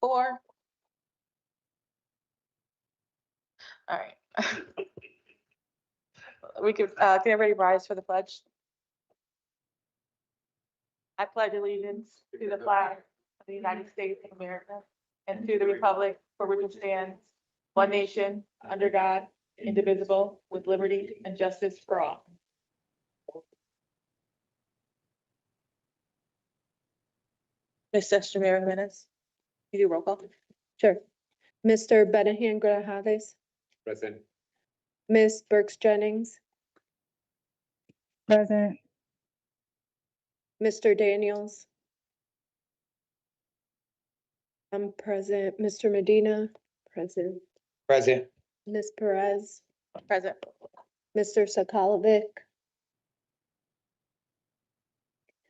4. All right. Can everybody rise for the pledge? I pledge allegiance to the flag of the United States of America and to the republic for which it stands, one nation, under God, indivisible, with liberty and justice for all. Ms. Estamar Jimenez, you do roll call? Sure. Mr. Benahan Grajales, Present. Ms. Burks Jennings, Present. Mr. Daniels. I'm present. Mr. Medina, present. Present. Ms. Perez, Present. Mr. Sakalovic,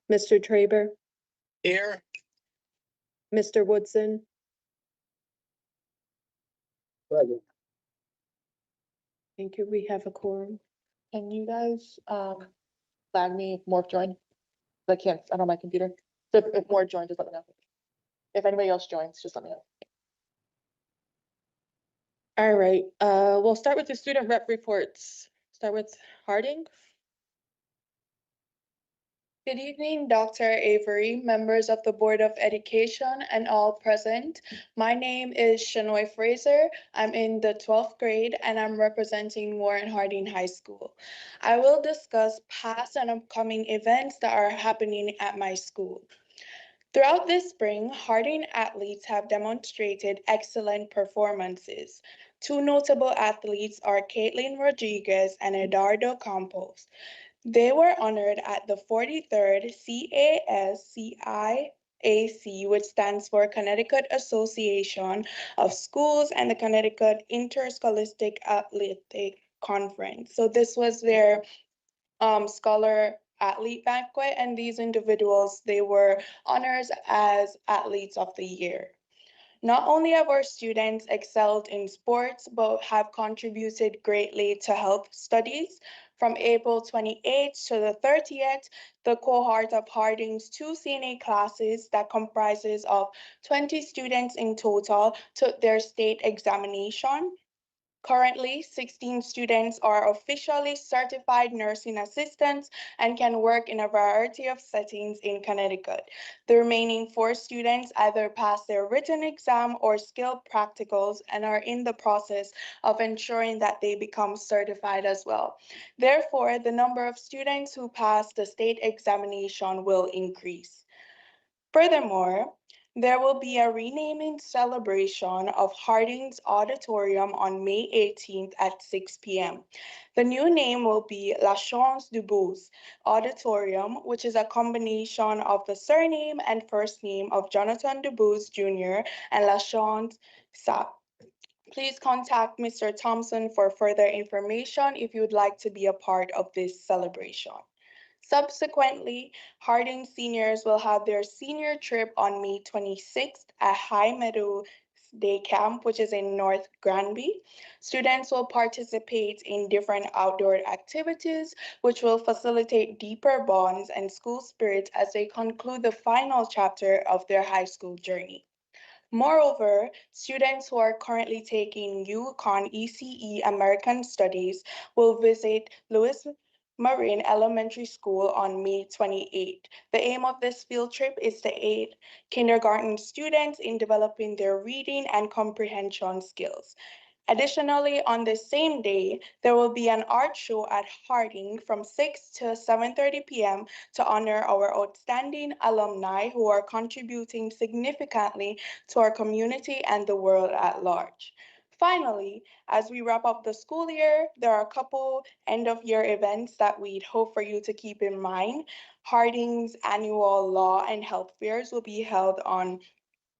Mr. Traber, Here. Mr. Woodson, Present. thank you. We have a quorum. Can you guys, flag me if Morph joined? I can't, I don't have my computer. So if Morph joined, just let me know. If anybody else joins, just let me know. All right, we'll start with the student rep reports. Start with Harding. Good evening, Dr. Avery, members of the Board of Education, and all present. My name is Shanoy Fraser. I'm in the 12th grade and I'm representing Warren Harding High School. I will discuss past and upcoming events that are happening at my school. Throughout this spring, Harding athletes have demonstrated excellent performances. Two notable athletes are Caitlin Rodriguez and Eduardo Campos. They were honored at the 43rd CASCIAC, which stands for Connecticut Association of Schools, and the Connecticut Interscholastic Athletic Conference. So this was their scholar athlete banquet, and these individuals, they were honors as athletes of the year. Not only have our students excelled in sports, but have contributed greatly to health studies. From April 28th to the 30th, the cohort of Harding's 2 CNA classes that comprises of 20 students in total took their state examination. Currently, 16 students are officially certified nursing assistants and can work in a variety of settings in Connecticut. The remaining 4 students either passed their written exam or skill practicals and are in the process of ensuring that they become certified as well. Therefore, the number of students who pass the state examination will increase. Furthermore, there will be a renaming celebration of Harding's Auditorium on May 18th at 6 p.m. The new name will be La Chance du Bus Auditorium, which is a combination of the surname and first name of Jonathan Dubus Jr. and La Chance Sapp. Please contact Mr. Thompson for further information if you would like to be a part of this celebration. Subsequently, Harding seniors will have their senior trip on May 26th at High Meadow Day Camp, which is in North Granby. Students will participate in different outdoor activities, which will facilitate deeper bonds and school spirit as they conclude the final chapter of their high school journey. Moreover, students who are currently taking UConn ECE American Studies will visit Lewis Marine Elementary School on May 28. The aim of this field trip is to aid kindergarten students in developing their reading and comprehension skills. Additionally, on the same day, there will be an art show at Harding from 6 to 7:30 p.m. to honor our outstanding alumni who are contributing significantly to our community and the world at large. Finally, as we wrap up the school year, there are a couple end of year events that we'd hope for you to keep in mind. Harding's annual law and health fairs will be held on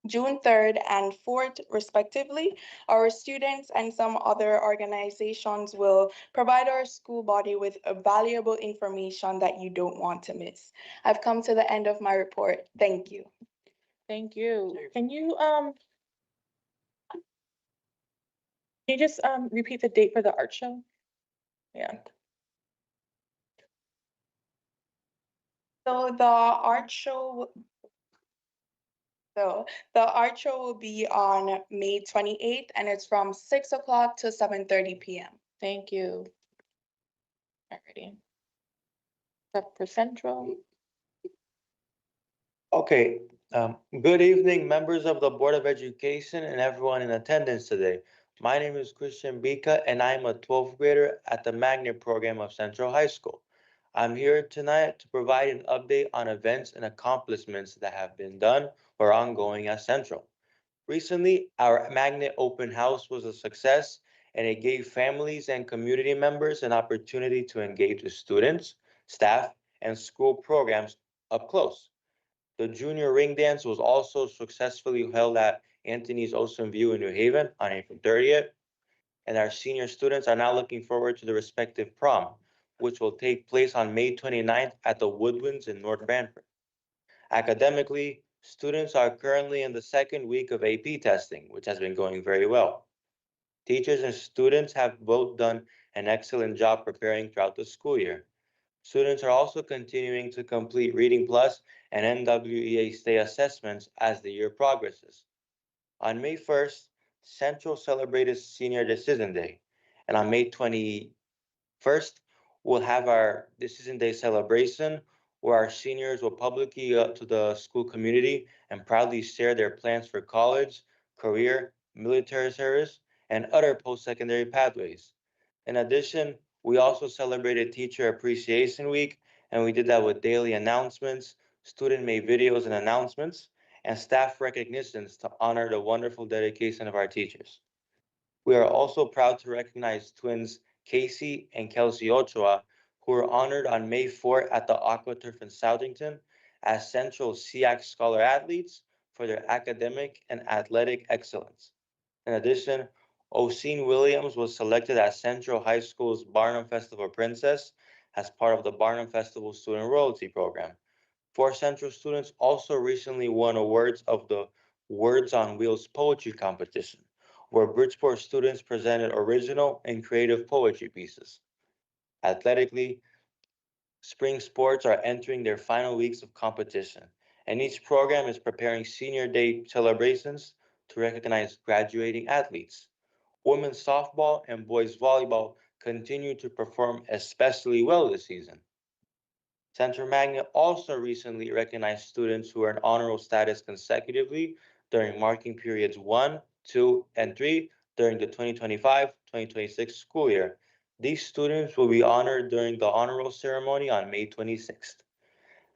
June 3rd and 4th, respectively. Our students and some other organizations will provide our school body with valuable information that you don't want to miss. I've come to the end of my report. Thank you. Thank you. Can you just repeat the date for the art show? Yeah. So the art show So the art show will be on May 28th, and it's from 6 o'clock to 7:30 PM. Thank you. Alrighty. Up for Central. Okay, good evening, members of the Board of Education and everyone in attendance today. My name is Christian Bika and I'm a 12th grader at the Magnet program of Central High School. I'm here tonight to provide an update on events and accomplishments that have been done or ongoing at Central. Recently, our Magnet open house was a success and it gave families and community members an opportunity to engage with students, staff, and school programs up close. The junior ring dance was also successfully held at Anthony's Ocean View in New Haven on April 30th. And our senior students are now looking forward to the respective prom, which will take place on May 29th at the Woodwinds in North Branford. Academically, students are currently in the second week of AP testing, which has been going very well. Teachers and students have both done an excellent job preparing throughout the school year. Students are also continuing to complete Reading Plus and NWEA Stay assessments as the year progresses. On May 1st, Central celebrated Senior Decision Day, and on May 21st, we'll have our Decision Day celebration where our seniors will publicly to the school community and proudly share their plans for college, career, military service, and other post-secondary pathways. In addition, we also celebrated Teacher Appreciation Week, and we did that with daily announcements, student-made videos and announcements, and staff recognitions to honor the wonderful dedication of our teachers. We are also proud to recognize twins Casey and Kelsey Ochoa, who were honored on May 4th at the AquaTurf in Southington as Central SEAC Scholar Athletes for their academic and athletic excellence. In addition, Oseen Williams was selected as Central High School's Barnum Festival Princess as part of the Barnum Festival Student Royalty Program. Four Central students also recently won awards of the Words on Wheels poetry competition, where Bridgeport students presented original and creative poetry pieces. Athletically, spring sports are entering their final weeks of competition, and each program is preparing Senior Day celebrations to recognize graduating athletes. Women's softball and boys volleyball continue to perform especially well this season. Central Magnet also recently recognized students who earned honor roll status consecutively during marking periods 1, 2, and 3 during the 2025-2026 school year. These students will be honored during the honor roll ceremony on May 26th.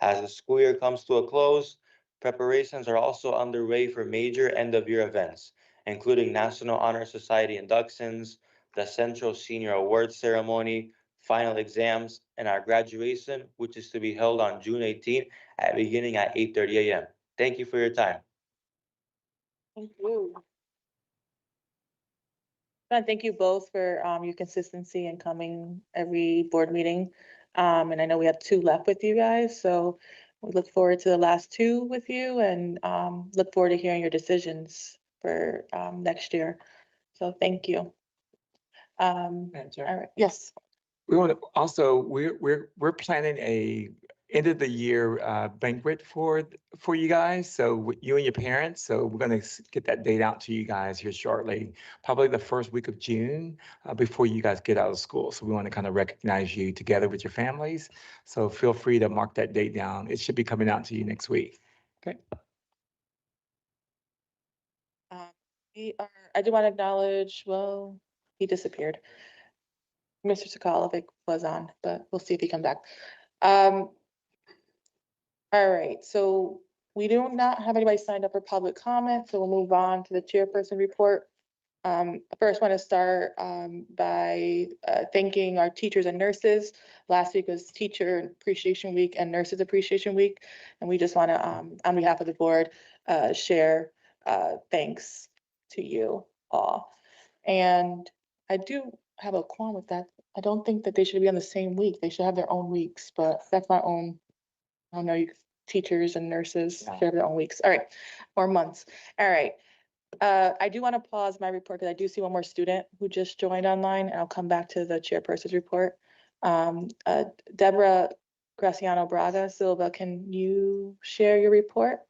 As the school year comes to a close, preparations are also underway for major end-of-year events, including National Honor Society inductions, the Central Senior Awards Ceremony, final exams, and our graduation, which is to be held on June 18th beginning at 8:30 a.m. Thank you for your time. Thank you. And thank you both for your consistency in coming every board meeting. And I know we have two left with you guys, so we look forward to the last two with you and look forward to hearing your decisions for next year. So thank you. All Madam Chair. right, yes. We want to also, we're planning a end of the year banquet for you guys. So you and your parents. So we're going to get that date out to you guys here shortly, probably the first week of June before you guys get out of school. So we want to kind of recognize you together with your families. So feel free to mark that date down. It should be coming out to you next week. Okay. I do want to acknowledge, well, he disappeared. Mr. Sakalovic was on, but we'll see if he comes back. All right, so we do not have anybody signed up for public comment, so we'll move on to the chairperson report. First want to start by thanking our teachers and nurses. Last week was Teacher Appreciation Week and Nurses Appreciation Week, and we just want to, on behalf of the board, share thanks to you all. And I do have a qualm with that. I don't think that they should be on the same week. They should have their own weeks, but that's my own, I don't know, you teachers and nurses should have their own weeks. All right, or months. All right. I do want to pause my report because I do see one more student who just joined online, and I'll come back to the chairperson's report. Deborah Graciano Braga Silva, can you share your report?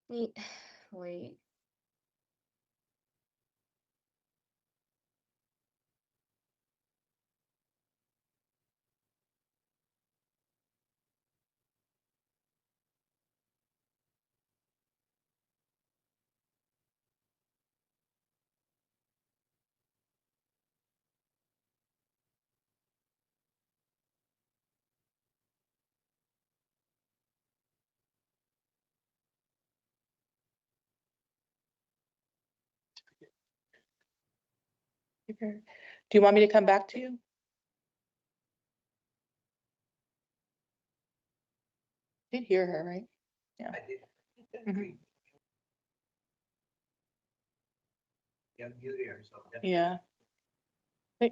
Wait. Do you want me to come back to you? Did hear her, right? Yeah. Mhm. Yeah. Hey.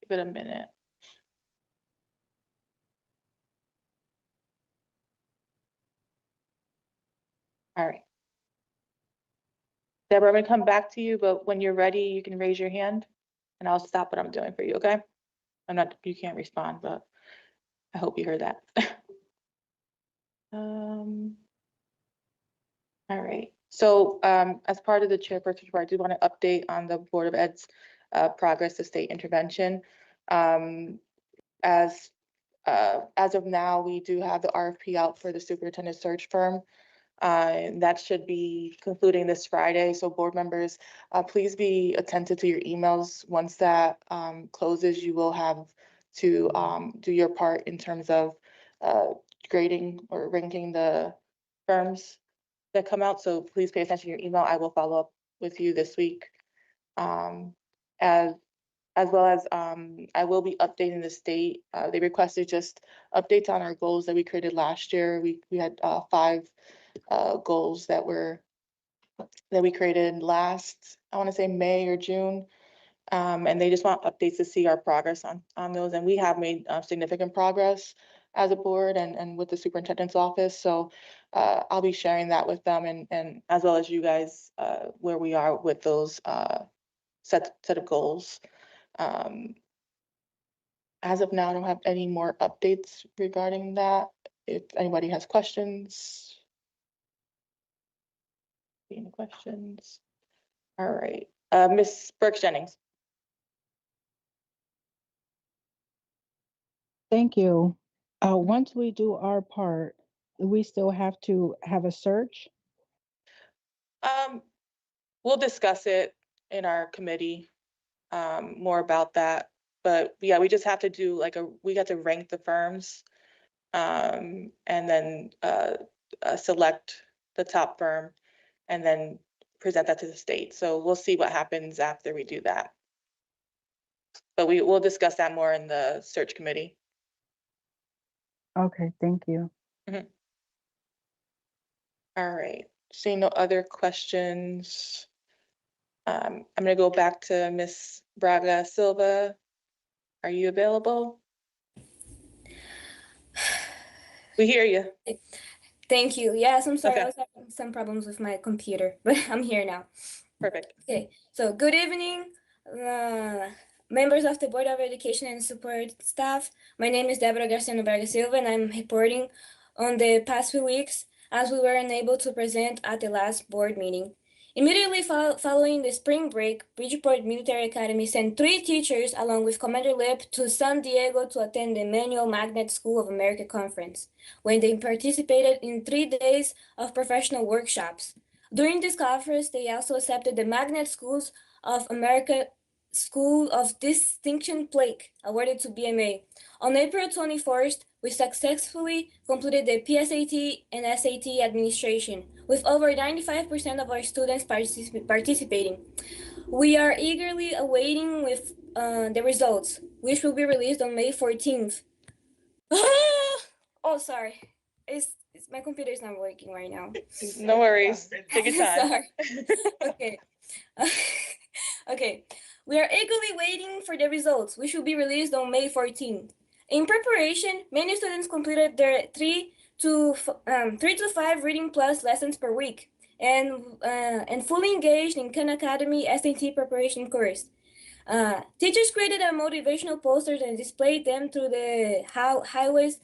Give it a minute. All right. Deborah, I'm gonna come back to you, but when you're ready, you can raise your hand and I'll stop what I'm doing for you, okay? You can't respond, but I hope you heard that. All right, so as part of the chairperson's report, I do want to update on the Board of Ed's progress to state intervention. Um, as of now, we do have the RFP out for the superintendent search firm. And that should be concluding this Friday. So board members, please be attentive to your emails. Once that closes, you will have to do your part in terms of grading or ranking the firms that come out. So please pay attention to your email. I will follow up with you this week. Um, as as well as I will be updating the state. They requested just updates on our goals that we created last year. We had 5 goals that we created last, I want to say May or June. And they just want updates to see our progress on those. And we have made significant progress as a board and with the superintendent's office. So I'll be sharing that with them and as well as you guys, where we are with those set of goals. Um, as of now, I don't have any more updates regarding that. If anybody has questions. Any questions? All right, Ms. Brooks Jennings. Thank you. Once we do our part, we still have to have a search. Um, we'll discuss it in our committee, more about that. But yeah, we just have to do we have to rank the firms, and then select the top firm and then present that to the state. So we'll see what happens after we do that. But we will discuss that more in the search committee. Okay, thank you. All right, seeing no other questions. I'm gonna go back to Ms. Braga Silva. Are you available? We hear you. Thank you. Yes, I'm sorry. Okay. I was having some problems with my computer, but I'm here now. Perfect. Okay, so good evening, members of the Board of Education and Support staff. My name is Deborah Garcia Nobrega Silva, and I'm reporting on the past few weeks as we were unable to present at the last board meeting. Immediately following the spring break, Bridgeport Military Academy sent 3 teachers along with Commander Lip to San Diego to attend the Manual Magnet School of America conference, when they participated in 3 days of professional workshops. During this conference, they also accepted the Magnet Schools of America School of Distinction plaque awarded to BMA. On April 21st, we successfully completed the PSAT and SAT administration, with over 95% of our students participating. We are eagerly awaiting with the results, which will be released on May 14th. Oh, sorry. My computer is not working right now. No worries. Take your time. Sorry. Okay. Okay. We are eagerly waiting for the results, which will be released on May 14th. In preparation, many students completed their 3 to 5 reading plus lessons per week and fully engaged in Khan Academy SAT preparation course. Teachers created a motivational posters and displayed them through the highways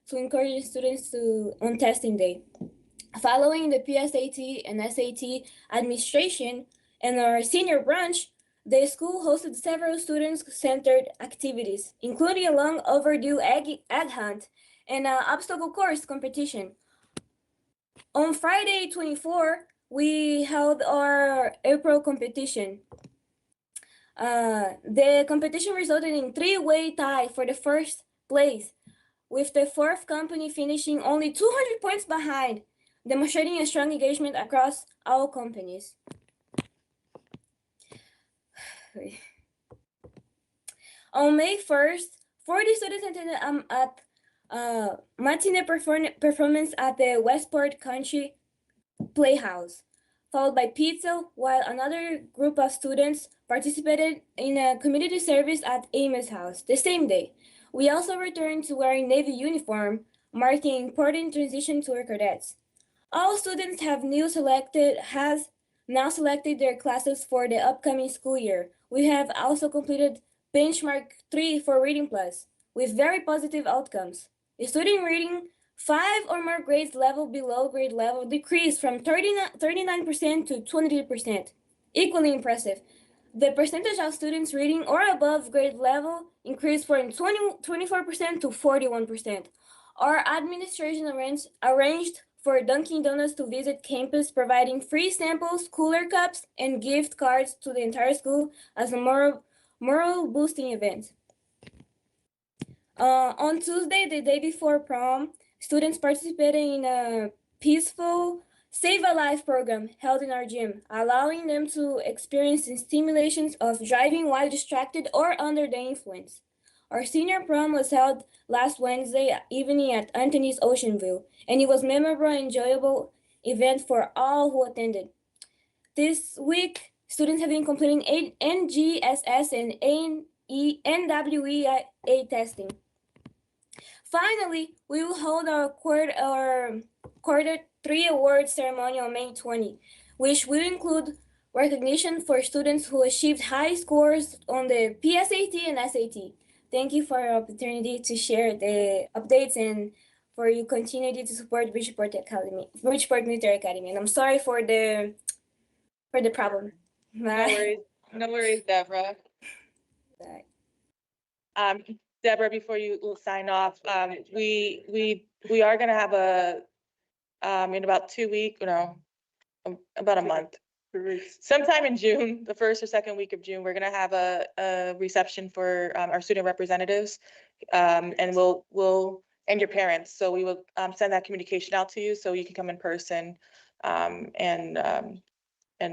to encourage students to on testing day. Following the PSAT and SAT administration and our senior branch, the school hosted several student-centered activities, including a long overdue egg hunt and an obstacle course competition. On Friday 24, we held our April competition. The competition resulted in three-way tie for the first place, with the fourth company finishing only 200 points behind, demonstrating a strong engagement across all companies. On May 1st, 40 students attended at matinee performance at the Westport Country Playhouse, followed by pizza, while another group of students participated in a community service at Amos House the same day. We also returned to wearing Navy uniform, marking an important transition to our cadets. All students have now selected their classes for the upcoming school year. We have also completed benchmark 3 for Reading Plus with very positive outcomes. A student reading 5 or more grades level below grade level decreased from 39% to 23%. Equally impressive. The percentage of students reading or above grade level increased from 24% to 41%. Our administration arranged for Dunkin' Donuts to visit campus, providing free samples, cooler cups, and gift cards to the entire school as a moral boosting event. On Tuesday, the day before prom, students participated in a peaceful Save a Life program held in our gym, allowing them to experience the stimulations of driving while distracted or under the influence. Our senior prom was held last Wednesday evening at Anthony's Ocean View, and it was a memorable and enjoyable event for all who attended. This week, students have been completing NGSS and NWEA testing. Finally, we will hold our quarter 3 award ceremony on May 20, which will include recognition for students who achieved high scores on the PSAT and SAT. Thank you for your opportunity to share the updates and for your continuity to support Bridgeport Military Academy. And I'm sorry for the problem. No worries, Deborah. Bye. Deborah, before you sign off, we are gonna have in about 2 weeks, about a month. Sometime in June, the first or second week of June, we're gonna have a reception for, our student representatives. And and your parents, so we will, send that communication out to you, so you can come in person, and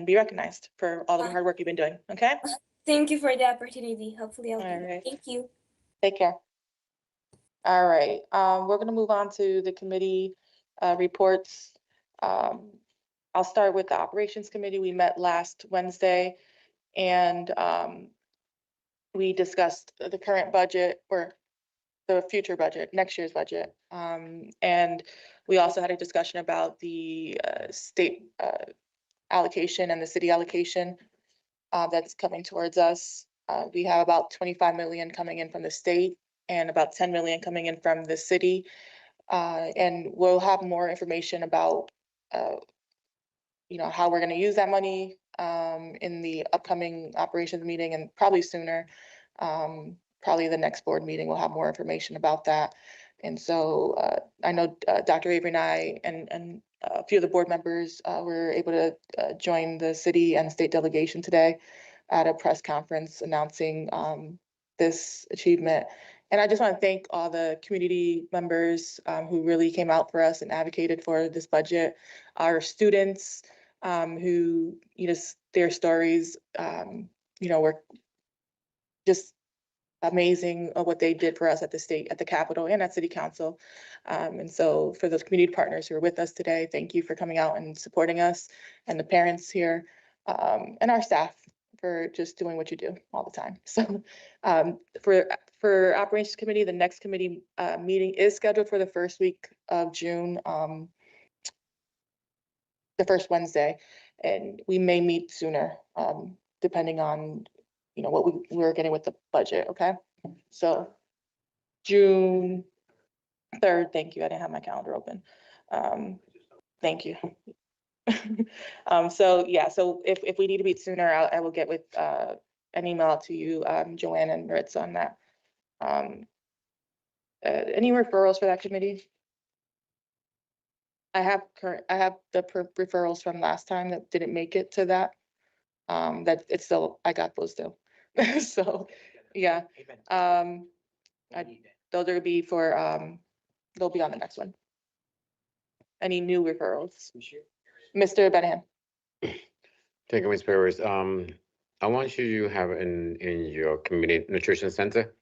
be recognized for all the hard work you've been doing, okay? Thank you for the opportunity. Hopefully I'll be All there. right. Thank you. Take care. All right, we're gonna move on to the committee reports. I'll start with the Operations Committee. We met last Wednesday and we discussed the current budget or the future budget, next year's budget. And we also had a discussion about the state allocation and the city allocation that's coming towards us. We have about 25 million coming in from the state and about 10 million coming in from the city. And we'll have more information about, how we're going to use that money in the upcoming operations meeting and probably sooner. Probably the next board meeting, we'll have more information about that. And so I know Dr. Avery and I and a few of the board members were able to join the city and state delegation today at a press conference announcing this achievement. And I just want to thank all the community members who really came out for us and advocated for this budget, our students who, their stories, were just amazing of what they did for us at the Capitol and at City Council. And so for those community partners who are with us today, thank you for coming out and supporting us, and the parents here, and our staff for just doing what you do all the time. So for Operations Committee, the next committee meeting is scheduled for the first week of June, the first Wednesday, and we may meet sooner, depending on what we were getting with the budget, okay? So June 3rd, thank you. I didn't have my calendar open. Thank you. So yeah, so if we need to meet sooner, I will get with an email to you, Joanne and Ritz on that. Any referrals for that committee? I have the referrals from last time that didn't make it to that. That it's still, I got those still. So, yeah, those are be for, they'll be on the next one. Any new referrals? Mr. Benham? Thank you, Ms. Perez. I want you to have in your community nutrition center.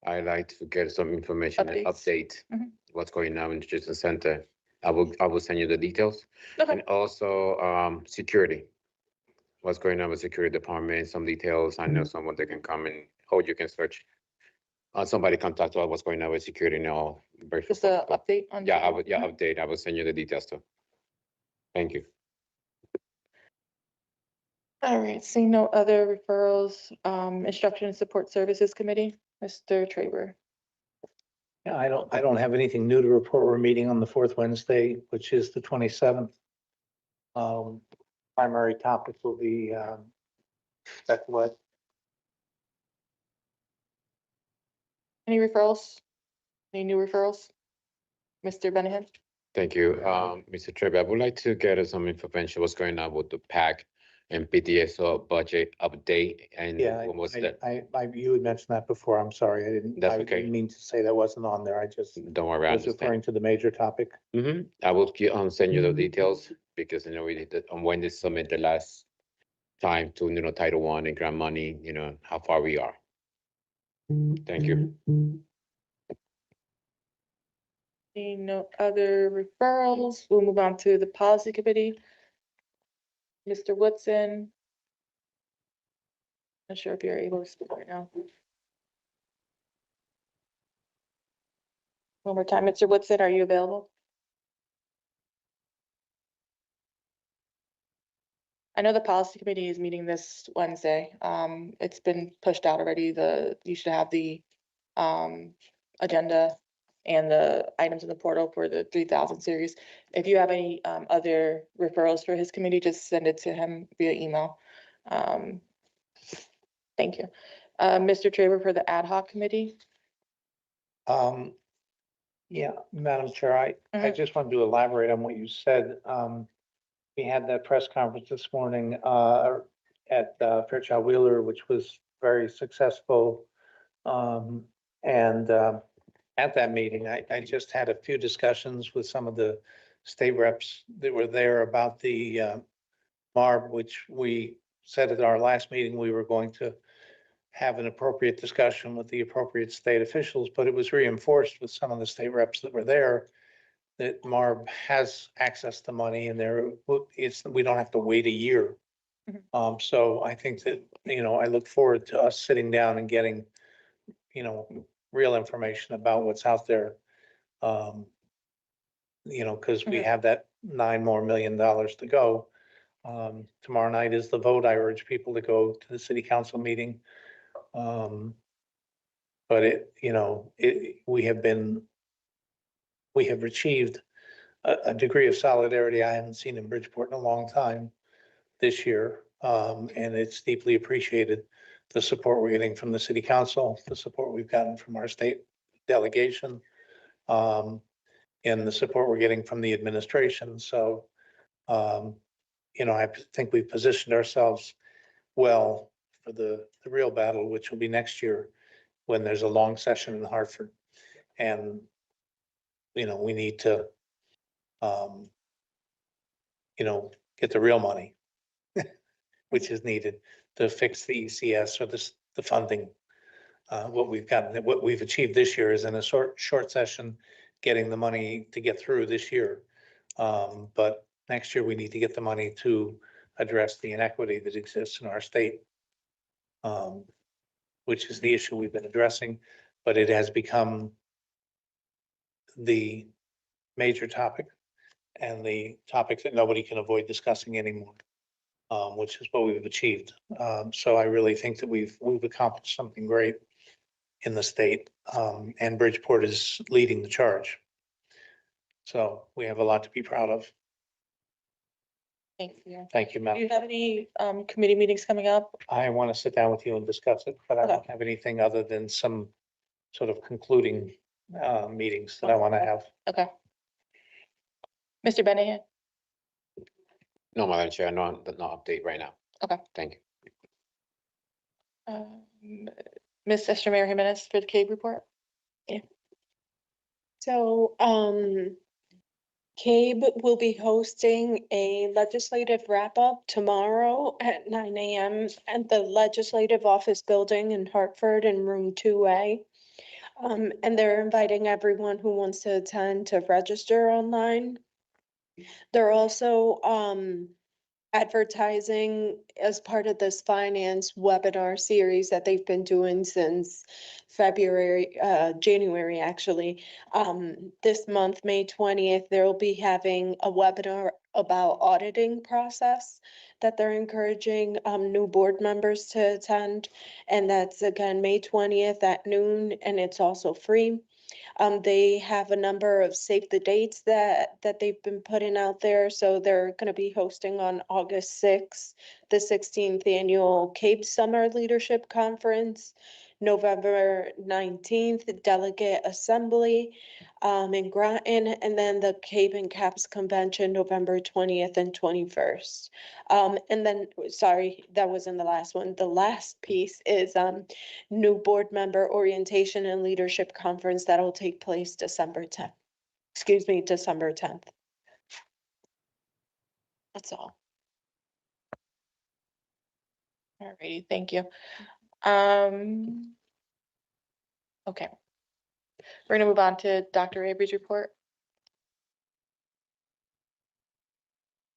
I like to get some information and Updates. update Mhm. what's going on in nutrition center. I will send you the details. Okay. And also, security. What's going on with security department, some details. I know someone that can come and, or you can search. Somebody contact about what's going on with security and all. Just a update on. Yeah, update. I will send you the details too. Thank you. All right, seeing no other referrals, Instruction and Support Services Committee, Mr. Traber. Yeah, I don't have anything new to report. We're meeting on the fourth Wednesday, which is the 27th. Primary topic will be, that's what, Any referrals? Any new referrals? Mr. Benham? Thank you. Mr. Trevor, I would like to get some information, what's going on with the PAC and PTSO budget update and yeah, when was that? you had mentioned that before. I'm sorry. That's I okay. didn't mean to say that wasn't on there. I just Don't worry, I was understand. referring to the major topic. I will send you the details because we did on when they submit the last time to, Title I and grant money, how far we are. Thank you. Seeing no other referrals, we'll move on to the Policy Committee. Mr. Woodson. Not sure if you're able to speak right now. One more time, Mr. Woodson, are you available? I know the Policy Committee is meeting this Wednesday. It's been pushed out already. You should have the agenda and the items in the portal for the 3000 series. If you have any other referrals for his committee, just send it to him via email. Thank you. Mr. Traber for the Ad Hoc Committee. Yeah, Madam Chair, I Mhm. just wanted to elaborate on what you said. We had that press conference this morning at Fairchild Wheeler, which was very successful. And at that meeting, I just had a few discussions with some of the state reps that were there about the MARB, which we said at our last meeting, we were going to have an appropriate discussion with the appropriate state officials, but it was reinforced with some of the state reps that were there that MARB has access to money and we don't have to wait a year. So I think that, I look forward to us sitting down and getting, real information about what's out there. Because we have that $9 million more to go. Tomorrow night is the vote. I urge people to go to the city council meeting. But we have achieved a degree of solidarity I haven't seen in Bridgeport in a long time this year. And it's deeply appreciated, the support we're getting from the city council, the support we've gotten from our state delegation, and the support we're getting from the administration. So, I think we've positioned ourselves well for the real battle, which will be next year when there's a long session in Hartford. And, we need to, get the real money, which is needed to fix the ECS or the funding. What we've achieved this year is in a short session, getting the money to get through this year. But next year, we need to get the money to address the inequity that exists in our state, which is the issue we've been addressing, but it has become the major topic and the topic that nobody can avoid discussing anymore. which is what we've achieved. So I really think that we've accomplished something great in the state, and Bridgeport is leading the charge. So we have a lot to be proud of. Thanks, Mayor. Thank you, Do Mel. you have any committee meetings coming up? I want to sit down with you and discuss it, but I Okay. don't have anything other than some sort of concluding meetings that I want to have. Okay. Mr. Benahan? No, Madam Chair, no update right now. Okay. Thank you. Ms. Esther Mayor Jimenez for the CABE report? So, CABE will be hosting a legislative wrap-up tomorrow at 9 a.m. at the Legislative Office Building in Hartford in room 2A. And they're inviting everyone who wants to attend to register online. They're also, advertising as part of this finance webinar series that they've been doing since January, actually. This month, May 20th, they'll be having a webinar about auditing process that they're encouraging, new board members to attend. And that's again, May 20th at noon, and it's also free. They have a number of save the dates that they've been putting out there. So they're gonna be hosting on August 6th, the 16th annual Cape Summer Leadership Conference, November 19th, Delegate Assembly, in Groton, and then the Cape and Caps Convention, November 20th and 21st. And then, sorry, that wasn't the last one. The last piece is, new board member orientation and leadership conference that'll take place December 10th. Excuse me, December 10th. That's all. All righty, thank you. Okay. We're gonna move on to Dr. Avery's report.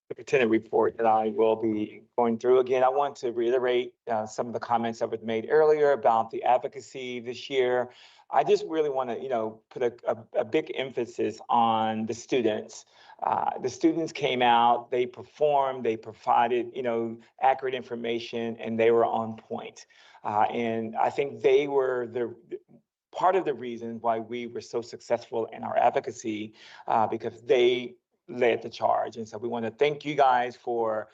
Superintendent report that I will be going through. Again, I want to reiterate some of the comments that were made earlier about the advocacy this year. I just really want to, put a big emphasis on the students. The students came out, they performed, they provided, accurate information, and they were on point. And I think they were part of the reason why we were so successful in our advocacy, because they led the charge. And so we want to thank you guys for,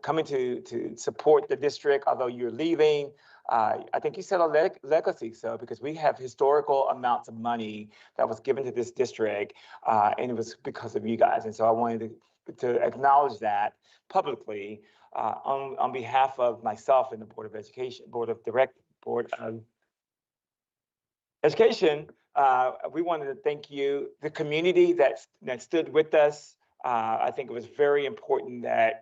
coming to support the district, although you're leaving. I think you said a legacy, so because we have historical amounts of money that was given to this district, and it was because of you guys. And so I wanted to acknowledge that publicly on behalf of myself and the Board of Education, Board of Education. We wanted to thank you, the community that stood with us. I think it was very important that,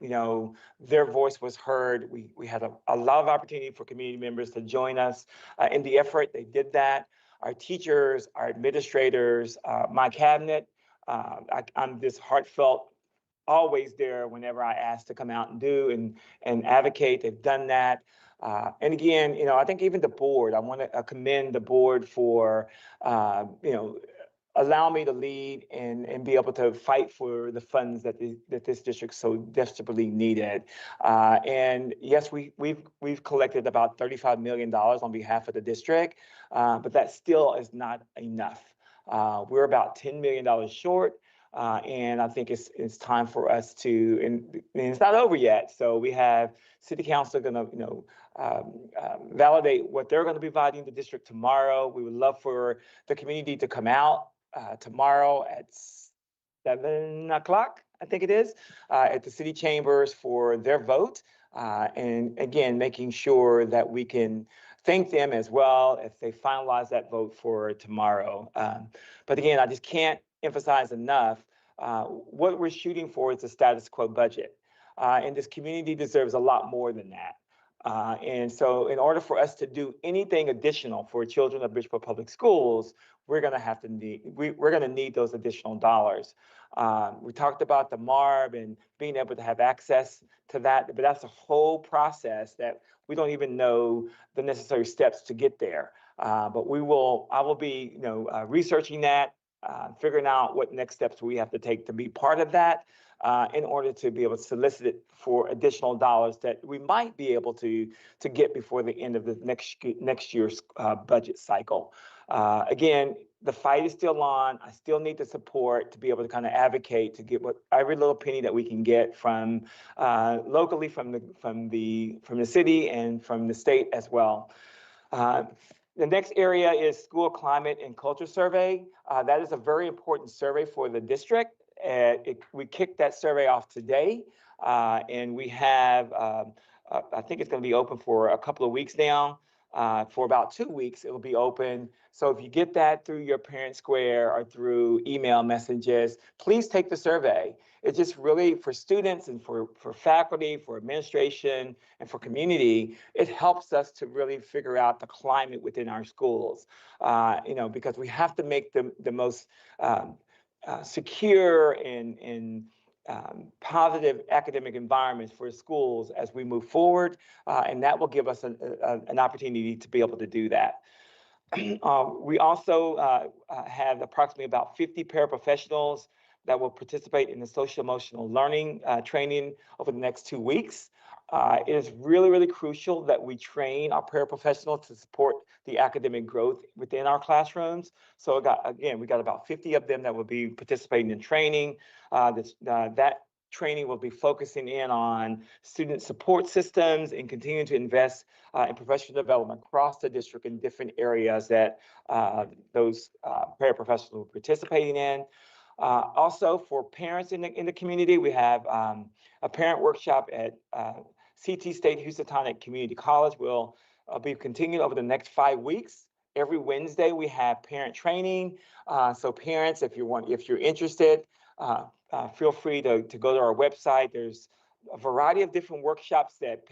their voice was heard. We had a lot of opportunity for community members to join us in the effort. They did that. Our teachers, our administrators, my cabinet, I'm just heartfelt, always there whenever I ask to come out and do and advocate. They've done that. And again, I think even the board, I want to commend the board for, allow me to lead and be able to fight for the funds that this district so desperately needed. And yes, we've collected about $35 million on behalf of the district, but that still is not enough. We're about $10 million short. And I think it's time for us to, and it's not over yet. So we have City Council going to, validate what they're going to be providing the district tomorrow. We would love for the community to come out tomorrow at 7 o'clock, I think it is, at the city chambers for their vote. And again, making sure that we can thank them as well if they finalize that vote for tomorrow. But again, I just can't emphasize enough, what we're shooting for is a status quo budget. And this community deserves a lot more than that. And so in order for us to do anything additional for children of Bridgeport Public Schools, we're going to need those additional dollars. We talked about the MARB and being able to have access to that, but that's a whole process that we don't even know the necessary steps to get there. But I will be, researching that, figuring out what next steps we have to take to be part of that. in order to be able to solicit it for additional dollars that we might be able to get before the end of the next year's budget cycle. Again, the fight is still on. I still need the support to be able to kind of advocate to get what every little penny that we can get from locally from the city and from the state as well. The next area is school climate and culture survey. That is a very important survey for the district. We kicked that survey off today, and we have, I think it's going to be open for a couple of weeks now. For about 2 weeks, it will be open. So if you get that through your Parent Square or through email messages, please take the survey. It's just really for students and for faculty, for administration, and for community, it helps us to really figure out the climate within our schools, because we have to make the most secure and positive academic environments for schools as we move forward, and that will give us an opportunity to be able to do that. We also have approximately about 50 paraprofessionals that will participate in the social emotional learning training over the next 2 weeks. It is really, really crucial that we train our paraprofessionals to support the academic growth within our classrooms. So we got about 50 of them that will be participating in training. That training will be focusing in on student support systems and continuing to invest in professional development across the district in different areas that those paraprofessionals will be participating in. Also, for parents in the community, we have a parent workshop at CT State Housatonic Community College. Will be continued over the next 5 weeks. Every Wednesday, we have parent training. So parents, if you're interested, feel free to go to our website. There's a variety of different workshops that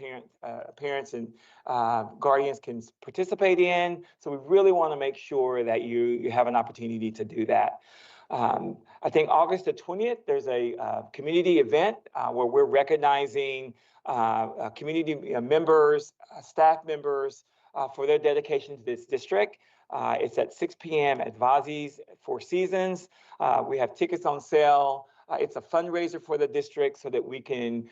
parents and guardians can participate in. So we really want to make sure that you have an opportunity to do that. I think August the 20th, there's a community event where we're recognizing community members, staff members for their dedication to this district. It's at 6 p.m. at Vazi's Four Seasons. We have tickets on sale. It's a fundraiser for the district so that we can,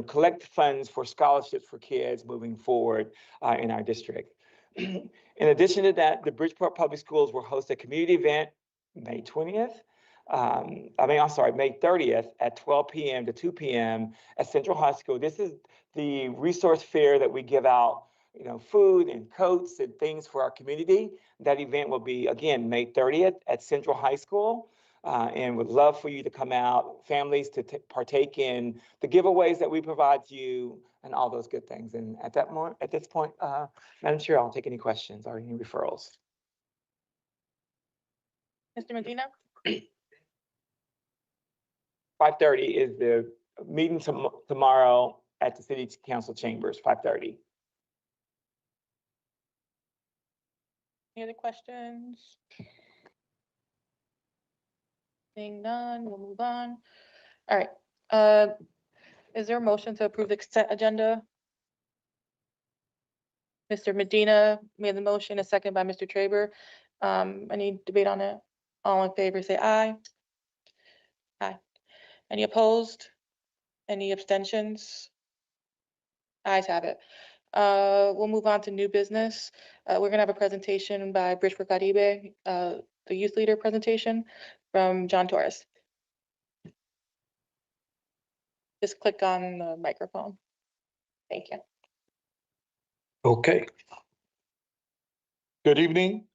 collect funds for scholarships for kids moving forward in our district. In addition to that, the Bridgeport Public Schools will host a community event May 20th. May 30th at 12 p.m. to 2 p.m. at Central High School. This is the resource fair that we give out, food and coats and things for our community. That event will be, again, May 30th at Central High School. And would love for you to come out, families to partake in the giveaways that we provide to you and all those good things. And at this point, Madam Chair, I'll take any questions or any referrals. Mr. Medina? 5:30 is the meeting tomorrow at the City Council chambers, 5:30. Any other questions? Seeing none, we'll move on. All right. Is there a motion to approve the consent agenda? Mr. Medina made the motion, a second by Mr. Traber. Any debate on it? All in favor, say aye. Aye. Any opposed? Any abstentions? Ayes have it. We'll move on to new business. We're gonna have a presentation by Bridgeport Caribe, the youth leader presentation from John Torres. Just click on the microphone. Thank you. Okay. Good evening,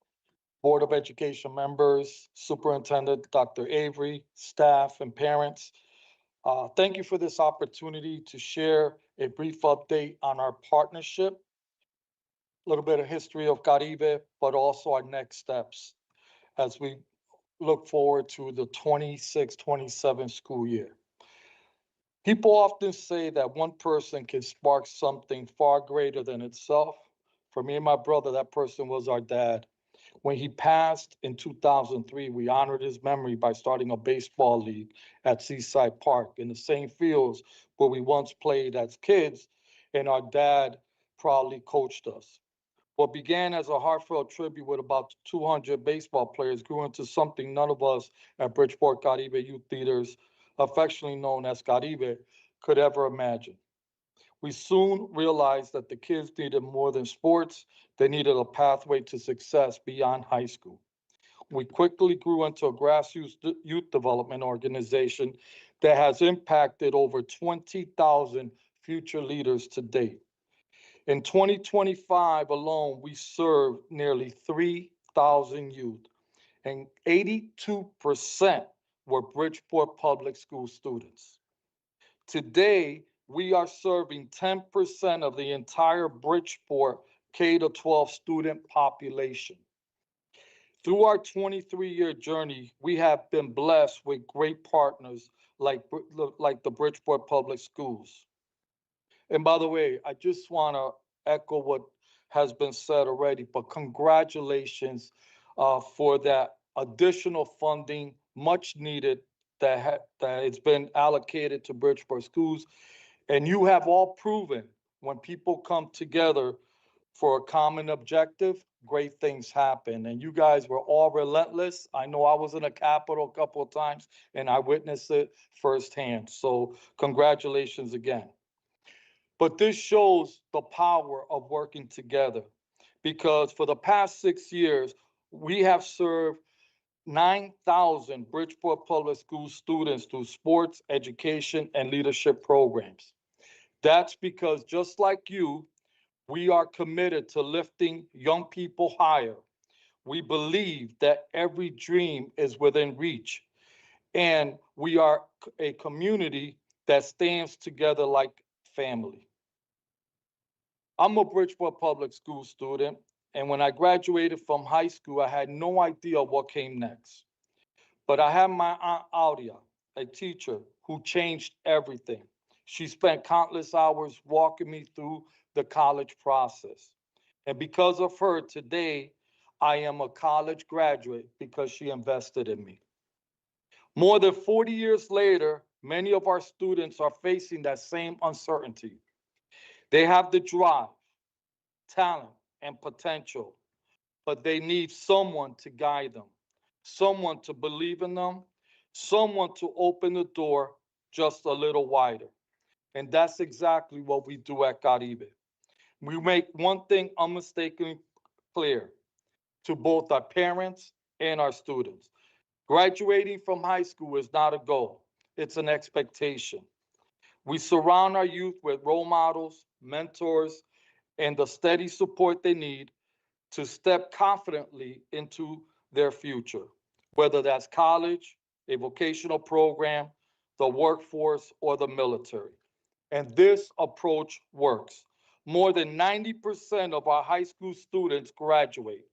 Board of Education members, Superintendent Dr. Avery, staff, and parents. Thank you for this opportunity to share a brief update on our partnership, a little bit of history of Caribe, but also our next steps as we look forward to the 26-27 school year. People often say that one person can spark something far greater than itself. For me and my brother, that person was our dad. When he passed in 2003, we honored his memory by starting a baseball league at Seaside Park in the same fields where we once played as kids, and our dad proudly coached us. What began as a heartfelt tribute with about 200 baseball players grew into something none of us at Bridgeport Caribe Youth Leaders affectionately known as Caribe, could ever imagine. We soon realized that the kids needed more than sports. They needed a pathway to success beyond high school. We quickly grew into a grassroots youth development organization that has impacted over 20,000 future leaders to date. In 2025 alone, we served nearly 3,000 youth, and 82% were Bridgeport Public School students. Today, we are serving 10% of the entire Bridgeport K-12 student population. Through our 23-year journey, we have been blessed with great partners like the Bridgeport Public Schools. And by the way, I just want to echo what has been said already, but congratulations for that additional funding, much needed, that it's been allocated to Bridgeport schools. And you have all proven when people come together for a common objective, great things happen. And you guys were all relentless. I know I was in the Capitol a couple of times and I witnessed it firsthand. So congratulations again. But this shows the power of working together, because for the past 6 years, we have served 9,000 Bridgeport Public School students through sports, education, and leadership programs. That's because just like you, we are committed to lifting young people higher. We believe that every dream is within reach, and we are a community that stands together like family. I'm a Bridgeport Public School student, and when I graduated from high school, I had no idea what came next. But I had my Aunt Audia, a teacher who changed everything. She spent countless hours walking me through the college process. And because of her, today, I am a college graduate because she invested in me. More than 40 years later, many of our students are facing that same uncertainty. They have the drive, talent, and potential, but they need someone to guide them, someone to believe in them, someone to open the door just a little wider. And that's exactly what we do at Caribe. We make one thing unmistakably clear to both our parents and our students. Graduating from high school is not a goal, it's an expectation. We surround our youth with role models, mentors, and the steady support they need to step confidently into their future, whether that's college, a vocational program, the workforce, or the military. And this approach works. More than 90% of our high school students graduate.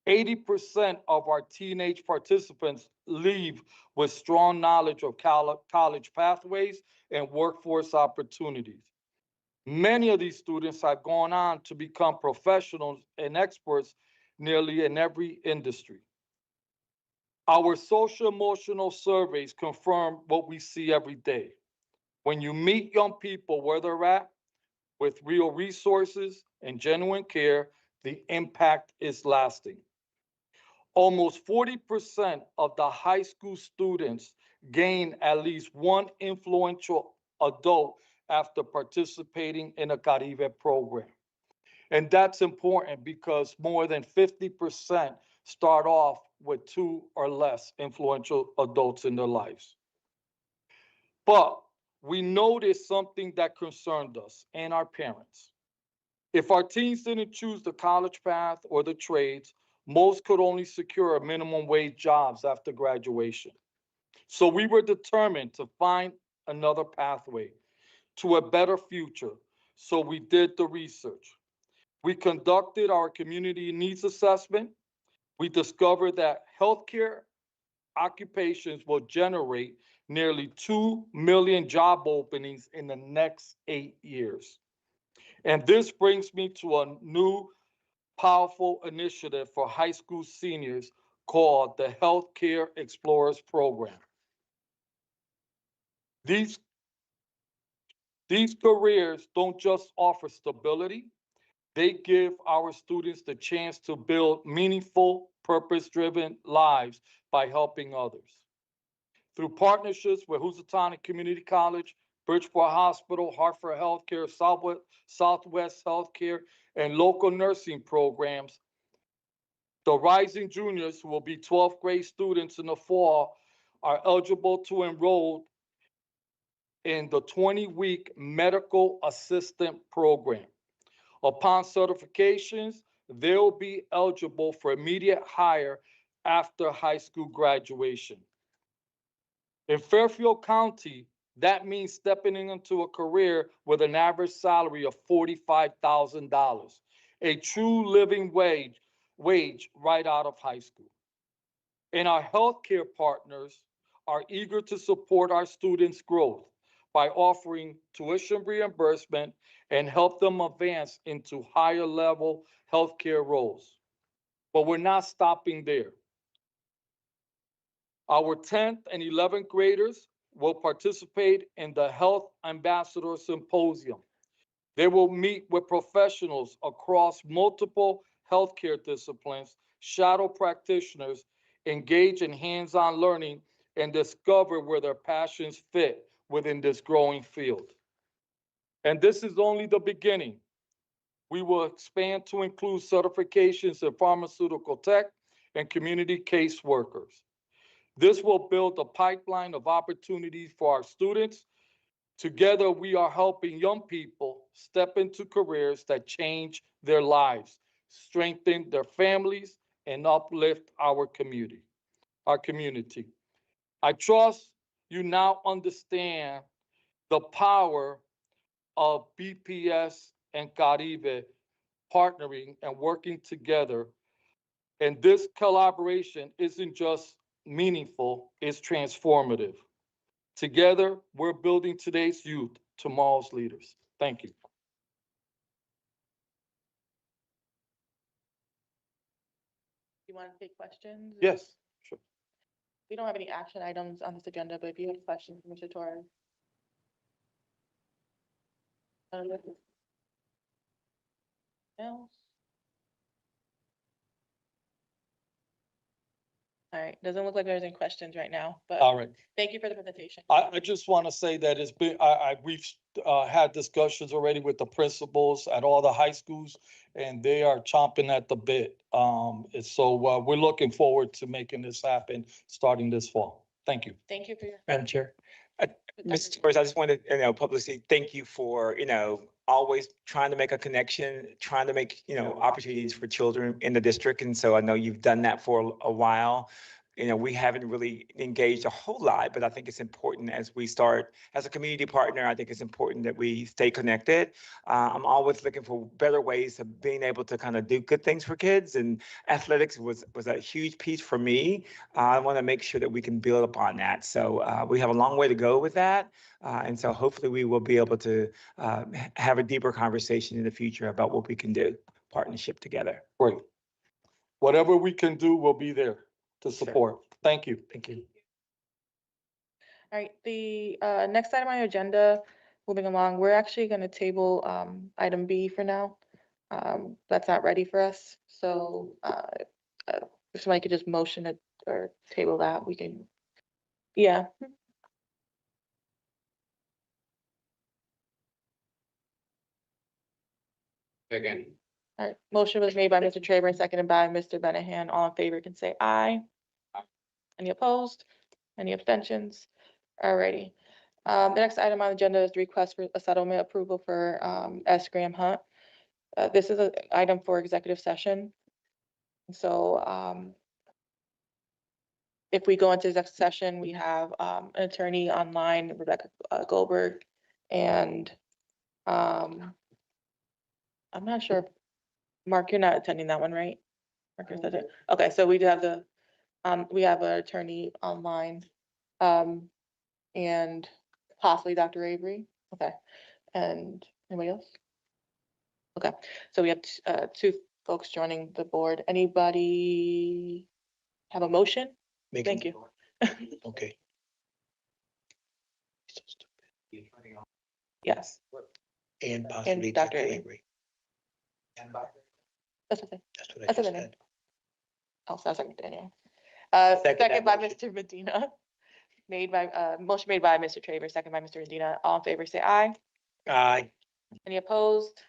80% of our teenage participants leave with strong knowledge of college pathways and workforce opportunities. Many of these students have gone on to become professionals and experts nearly in every industry. Our social emotional surveys confirm what we see every day. When you meet young people where they're at, with real resources and genuine care, the impact is lasting. Almost 40% of the high school students gain at least one influential adult after participating in a Caribe program. And that's important because more than 50% start off with two or less influential adults in their lives. But we noticed something that concerned us and our parents. If our teens didn't choose the college path or the trades, most could only secure minimum wage jobs after graduation. So we were determined to find another pathway to a better future. So we did the research. We conducted our community needs assessment. We discovered that healthcare occupations will generate nearly 2 million job openings in the next 8 years. And this brings me to a new powerful initiative for high school seniors called the Healthcare Explorers Program. These, these careers don't just offer stability, they give our students the chance to build meaningful, purpose-driven lives by helping others. through partnerships with Housatonic Community College, Bridgeport Hospital, Hartford Healthcare, Southwest Healthcare, and local nursing programs. The rising juniors, who will be 12th grade students in the fall, are eligible to enroll in the 20-week medical assistant program. Upon certifications, they'll be eligible for immediate hire after high school graduation. In Fairfield County, that means stepping into a career with an average salary of $45,000, a true living wage right out of high school. And our healthcare partners are eager to support our students' growth by offering tuition reimbursement and help them advance into higher level healthcare roles. But we're not stopping there. Our 10th and 11th graders will participate in the Health Ambassador Symposium. They will meet with professionals across multiple healthcare disciplines, shadow practitioners, engage in hands-on learning, and discover where their passions fit within this growing field. And this is only the beginning. We will expand to include certifications in pharmaceutical tech and community caseworkers. This will build a pipeline of opportunities for our students. Together, we are helping young people step into careers that change their lives, strengthen their families, and uplift our community. I trust you now understand the power of BPS and Caribe partnering and working together. And this collaboration isn't just meaningful, it's transformative. Together, we're building today's youth, tomorrow's leaders. Thank you. You want to take questions? Yes, sure. We don't have any action items on this agenda, but if you have questions, Mr. Torres. Else? All right, doesn't look like there's any questions right now, but All right. thank you for the presentation. I just want to say that it's been, we've had discussions already with the principals at all the high schools, and they are chomping at the bit. And so we're looking forward to making this happen, starting this fall. Thank you. Thank you for your. Madam Chair. Mr. Torres, I just wanted, publicly thank you for, always trying to make a connection, trying to make, opportunities for children in the district. And so I know you've done that for a while. We haven't really engaged a whole lot, but I think it's important as we start as a community partner. I think it's important that we stay connected. I'm always looking for better ways of being able to kind of do good things for kids, and athletics was a huge piece for me. I want to make sure that we can build upon that. So we have a long way to go with that. And so hopefully we will be able to have a deeper conversation in the future about what we can do, partnership together. Great. Whatever we can do, we'll be there to support. Thank you. Thank you. All right, the next item on your agenda, moving along, we're actually going to table item B for now. That's not ready for us, so if somebody could just motion it or table that, we can, yeah. Again, All right, motion was made by Mr. Traver and seconded by Mr. Benahan. All in favor can say aye. Any opposed? Any abstentions? Alrighty. The next item on the agenda is the request for a settlement approval for S. Graham Hunt. This is an item for executive session. So if we go into executive session, we have an attorney online, Rebecca Goldberg, and I'm not sure, Mark, you're not attending that one, right? Mark is attending. Okay, so we do have we have an attorney online, and possibly Dr. Avery. Okay, and anybody else? Okay, so we have two folks joining the board. Anybody have a motion? Thank you. Okay. Yes, And possibly Dr. Avery. that's okay. That's okay. Oh, sounds like Daniel. Second by Mr. Medina. motion made by Mr. Traver, second by Mr. Medina. All in favor, say aye. Aye. Any opposed?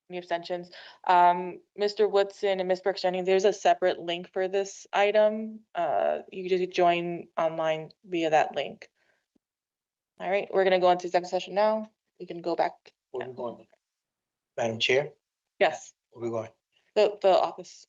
Any abstentions? Mr. Woodson and Ms. Brooks Jenny, there's a separate link for this item. You can just join online via that link. All right, we're gonna go into executive session now. We can go back. Where we going? Madam Chair, Yes, where we going? the office.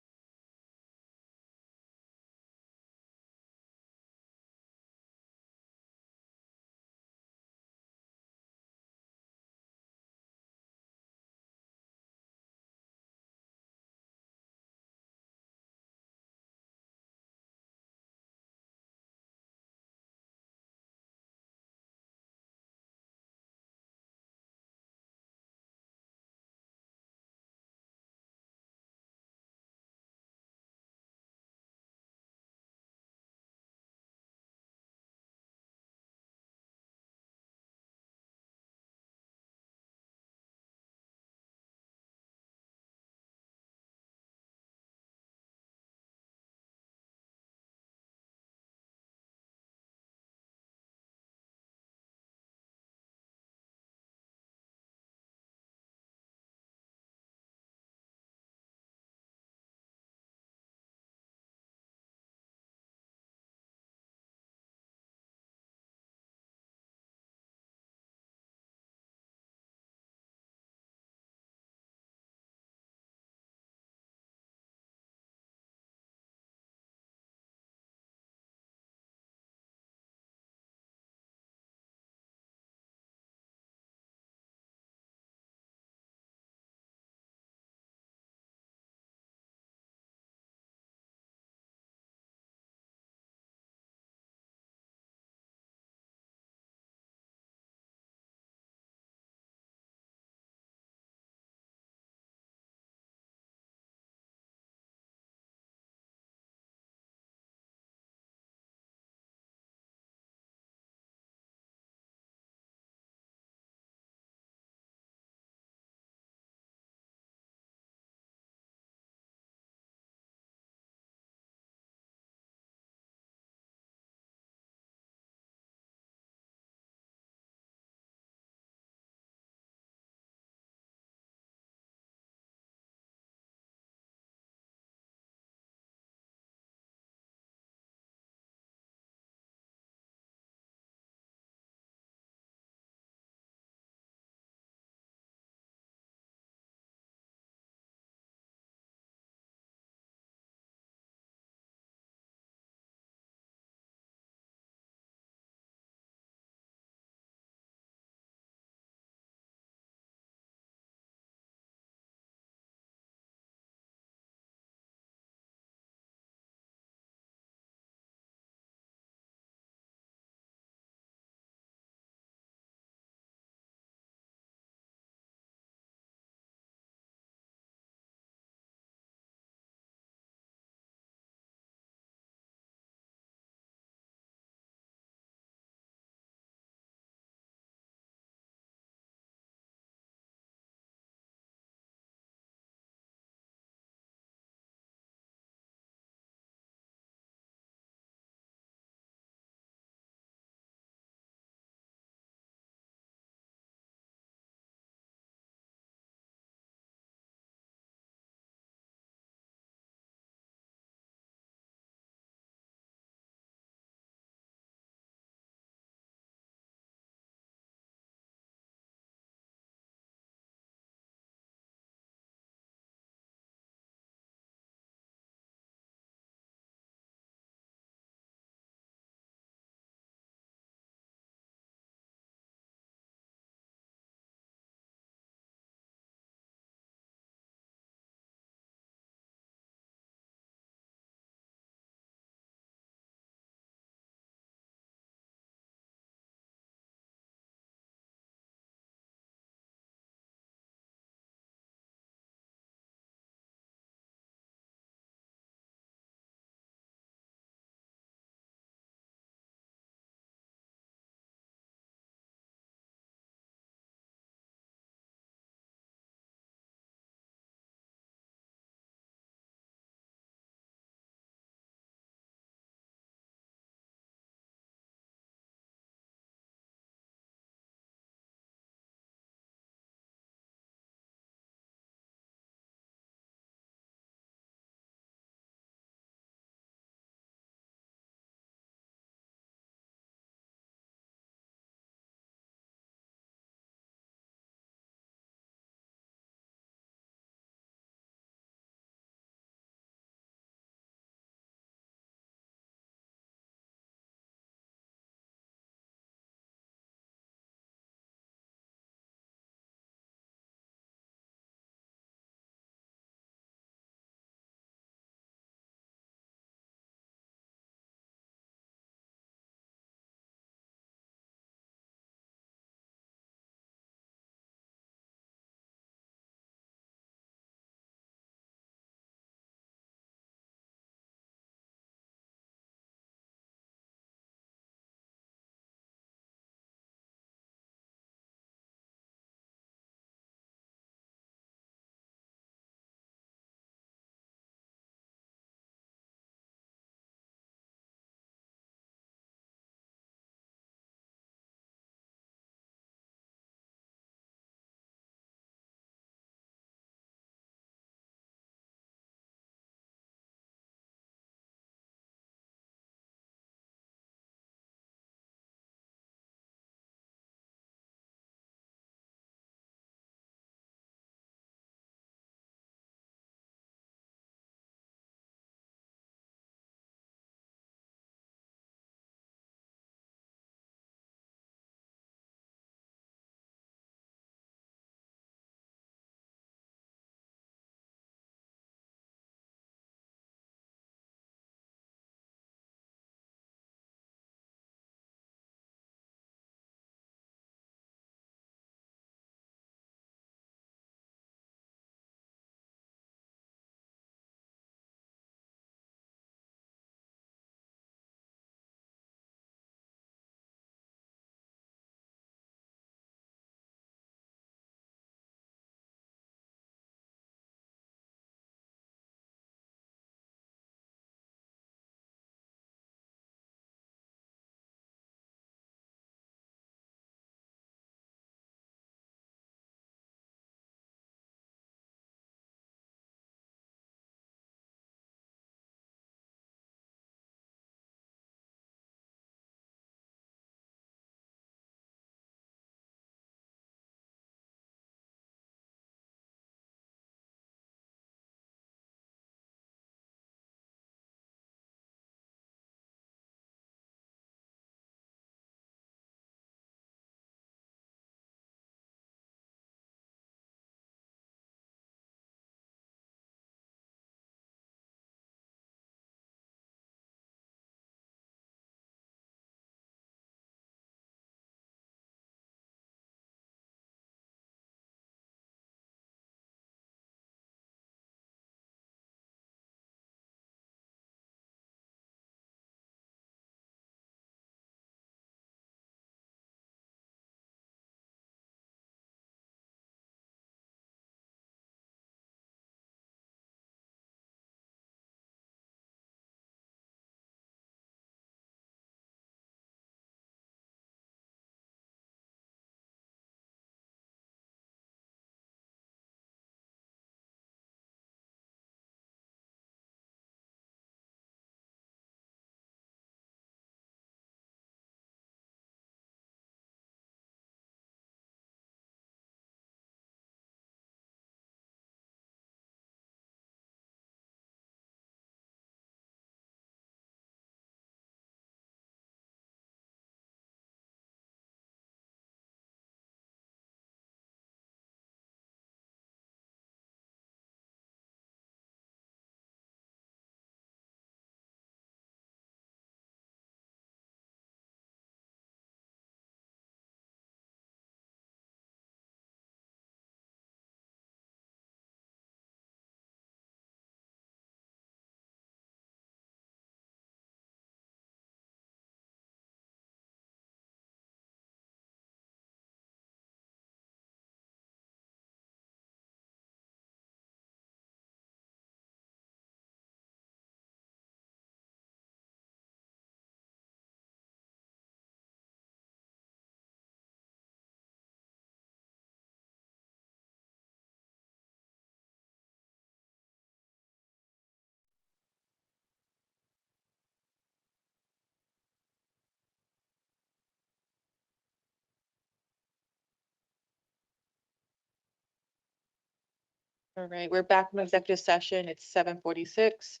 All right, we're back from executive session. It's 7:46.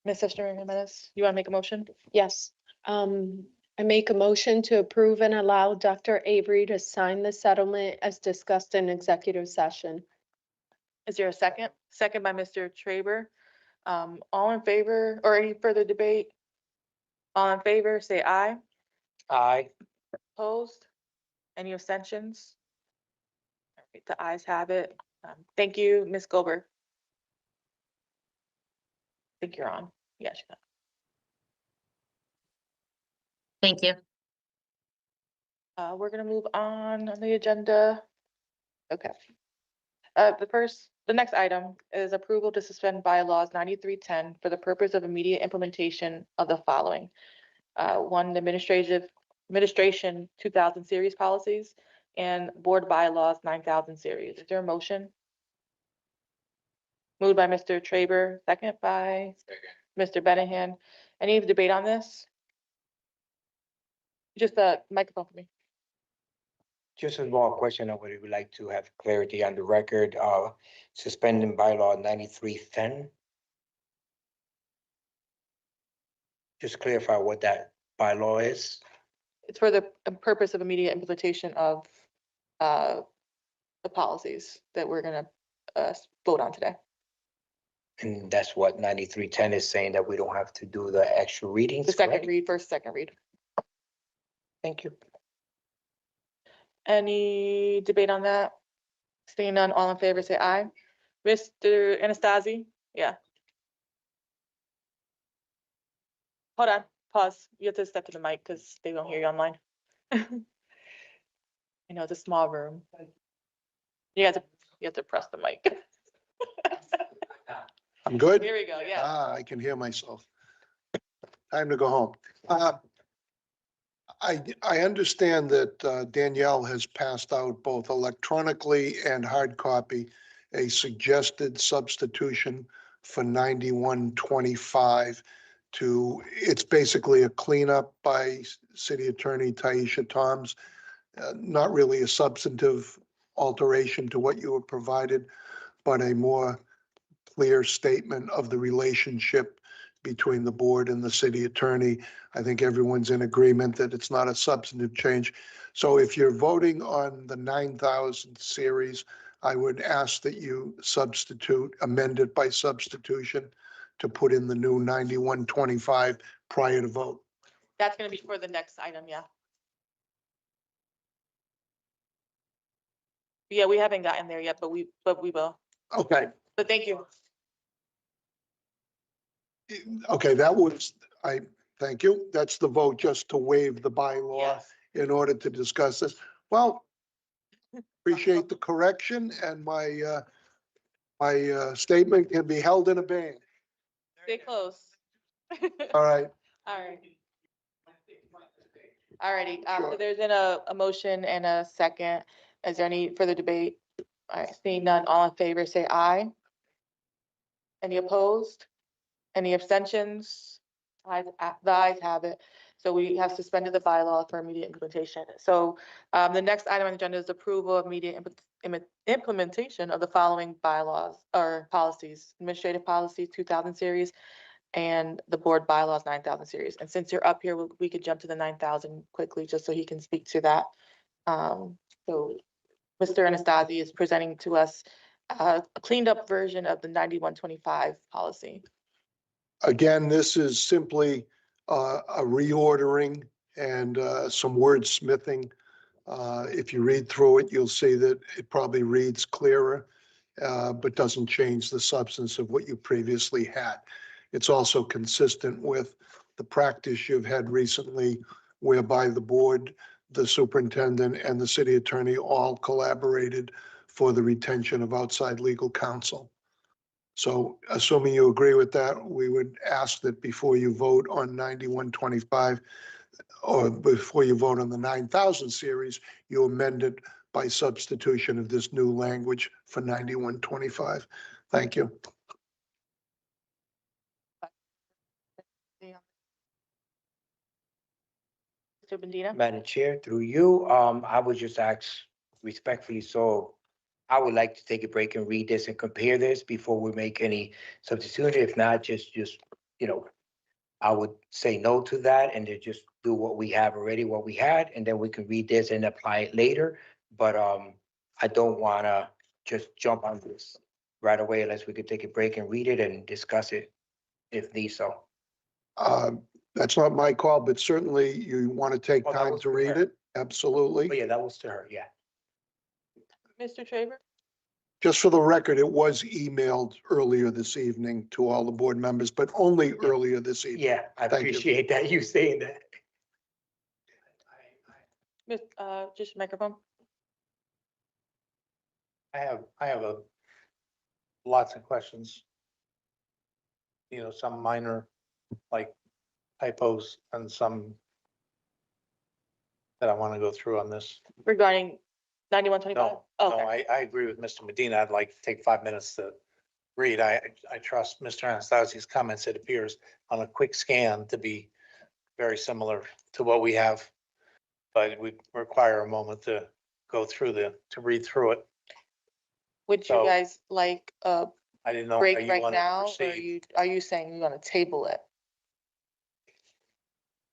Ms. Sister Jimenez, you want to make a motion? Yes. I make a motion to approve and allow Dr. Avery to sign the settlement as discussed in executive session. Is there a second? Second by Mr. Traber. All in favor or any further debate? All in favor, say aye. Aye. Opposed? Any abstentions? All right, the ayes have it. Thank you, Ms. Goldberg. I think you're on. Yes. Thank you. We're gonna move on the agenda. Okay. The next item is approval to suspend bylaws 9310 for the purpose of immediate implementation of the following. One, administration 2000 series policies and board bylaws 9000 series. Is there a motion? Moved by Mr. Traber, second by Mr. Benahan. Any debate on this? Just a microphone for me. Just a small question, I would like to have clarity on the record, suspending bylaw 9310. Just clarify what that bylaw is. It's for the purpose of immediate implementation of the policies that we're gonna vote on today. And that's what 9310 is saying, that we don't have to do the extra readings. The second correct? read, first, second read. Thank you. Any debate on that? Seeing none, all in favor, say aye. Mr. Anastasi? Yeah. Hold on, pause. You have to step to the mic because they won't hear you online. I know, it's a small room. You have to press the mic. I'm good? Here we go, yeah. I can hear myself. Time to go home. I understand that Danielle has passed out both electronically and hard copy a suggested substitution for 9125 it's basically a cleanup by City Attorney Taisha Toms. Not really a substantive alteration to what you were provided, but a more clear statement of the relationship between the board and the city attorney. I think everyone's in agreement that it's not a substantive change. So if you're voting on the 9000 series, I would ask that you amend it by substitution to put in the new 9125 prior to vote. That's gonna be for the next item, yeah. Yeah, we haven't gotten there yet, but we will. Okay, But thank you. okay, thank you. That's the vote just to waive the bylaw Yes. in order to discuss this. Well, appreciate the correction, and my statement can be held in abeyance. Stay close. All right. All right. Alrighty, so Sure. there's been a motion and a second. Is there any further debate? All right, seeing none, all in favor, say aye. Any opposed? Any abstentions? The ayes have it. So we have suspended the bylaw for immediate implementation. So the next item on the agenda is approval of immediate implementation of the following bylaws or policies: administrative policy 2000 series and the board bylaws 9000 series. And since you're up here, we could jump to the 9000 quickly, just so he can speak to that. So Mr. Anastasi is presenting to us a cleaned up version of the 9125 policy. Again, this is simply a reordering and some wordsmithing. If you read through it, you'll see that it probably reads clearer, but doesn't change the substance of what you previously had. It's also consistent with the practice you've had recently, whereby the board, the superintendent, and the city attorney all collaborated for the retention of outside legal counsel. So assuming you agree with that, we would ask that before you vote on 9125, or before you vote on the 9000 series, you amend it by substitution of this new language for 9125. Thank you. Mr. Bandina? Madam Chair, through you, I would just ask respectfully, so I would like to take a break and read this and compare this before we make any substitution. If not, you know, I would say no to that and to just do what we have already, what we had, and then we can read this and apply it later. But I don't wanna just jump on this right away unless we could take a break and read it and discuss it if need so. That's not my call, but certainly you want to take Oh, that time was to for read her. it. Absolutely. But yeah, that was to her, yeah. Mr. Traver? Just for the record, it was emailed earlier this evening to all the board members, but only earlier this evening. Yeah, I Thank you. appreciate that, you saying that. Just microphone. I have lots of questions. You know, some minor, like typos and some that I want to go through on this. Regarding 9125? No, no, Okay. I agree with Mr. Medina. I'd like to take 5 minutes to read. I trust Mr. Anastasi's comments. It appears on a quick scan to be very similar to what we have. But we require a moment to go through to read through it. Would you So- guys like a I didn't know how break you right wanted to now, or proceed. are you saying you're gonna table it?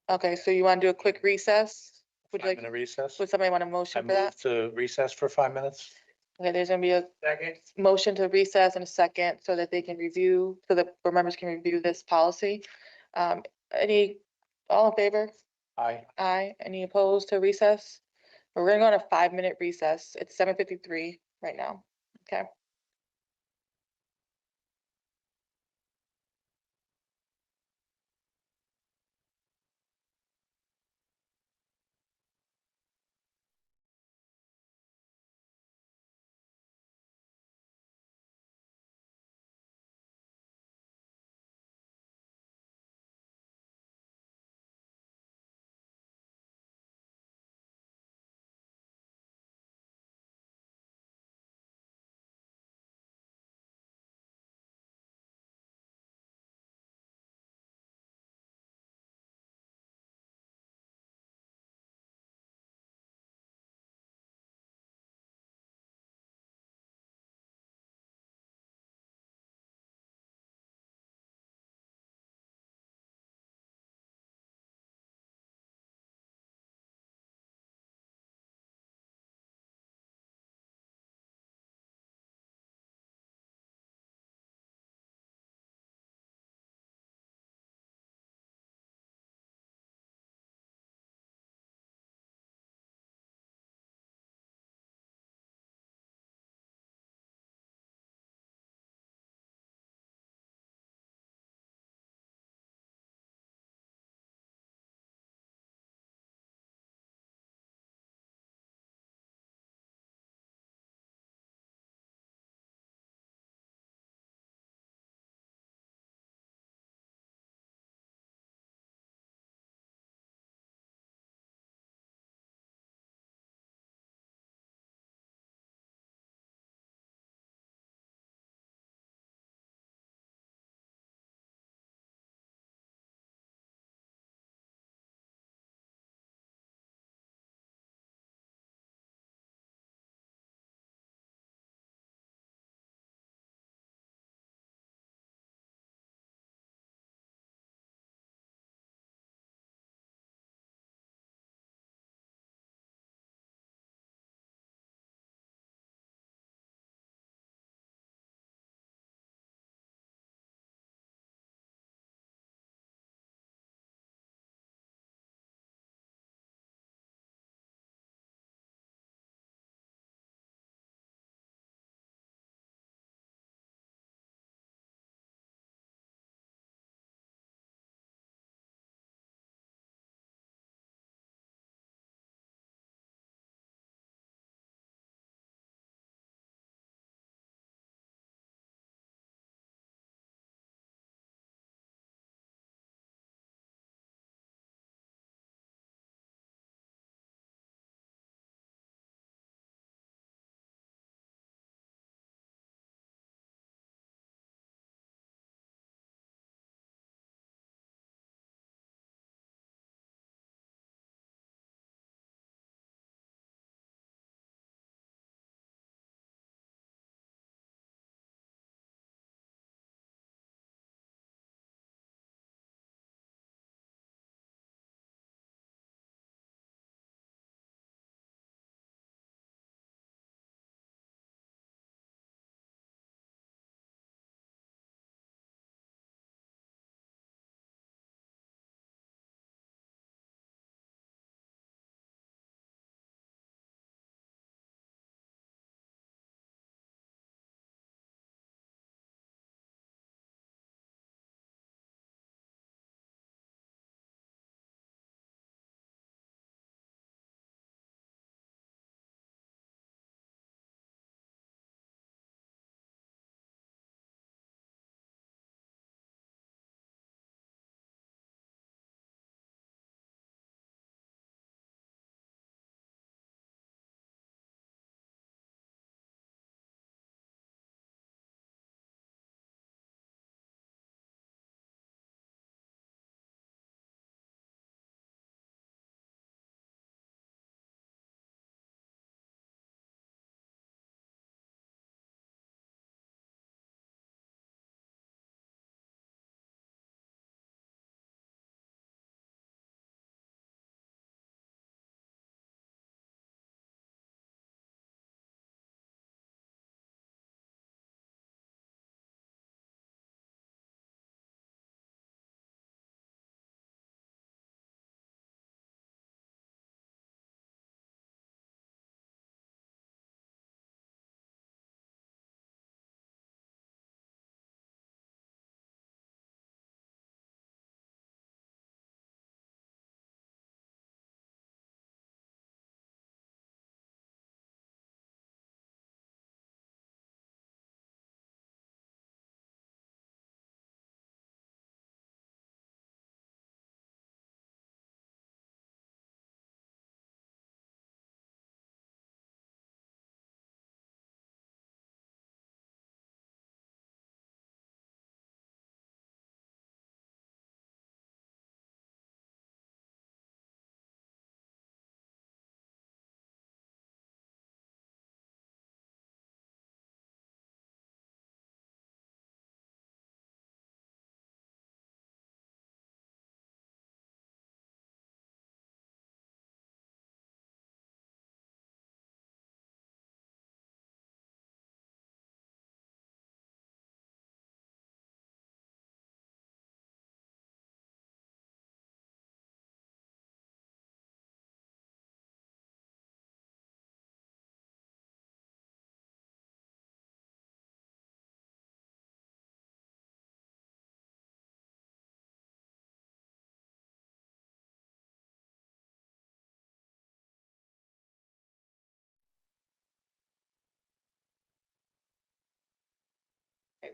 Okay, so you wanna do a quick recess? Would you like, 5-minute recess. would somebody want a I motion for move that? to recess for 5 minutes. Okay, there's gonna be a Second. motion to recess in a second so that they can review, so that board members can review this policy. All in favor? Aye. Aye. Any opposed to recess? We're gonna go on a 5-minute recess. It's 7:53 right now. Okay.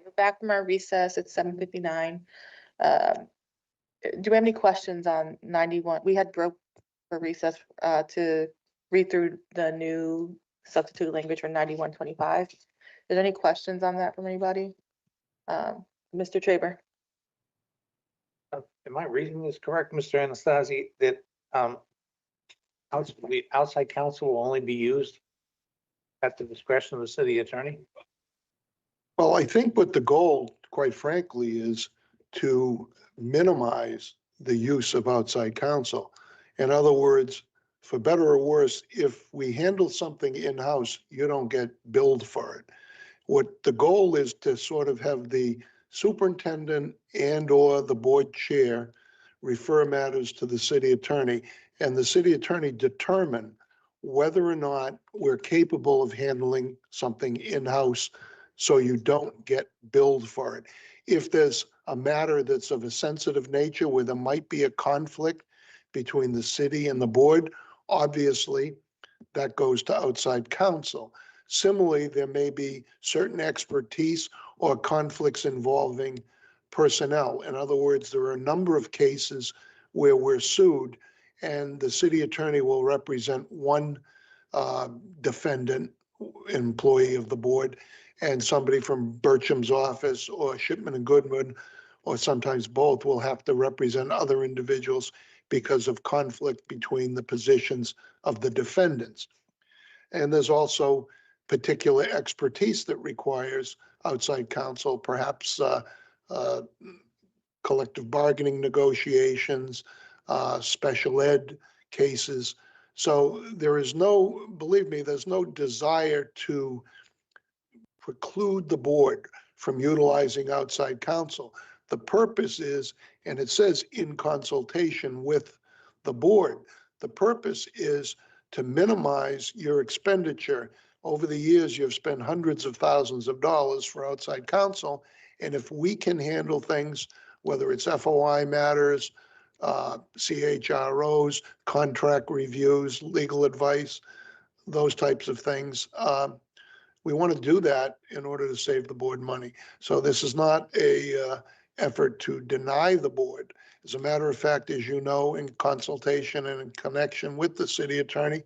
we're back from our recess. It's 7:59. Do we have any questions on 91? We had broke for recess to read through the new substitute language for 9125. Is there any questions on that from anybody? Mr. Traber? Am I reading this correct, Mr. Anastasi, that outside counsel will only be used at the discretion of the city attorney? Well, I think what the goal, quite frankly, is to minimize the use of outside counsel. In other words, for better or worse, if we handle something in-house, you don't get billed for it. What the goal is to sort of have the superintendent and/or the board chair refer matters to the city attorney, and the city attorney determine whether or not we're capable of handling something in-house so you don't get billed for it. If there's a matter that's of a sensitive nature where there might be a conflict between the city and the board, obviously that goes to outside counsel. Similarly, there may be certain expertise or conflicts involving personnel. In other words, there are a number of cases where we're sued and the city attorney will represent one defendant, employee of the board, and somebody from Bertram's office or Shipman and Goodman, or sometimes both, will have to represent other individuals because of conflict between the positions of the defendants. And there's also particular expertise that requires outside counsel, perhaps collective bargaining negotiations, special ed cases. So there is no, believe me, there's no desire to preclude the board from utilizing outside counsel. The purpose is, and it says in consultation with the board, the purpose is to minimize your expenditure. Over the years, you've spent hundreds of thousands of dollars for outside counsel. And if we can handle things, whether it's FOI matters, CHROs, contract reviews, legal advice, those types of things, we want to do that in order to save the board money. So this is not a effort to deny the board. As a matter of fact, as you know, in consultation and in connection with the city attorney,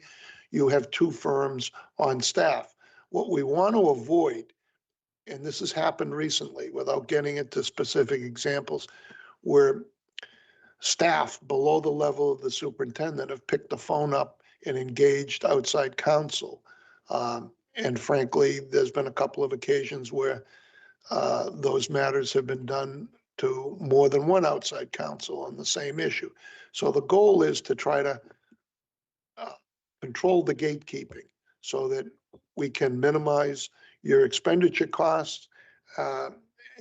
you have two firms on staff. What we want to avoid, and this has happened recently without getting into specific examples, where staff below the level of the superintendent have picked the phone up and engaged outside counsel. And frankly, there's been a couple of occasions where those matters have been done to more than one outside counsel on the same issue. So the goal is to try to control the gatekeeping so that we can minimize your expenditure costs.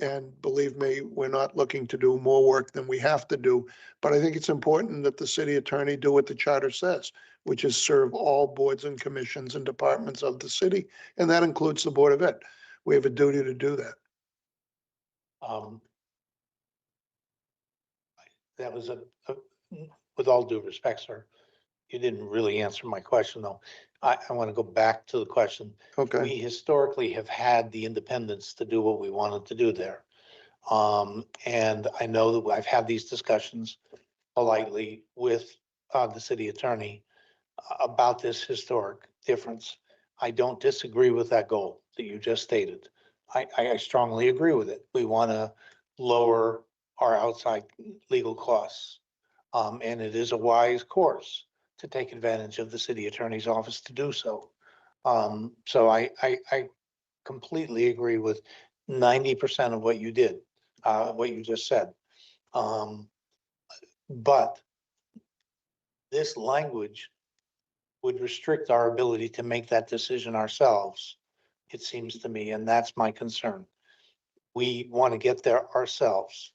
And believe me, we're not looking to do more work than we have to do. But I think it's important that the city attorney do what the charter says, which is serve all boards and commissions and departments of the city. And that includes the Board of Ed. We have a duty to do that. That was with all due respect, sir, you didn't really answer my question, though. I want to go back to the question. Okay. We historically have had the independence to do what we wanted to do there. And I know that I've had these discussions politely with the city attorney about this historic difference. I don't disagree with that goal that you just stated. I strongly agree with it. We want to lower our outside legal costs. And it is a wise course to take advantage of the city attorney's office to do so. So I completely agree with 90% of what you did, what you just said. But this language would restrict our ability to make that decision ourselves, it seems to me, and that's my concern. We want to get there ourselves.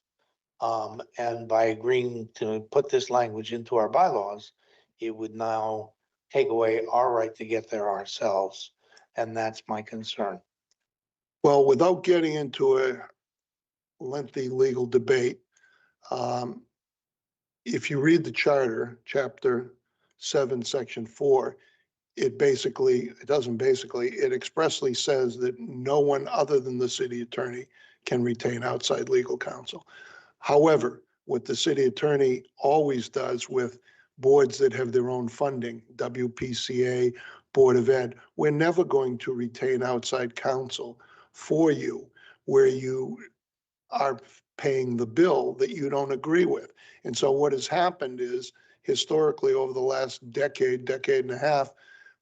And by agreeing to put this language into our bylaws, it would now take away our right to get there ourselves. And that's my concern. Well, without getting into a lengthy legal debate, if you read the charter, chapter 7, section 4, it expressly says that no one other than the city attorney can retain outside legal counsel. However, what the city attorney always does with boards that have their own funding, WPCA, Board of Ed, we're never going to retain outside counsel for you where you are paying the bill that you don't agree with. And so what has happened is historically over the last decade, decade and a half,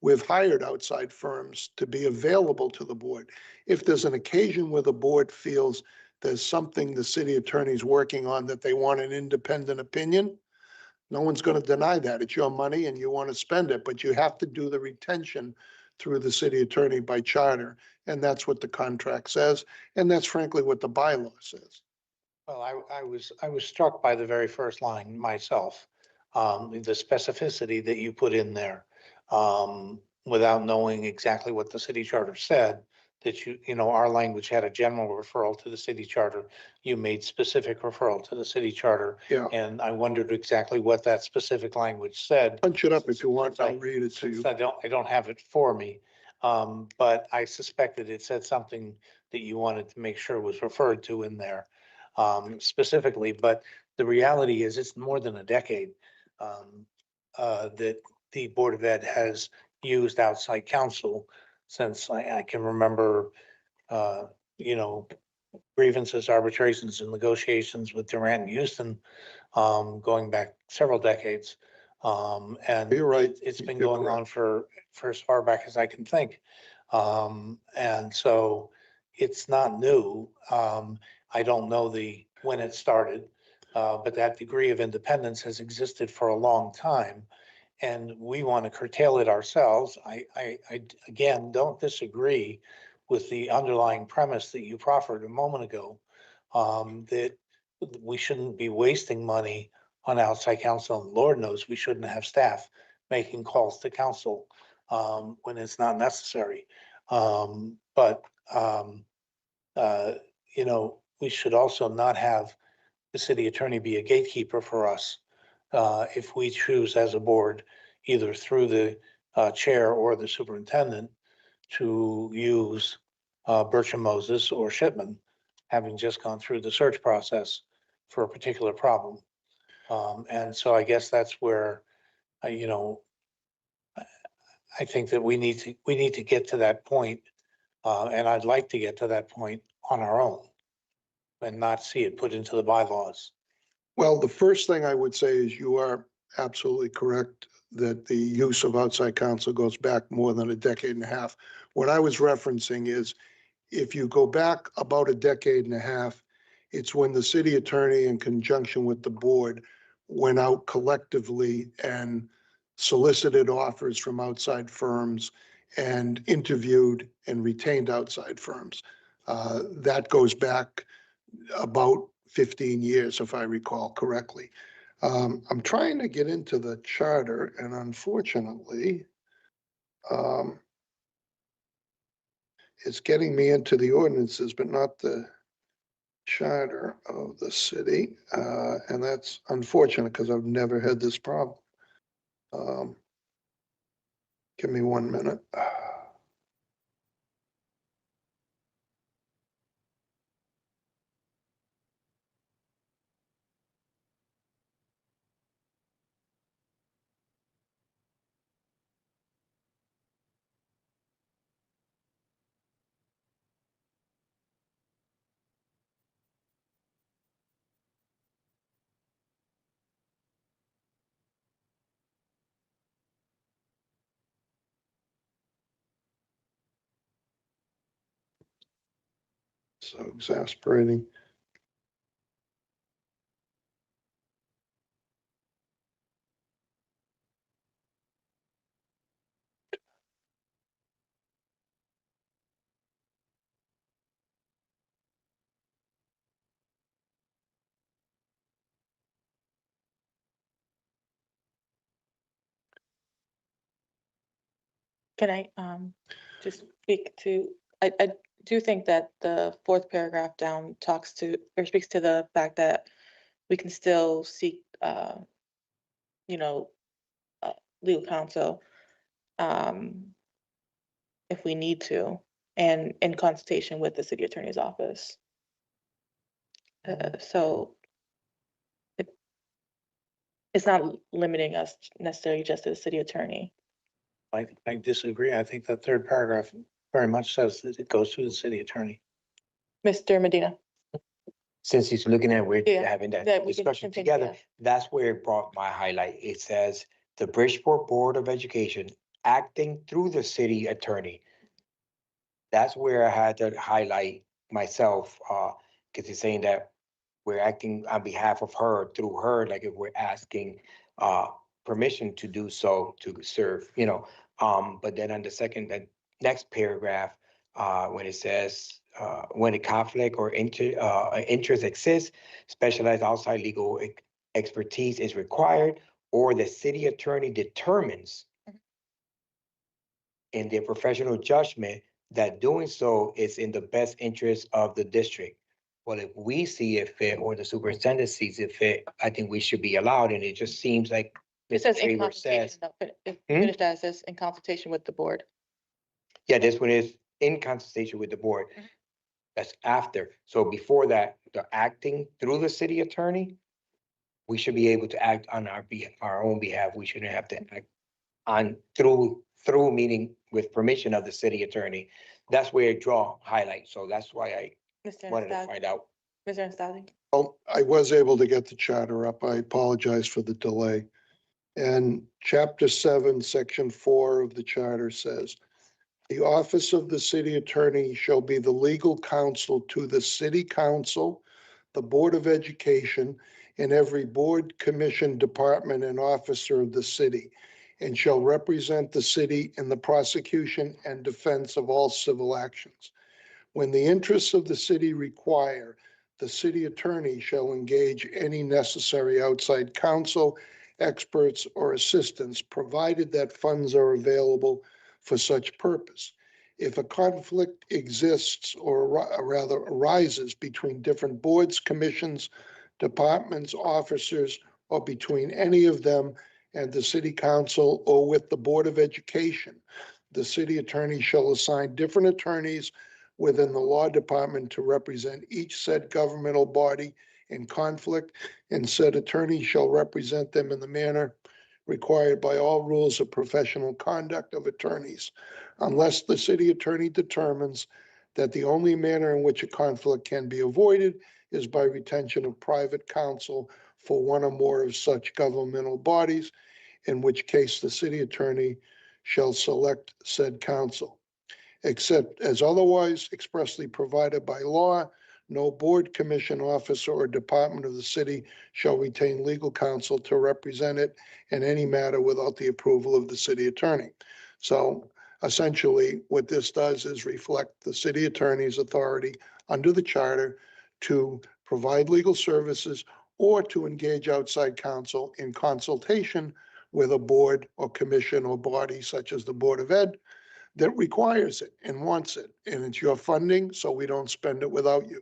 we've hired outside firms to be available to the board. If there's an occasion where the board feels there's something the city attorney's working on that they want an independent opinion, no one's going to deny that. It's your money and you want to spend it, but you have to do the retention through the city attorney by charter. And that's what the contract says. And that's frankly what the bylaw says. Well, I was struck by the very first line myself, the specificity that you put in there. Without knowing exactly what the city charter said, that you know, our language had a general referral to the city charter. You made specific referral to the city charter. Yeah. And I wondered exactly what that specific language said. Punch it up if you want. Since I'll read it to since you. I don't have it for me. But I suspected it said something that you wanted to make sure was referred to in there, specifically, but the reality is it's more than a decade, that the Board of Ed has used outside counsel since I can remember, you know, grievances, arbitrations and negotiations with Durant and Houston, going back several decades. And You're right. It's been You're going correct. on for as far back as I can think. And so it's not new. I don't know when it started, but that degree of independence has existed for a long time. And we want to curtail it ourselves. I again, don't disagree with the underlying premise that you proffered a moment ago, that we shouldn't be wasting money on outside counsel. And Lord knows we shouldn't have staff making calls to counsel, when it's not necessary. But you know, we should also not have the city attorney be a gatekeeper for us. If we choose as a board, either through the chair or the superintendent, to use Bertram Moses or Shipman, having just gone through the search process for a particular problem. And so I guess that's where, you know, I think that we need to get to that point, and I'd like to get to that point on our own and not see it put into the bylaws. Well, the first thing I would say is you are absolutely correct that the use of outside counsel goes back more than a decade and a half. What I was referencing is if you go back about a decade and a half, it's when the city attorney in conjunction with the board went out collectively and solicited offers from outside firms and interviewed and retained outside firms. That goes back about 15 years, if I recall correctly. I'm trying to get into the charter and unfortunately, it's getting me into the ordinances, but not the charter of the city. And that's unfortunate because I've never had this problem. Give me 1 minute. So exasperating. Can I just speak to, I do think that the fourth paragraph down talks to, or speaks to the fact that we can still seek, you know, legal counsel if we need to, and in consultation with the city attorney's office. So it's not limiting us necessarily just to the city attorney. I disagree. I think that third paragraph very much says that it goes to the city attorney. Mr. Medina? Since he's looking at, we're Yeah, having that that we can discussion continue, together, yeah. that's where it brought my highlight. It says, the Bridgeport Board of Education acting through the city attorney. That's where I had to highlight myself, because it's saying that we're acting on behalf of her, through her, like if we're asking, permission to do so, to serve, you know. But then on the second, the next paragraph, when it says, when a conflict or interest exists, specialized outside legal expertise is required, or the city attorney determines in their professional judgment that doing so is in the best interest of the district. Well, if we see it fit or the superintendent sees it fit, I think we should be allowed, and it just seems like It Mr. says in Tabor consultation, says, though. Hmm? Finish that, it says in consultation with the board. yeah, this one is in consultation with the board. Mhm. That's after. So before that, the acting through the city attorney, we should be able to act on our own behalf. We shouldn't have to act on through meaning with permission of the city attorney. That's where it draw highlight. So that's why I Mr. wanted to Anastasi? find out. Mr. Anastasi? Well, I was able to get the charter up. I apologize for the delay. And chapter 7, section 4 of the charter says, the office of the city attorney shall be the legal counsel to the city council, the Board of Education, and every board, commission, department, and officer of the city, and shall represent the city in the prosecution and defense of all civil actions. When the interests of the city require, the city attorney shall engage any necessary outside counsel, experts, or assistance, provided that funds are available for such purpose. If a conflict exists or rather arises between different boards, commissions, departments, officers, or between any of them and the city council or with the Board of Education, the city attorney shall assign different attorneys within the law department to represent each said governmental body in conflict, and said attorney shall represent them in the manner required by all rules of professional conduct of attorneys, unless the city attorney determines that the only manner in which a conflict can be avoided is by retention of private counsel for one or more of such governmental bodies, in which case the city attorney shall select said counsel. Except as otherwise expressly provided by law, no board, commission, officer, or department of the city shall retain legal counsel to represent it in any matter without the approval of the city attorney. So essentially, what this does is reflect the city attorney's authority under the charter to provide legal services or to engage outside counsel in consultation with a board or commission or body such as the Board of Ed that requires it and wants it. And it's your funding, so we don't spend it without you.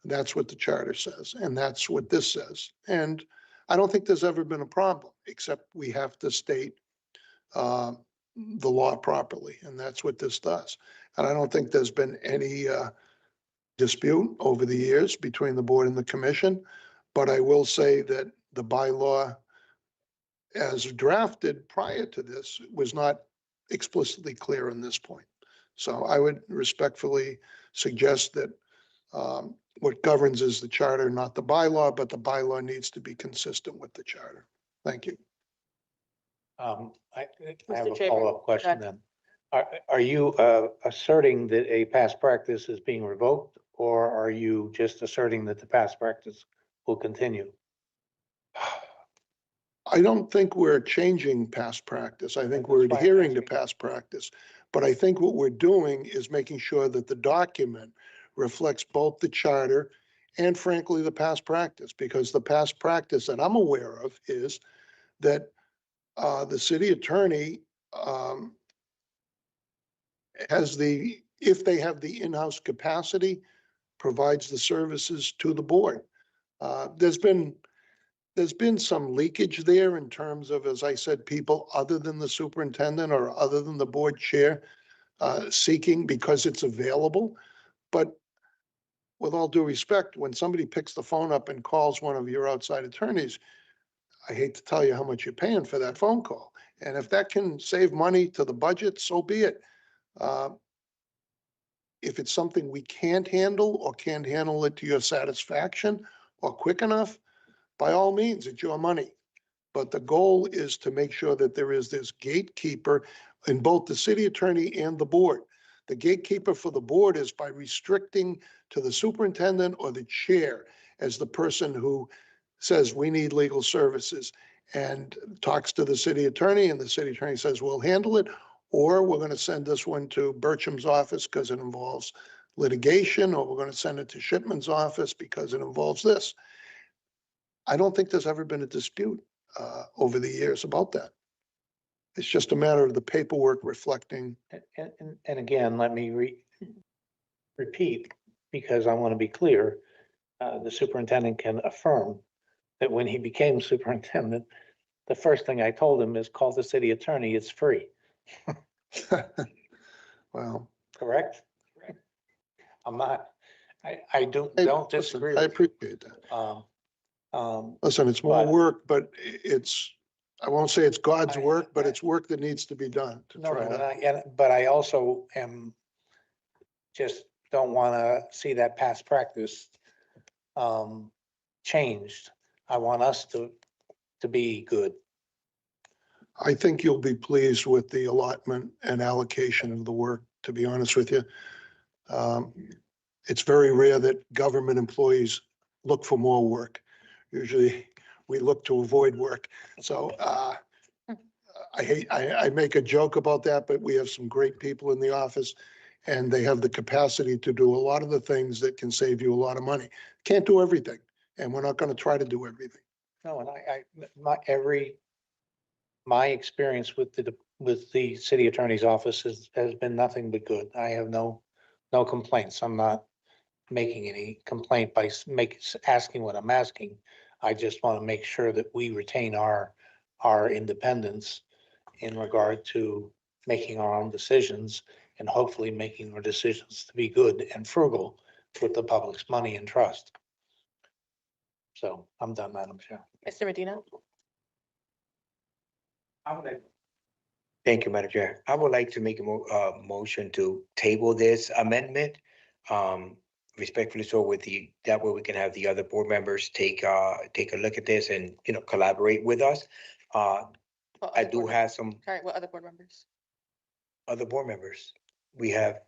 That's what the charter says, and that's what this says. And I don't think there's ever been a problem, except we have to state the law properly, and that's what this does. And I don't think there's been any dispute over the years between the board and the commission, but I will say that the bylaw as drafted prior to this was not explicitly clear on this point. So I would respectfully suggest that what governs is the charter, not the bylaw, but the bylaw needs to be consistent with the charter. Thank you. I have Mr. a Chairman, follow-up question go then. Are you asserting that a past practice is being revoked, or are you just asserting that the past practice will continue? I don't think we're changing past practice. I think That's we're why I'm adhering to asking. past practice. But I think what we're doing is making sure that the document reflects both the charter and frankly, the past practice, because the past practice that I'm aware of is that the city attorney has if they have the in-house capacity, provides the services to the board. There's been some leakage there in terms of, as I said, people other than the superintendent or other than the board chair seeking because it's available. But with all due respect, when somebody picks the phone up and calls one of your outside attorneys, I hate to tell you how much you're paying for that phone call. And if that can save money to the budget, so be it. If it's something we can't handle or can't handle it to your satisfaction or quick enough, by all means, it's your money. But the goal is to make sure that there is this gatekeeper in both the city attorney and the board. The gatekeeper for the board is by restricting to the superintendent or the chair as the person who says, we need legal services, and talks to the city attorney, and the city attorney says, we'll handle it, or we're going to send this one to Bertram's office because it involves litigation, or we're going to send it to Shipman's office because it involves this. I don't think there's ever been a dispute over the years about that. It's just a matter of the paperwork reflecting. And again, let me repeat, because I want to be clear, the superintendent can affirm that when he became superintendent, the first thing I told him is call the city attorney, it's free. Well, Correct? I'm not, I don't listen, disagree I with you. appreciate that. Listen, It's more but- work, but it's, I won't say it's God's work, but it's work that needs to be done to No, try no, to. but I also am, just don't want to see that past practice changed. I want us to be good. I think you'll be pleased with the allotment and allocation of the work, to be honest with you. It's very rare that government employees look for more work. Usually we look to avoid work. So I make a joke about that, but we have some great people in the office and they have the capacity to do a lot of the things that can save you a lot of money. Can't do everything, and we're not going to try to do everything. No, and my experience with the city attorney's office has been nothing but good. I have no complaints. I'm not making any complaint by asking what I'm asking. I just want to make sure that we retain our independence in regard to making our own decisions and hopefully making our decisions to be good and frugal with the public's money and trust. So I'm done, Madam Chair. Mr. Medina? Thank you, Madam Chair. I would like to make a motion to table this amendment. Respectfully so that way we can have the other board members take a look at this and, collaborate with us. I do have some Sorry, what other board members? other board members. We have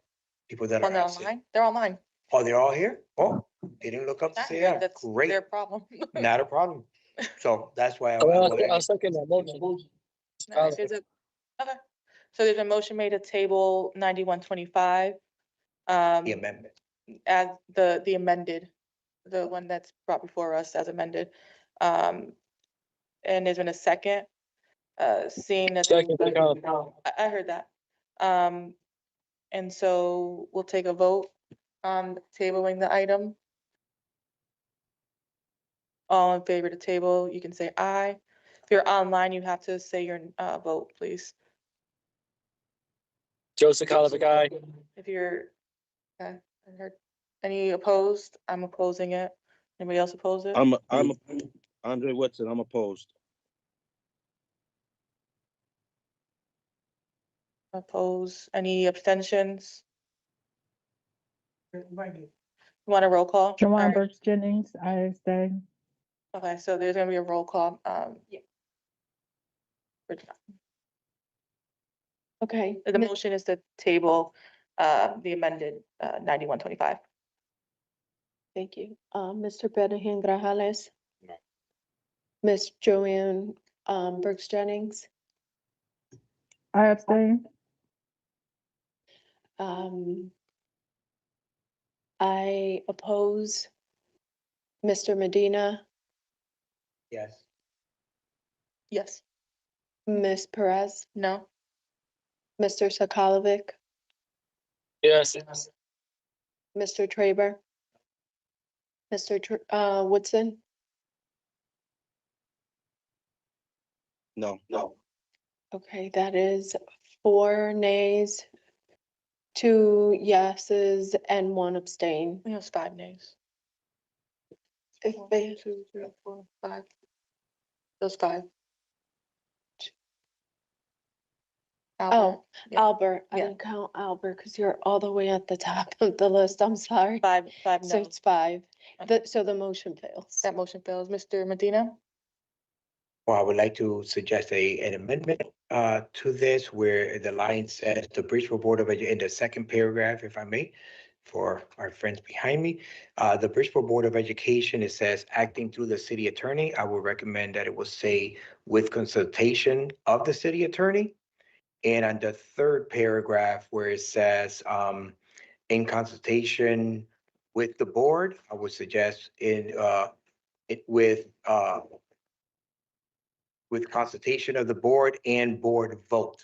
people that Oh, are they're absent. online? They're online. Oh, they're all here? Oh, they didn't look up to say that. That's Great, their problem. not a problem. So that's why I would like. second that motion. No, there's a- Okay, so there's a motion made to table 9125. The amendment. As the amended, the one that's brought before us as amended. And there's been a second, seeing that. I heard that. And so we'll take a vote on tabling the item. All in favor to table, you can say aye. If you're online, you have to say your vote, please. Joseph Calavic, aye. If you're, okay, I heard, any opposed? I'm opposing it. Anybody else oppose it? I'm Andre Whitson, I'm opposed. Oppose, any abstentions? Want a roll call? All Jawan right. Burks Jennings, I abstain. Okay, so there's gonna be a roll call, yeah. Okay, the motion is to table, the amended, 9125. Thank you. Mr. Benahan Grajales? No. Miss Joanne, Brooks Jennings? I abstain. I oppose. Mr. Medina, Yes. Yes, Miss Perez, no, Mr. Sakalovic, Yes. Mr. Traber, Mr. Woodson, No. okay, that is 4 nays, 2 yeses and 1 abstain. I think it was 5 nays. If 1, they, 2, 3, 4, 5. Those 5. Albert, oh, yeah. Albert, I Yeah. didn't count Albert because you're all the way at the top of the list. I'm sorry. 5 So no. it's 5. Okay. So the motion fails. That motion fails. Mr. Medina? Well, I would like to suggest an amendment to this where the line says the Bridgeport Board of Education, in the second paragraph, if I may, for our friends behind me, the Bridgeport Board of Education, it says acting through the city attorney. I would recommend that it will say with consultation of the city attorney. And on the third paragraph where it says in consultation with the board, I would suggest with consultation of the board and board vote.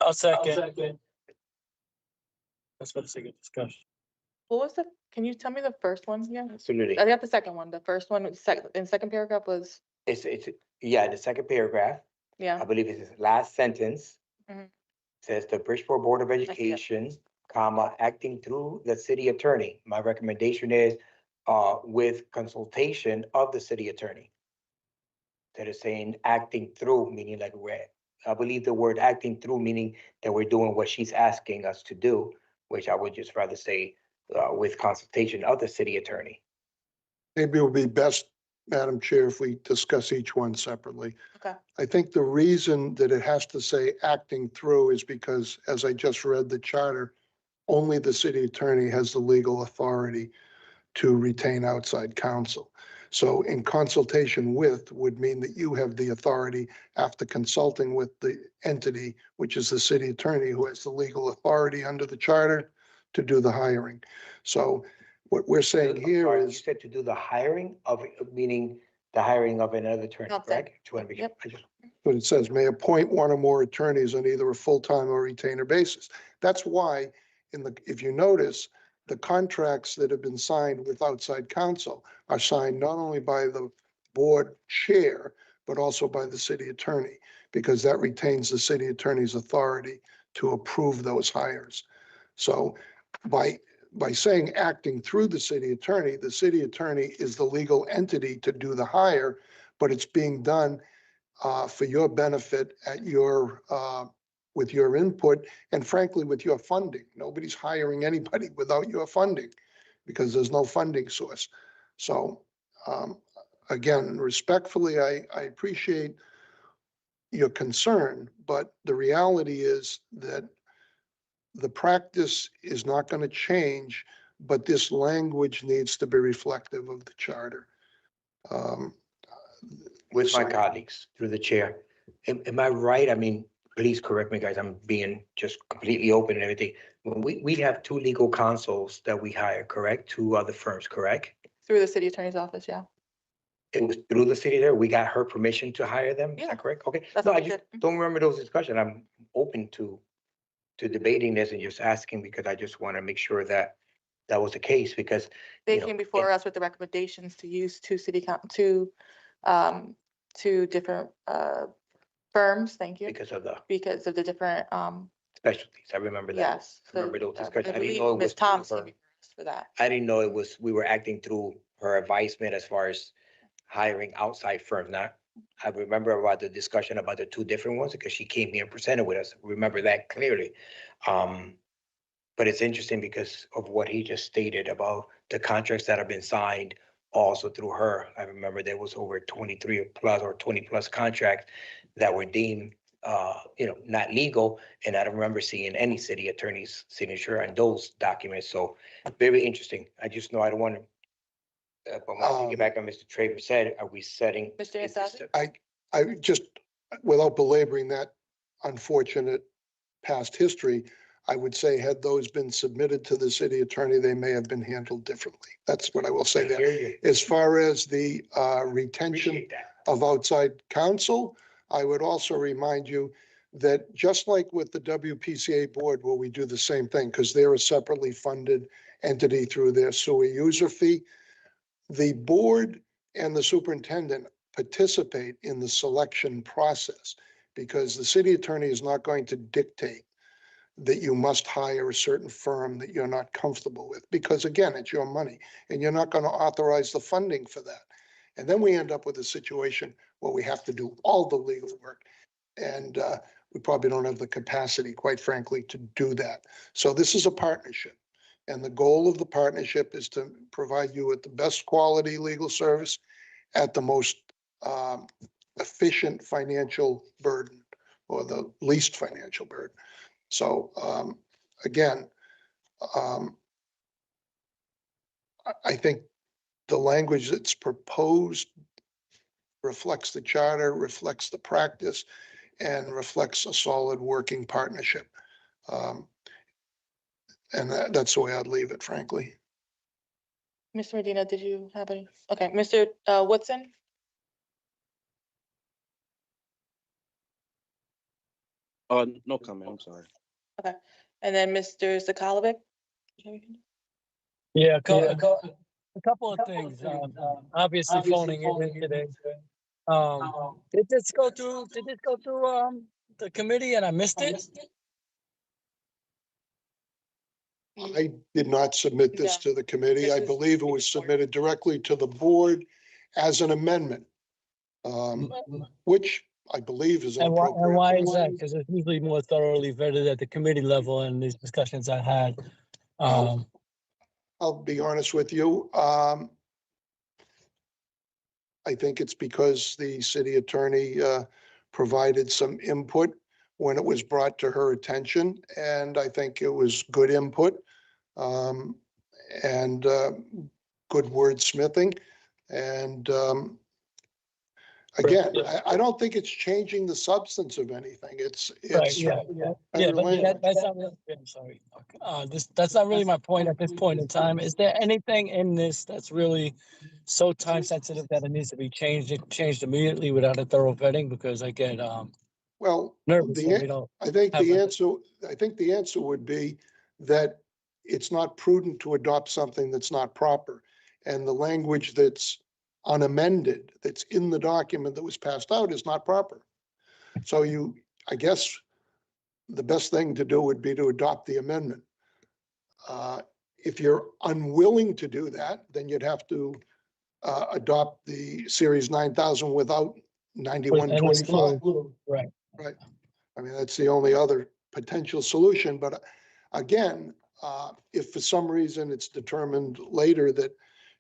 I'll second. That's what the second discussion. What was the, can you tell me the first one again? Absolutely. I got the second one. The first one, in second paragraph was, Yeah, the second paragraph, yeah. I believe it's the last sentence. Mhm. Says the Bridgeport Board of see it. Education, comma, acting through the city attorney. My recommendation is with consultation of the city attorney. That is saying acting through, meaning like I believe the word acting through, meaning that we're doing what she's asking us to do, which I would just rather say with consultation of the city attorney. Maybe it would be best, Madam Chair, if we discuss each one separately. Okay. I think the reason that it has to say acting through is because, as I just read the charter, only the city attorney has the legal authority to retain outside counsel. So in consultation with would mean that you have the authority after consulting with the entity, which is the city attorney, who has the legal authority under the charter to do the hiring. So what we're saying I'm here sorry, you is, said to do the hiring of, meaning the hiring of another attorney, Okay. correct? Just want to be sure. Yep. I just- what it says, may appoint one or more attorneys on either a full-time or retainer basis. That's why if you notice, the contracts that have been signed with outside counsel are signed not only by the board chair, but also by the city attorney, because that retains the city attorney's authority to approve those hires. So by saying acting through the city attorney is the legal entity to do the hire, but it's being done for your benefit at with your input and frankly, with your funding. Nobody's hiring anybody without your funding because there's no funding source. So again, respectfully, I appreciate your concern, but the reality is that the practice is not going to change, but this language needs to be reflective of the charter. With my colleagues through the chair. Am I right? I mean, please correct me, guys. I'm being just completely open and everything. When we have 2 legal counsels that we hire, correct? 2 other firms, correct? Through the city attorney's office, yeah. It was through the city there. We got her permission to hire them. Is Yeah. that correct? Okay. That's No, what I we just did. don't remember those discussions. I'm open to debating this and just asking because I just want to make sure that that was the case because They you know, came before us with the recommendations to use 2 2 different firms, thank you, because of the because of the different, specialties. I remember that. yes. I remember those discussions. I didn't believe know it was Ms. through Thompson her. came before us for that. I didn't know it was, we were acting through her advisement as far as hiring outside firms, not, I remember about the discussion about the 2 different ones because she came here and presented with us. Remember that clearly. But it's interesting because of what he just stated about the contracts that have been signed also through her. I remember there was over 23 plus or 20 plus contracts that were deemed, not legal. And I don't remember seeing any city attorney's signature on those documents. So very interesting. I just know I don't want to, but when I get back on Mr. Traver said, are we setting? Mr. is this Ansari? I just, without belaboring that unfortunate past history, I would say had those been submitted to the city attorney, they may have been handled differently. That's what I will say I there. hear you. As far as the retention Appreciate that. of outside counsel, I would also remind you that just like with the WPCA board, where we do the same thing, because they're a separately funded entity through their sewer user fee, the board and the superintendent participate in the selection process. because the city attorney is not going to dictate that you must hire a certain firm that you're not comfortable with, because again, it's your money and you're not going to authorize the funding for that. And then we end up with a situation where we have to do all the legal work. And we probably don't have the capacity, quite frankly, to do that. So this is a partnership. And the goal of the partnership is to provide you with the best quality legal service at the most efficient financial burden, or the least financial burden. So again, I think the language that's proposed reflects the charter, reflects the practice, and reflects a solid working partnership. And that's the way I'd leave it, frankly. Mr. Medina, did you have any? Okay, Mr. Woodson? No comment, I'm sorry. Okay, and then Mr. Sakalovic? Yeah, a couple of things. Obviously phoning it in today. Did this go through the committee and I missed it? I did not submit this to the committee. I believe it was submitted directly to the board as an amendment, which I believe is an And appropriate. why is that? Because it's usually more thoroughly vetted at the committee level and these discussions I had. I'll be honest with you. I think it's because the city attorney provided some input when it was brought to her attention, and I think it was good input and good wordsmithing. And again, I don't think it's changing the substance of anything. It's Right, yeah, but that's not really, I'm sorry. That's not really my point at this point in time. Is there anything in this that's really so time sensitive that it needs to be changed immediately without a thorough vetting? Because I get well, nervous when we don't. I think have the a- answer would be that it's not prudent to adopt something that's not proper. And the language that's unamended, that's in the document that was passed out, is not proper. So I guess the best thing to do would be to adopt the amendment. If you're unwilling to do that, then you'd have to adopt the Series 9000 without 9125. Right. Right. I mean, that's the only other potential solution. But again, if for some reason it's determined later that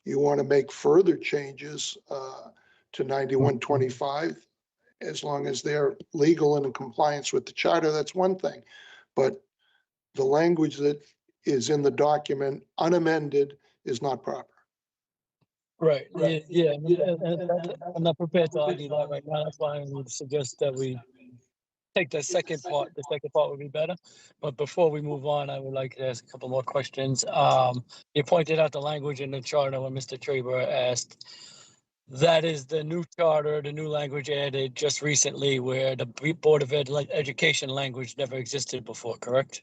you want to make further changes to 9125, as long as they're legal and in compliance with the charter, that's one thing. But the language that is in the document unamended is not proper. Right, yeah, and I'm not prepared to argue that right now. That's why I would suggest that we take the second part. The second part would be better. But before we move on, I would like to ask a couple more questions. You pointed out the language in the charter when Mr. Traber asked. That is the new charter, the new language added just recently where the Board of Education language never existed before, correct?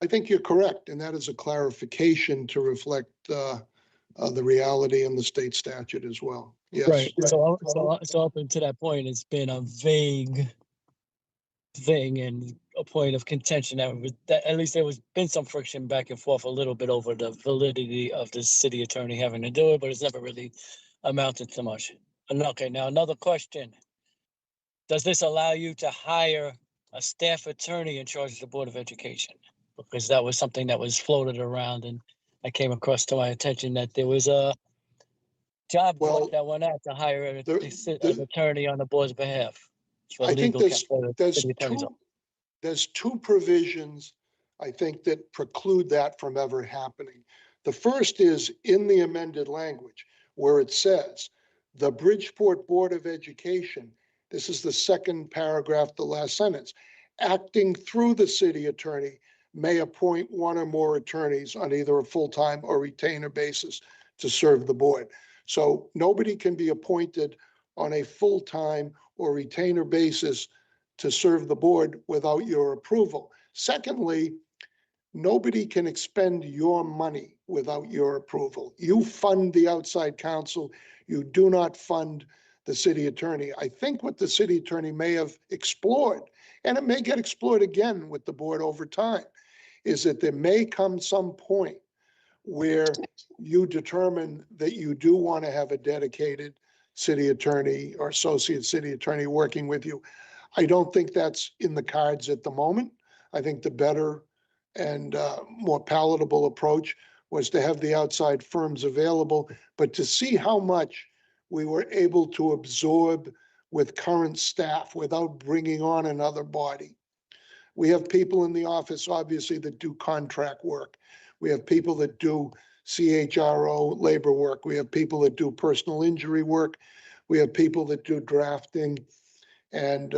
I think you're correct. And that is a clarification to reflect the reality in the state statute as well. Yes. Right. So up until that point, it's been a vague thing and a point of contention that at least there was been some friction back and forth a little bit over the validity of the city attorney having to do it, but it's never really amounted to much. And okay, now another question. Does this allow you to hire a staff attorney in charge of the Board of Education? Because that was something that was floated around and I came across to my attention that there was a job that went out to hire an attorney on the board's behalf. I think there's two provisions, I think, that preclude that from ever happening. The first is in the amended language where it says the Bridgeport Board of Education, this is the second paragraph, the last sentence, acting through the city attorney may appoint one or more attorneys on either a full-time or retainer basis to serve the board. So nobody can be appointed on a full-time or retainer basis to serve the board without your approval. Secondly, nobody can expend your money without your approval. You fund the outside counsel. You do not fund the city attorney. I think what the city attorney may have explored, and it may get explored again with the board over time, is that there may come some point where you determine that you do want to have a dedicated city attorney or associate city attorney working with you. I don't think that's in the cards at the moment. I think the better and more palatable approach was to have the outside firms available, but to see how much we were able to absorb with current staff without bringing on another body. We have people in the office, obviously, that do contract work. We have people that do CHRO labor work. We have people that do personal injury work. We have people that do drafting and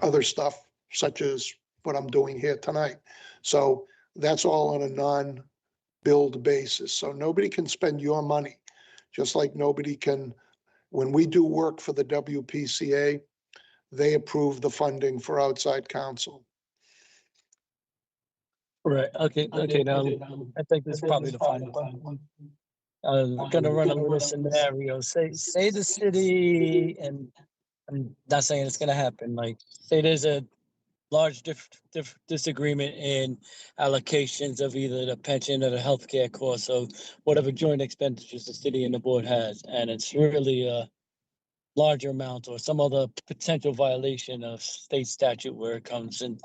other stuff, such as what I'm doing here tonight. So that's all on a non-billed basis. So nobody can spend your money, just like nobody can, when we do work for the WPCA, they approve the funding for outside counsel. Right, okay, now, I think this is probably the final question. Gonna run a little scenario. Say the city, and I'm not saying it's gonna happen, like, say there's a large disagreement in allocations of either the pension or the healthcare costs, or whatever joint expenditures the city and the board has, and it's really a larger amount or some other potential violation of state statute where it comes in,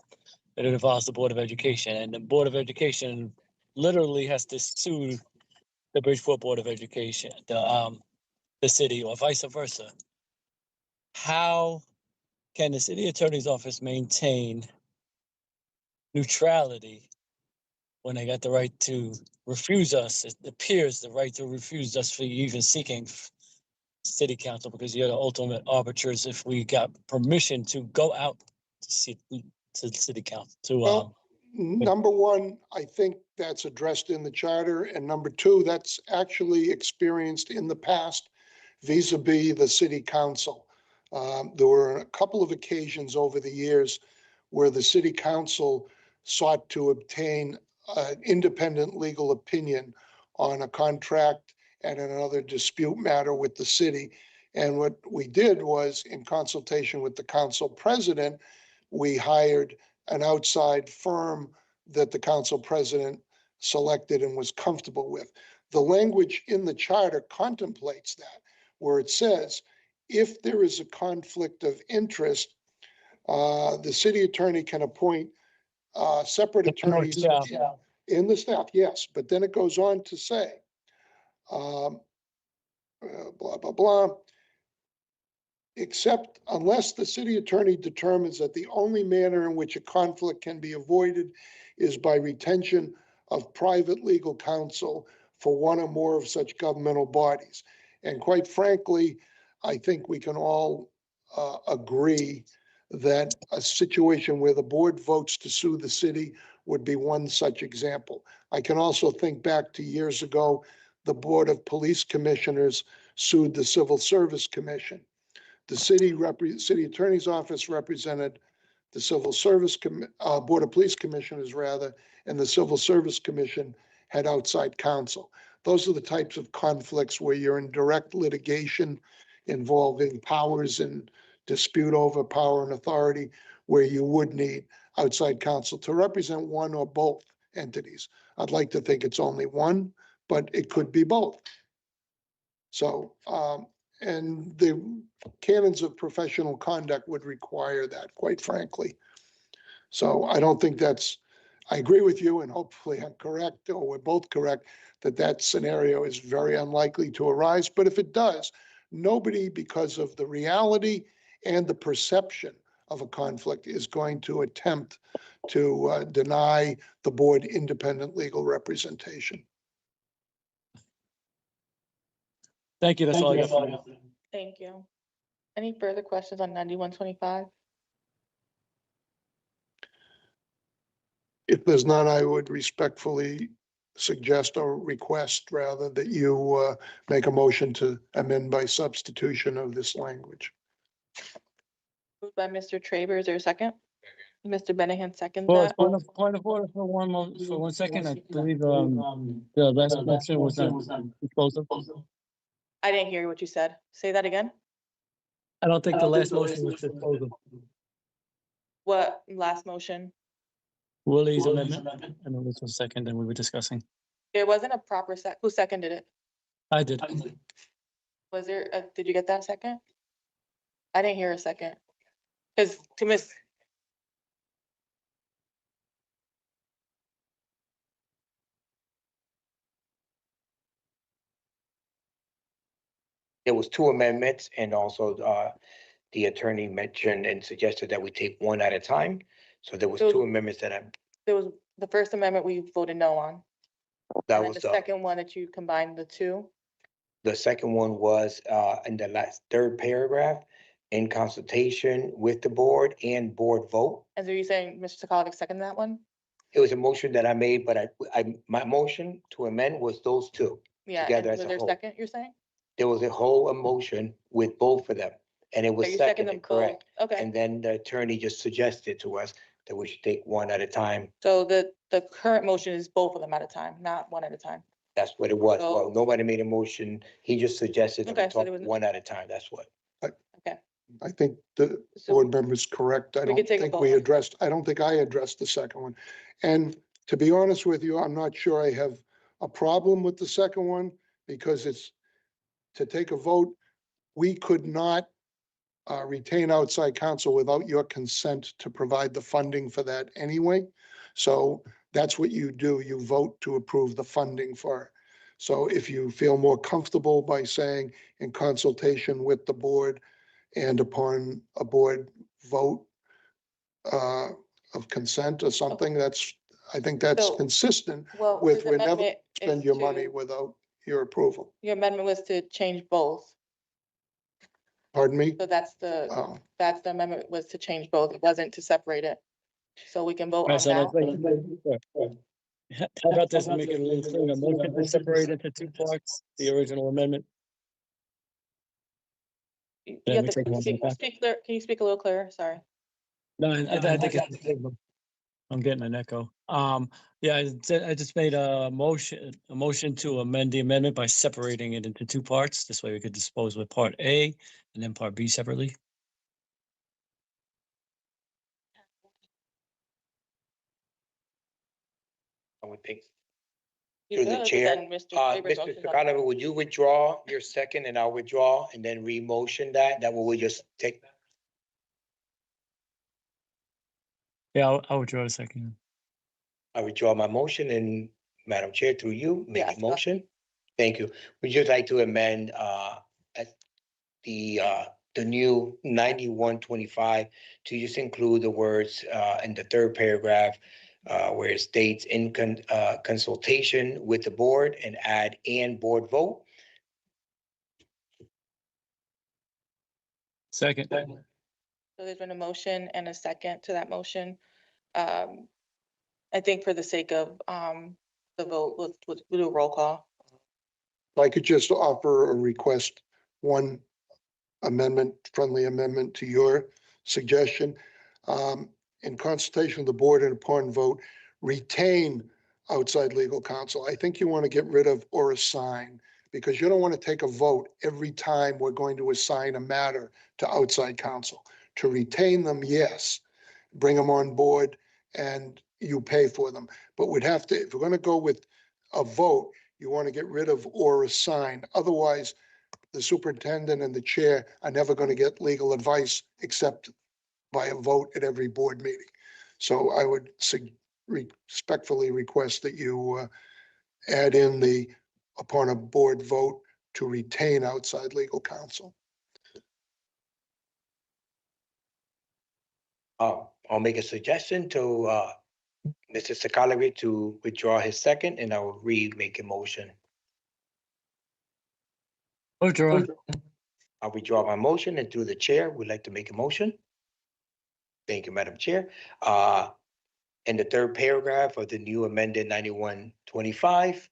that it involves the Board of Education, and the Board of Education literally has to sue the Bridgeport Board of Education, the city, or vice versa. How can the city attorney's office maintain neutrality when they got the right to refuse us? It appears the right to refuse us for even seeking city council, because you're the ultimate arbiters if we got permission to go out to the city council to Well, number one, I think that's addressed in the charter, and number two, that's actually experienced in the past vis-a-vis the city council. There were a couple of occasions over the years where the city council sought to obtain an independent legal opinion on a contract and another dispute matter with the city. And what we did was, in consultation with the council president, we hired an outside firm that the council president selected and was comfortable with. The language in the charter contemplates that, where it says, if there is a conflict of interest, the city attorney can appoint separate attorneys in the staff, yes, but then it goes on to say, blah, blah, blah, except unless the city attorney determines that the only manner in which a conflict can be avoided is by retention of private legal counsel for one or more of such governmental bodies. And quite frankly, I think we can all agree that a situation where the board votes to sue the city would be one such example. I can also think back to years ago, the Board of Police Commissioners sued the Civil Service Commission. The city attorney's office represented the Civil Service Board of Police Commissioners rather, and the Civil Service Commission had outside counsel. Those are the types of conflicts where you're in direct litigation involving powers and dispute over power and authority, where you would need outside counsel to represent one or both entities. I'd like to think it's only one, but it could be both. So, and the canons of professional conduct would require that, quite frankly. So I don't think I agree with you, and hopefully I'm correct, or we're both correct, that scenario is very unlikely to arise. But if it does, nobody, because of the reality and the perception of a conflict, is going to attempt to deny the board independent legal representation. Thank you, that's all I got for now. Thank you. Any further questions on 9125? If there's none, I would respectfully suggest or request rather that you make a motion to amend by substitution of this language. Moved by Mr. Traver, is there a second? Mr. Benahan seconds Well, that. point of order for for 1 second. I believe, the last motion was not disposed of. I didn't hear what you said. Say that again. I don't think the last motion was disposal. What last motion? Willie's amendment. I know this was second and we were discussing. There wasn't a proper who seconded it? I did. Was there, did you get that second? I didn't hear a second. Cause to miss, There was two amendments and also, the attorney mentioned and suggested that we take one at a time. So there was So- two amendments there was the First Amendment we voted no on. that And then was the second one that you combined the two. the second one was, in the last third paragraph, in consultation with the board and board vote. And so you're saying Mr. Sakalovic seconded that one? It was a motion that I made, but my motion to amend was those two. Yeah, Together and as was a there a whole. second, you're saying? There was a whole emotion with both of them, and it was Okay, you second them seconded, correct? both. Okay, And then the attorney just suggested to us that we should take one at a time. so the current motion is both of them at a time, not one at a time. That's what it was. So- Well, nobody made a motion. He just suggested that we Okay, so talk there was- one at a time. That's what. I think the So board member's correct. I we don't could take a think we vote. addressed, I don't think I addressed the second one. And to be honest with you, I'm not sure I have a problem with the second one because it's to take a vote. We could not retain outside counsel without your consent to provide the funding for that anyway. So that's what you do. You vote to approve the funding for it. So if you feel more comfortable by saying in consultation with the board and upon a board vote of consent or something, I think that's So, consistent Well, with his we're never amendment spend is your money to, without your approval. your amendment was to change both. Pardon me? So that's the Oh, amendment was to change both. It wasn't to separate it. So we can vote Right, on so that. how about this, make it a little cleaner, motion to separate into two parts, the original amendment. You Yeah, have we to take one speak, back. speak clear, can you speak a little clearer? Sorry. No, I think it's, I'm getting an echo. Yeah, I just made a motion to amend the amendment by separating it into two parts. This way we could dispose with part A and then part B separately. I would think. You Through the could, but chair. then Mr. Faber's Mr. motion's on- Sakala, would you withdraw your second and I'll withdraw and then re-motion that? That will we just take, Yeah, I'll withdraw a second. I withdraw my motion and Madam Chair, through you, make Yes, a motion. Thank you. We'd just like to amend, at the new 9125 to just include the words, in the third paragraph, where it states in consultation with the board and add and board vote. Second. So there's been a motion and a second to that motion. I think for the sake of, the vote, we'll do a roll call. if I could just offer a request, one amendment, friendly amendment to your suggestion. In consultation with the board and upon vote, retain outside legal counsel. I think you want to get rid of or assign, because you don't want to take a vote every time we're going to assign a matter to outside counsel. To retain them, yes, bring them on board and you pay for them. But we'd have to, if we're going to go with a vote, you want to get rid of or assign. Otherwise, the superintendent and the chair are never going to get legal advice except by a vote at every board meeting. So I would respectfully request that you add in the, upon a board vote, to retain outside legal counsel. I'll make a suggestion to, Mr. Sakala to withdraw his second and I will re-make a motion. Withdraw. I'll withdraw my motion and through the chair, would like to make a motion. Thank you, Madam Chair. In the third paragraph of the new amended 9125,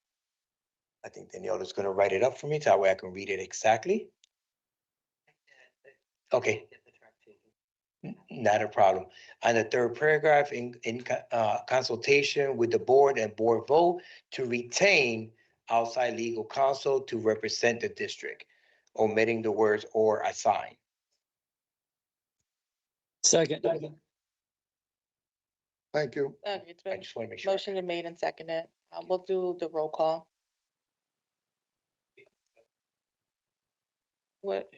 I think Daniela's gonna write it up for me, so that way I can read it exactly. Okay. Not a problem. On the third paragraph, in consultation with the board and board vote to retain outside legal counsel to represent the district. omitting the words or assign. Second. Thank you. It's I been just want to make sure. motion made and seconded. We'll do the roll call. What?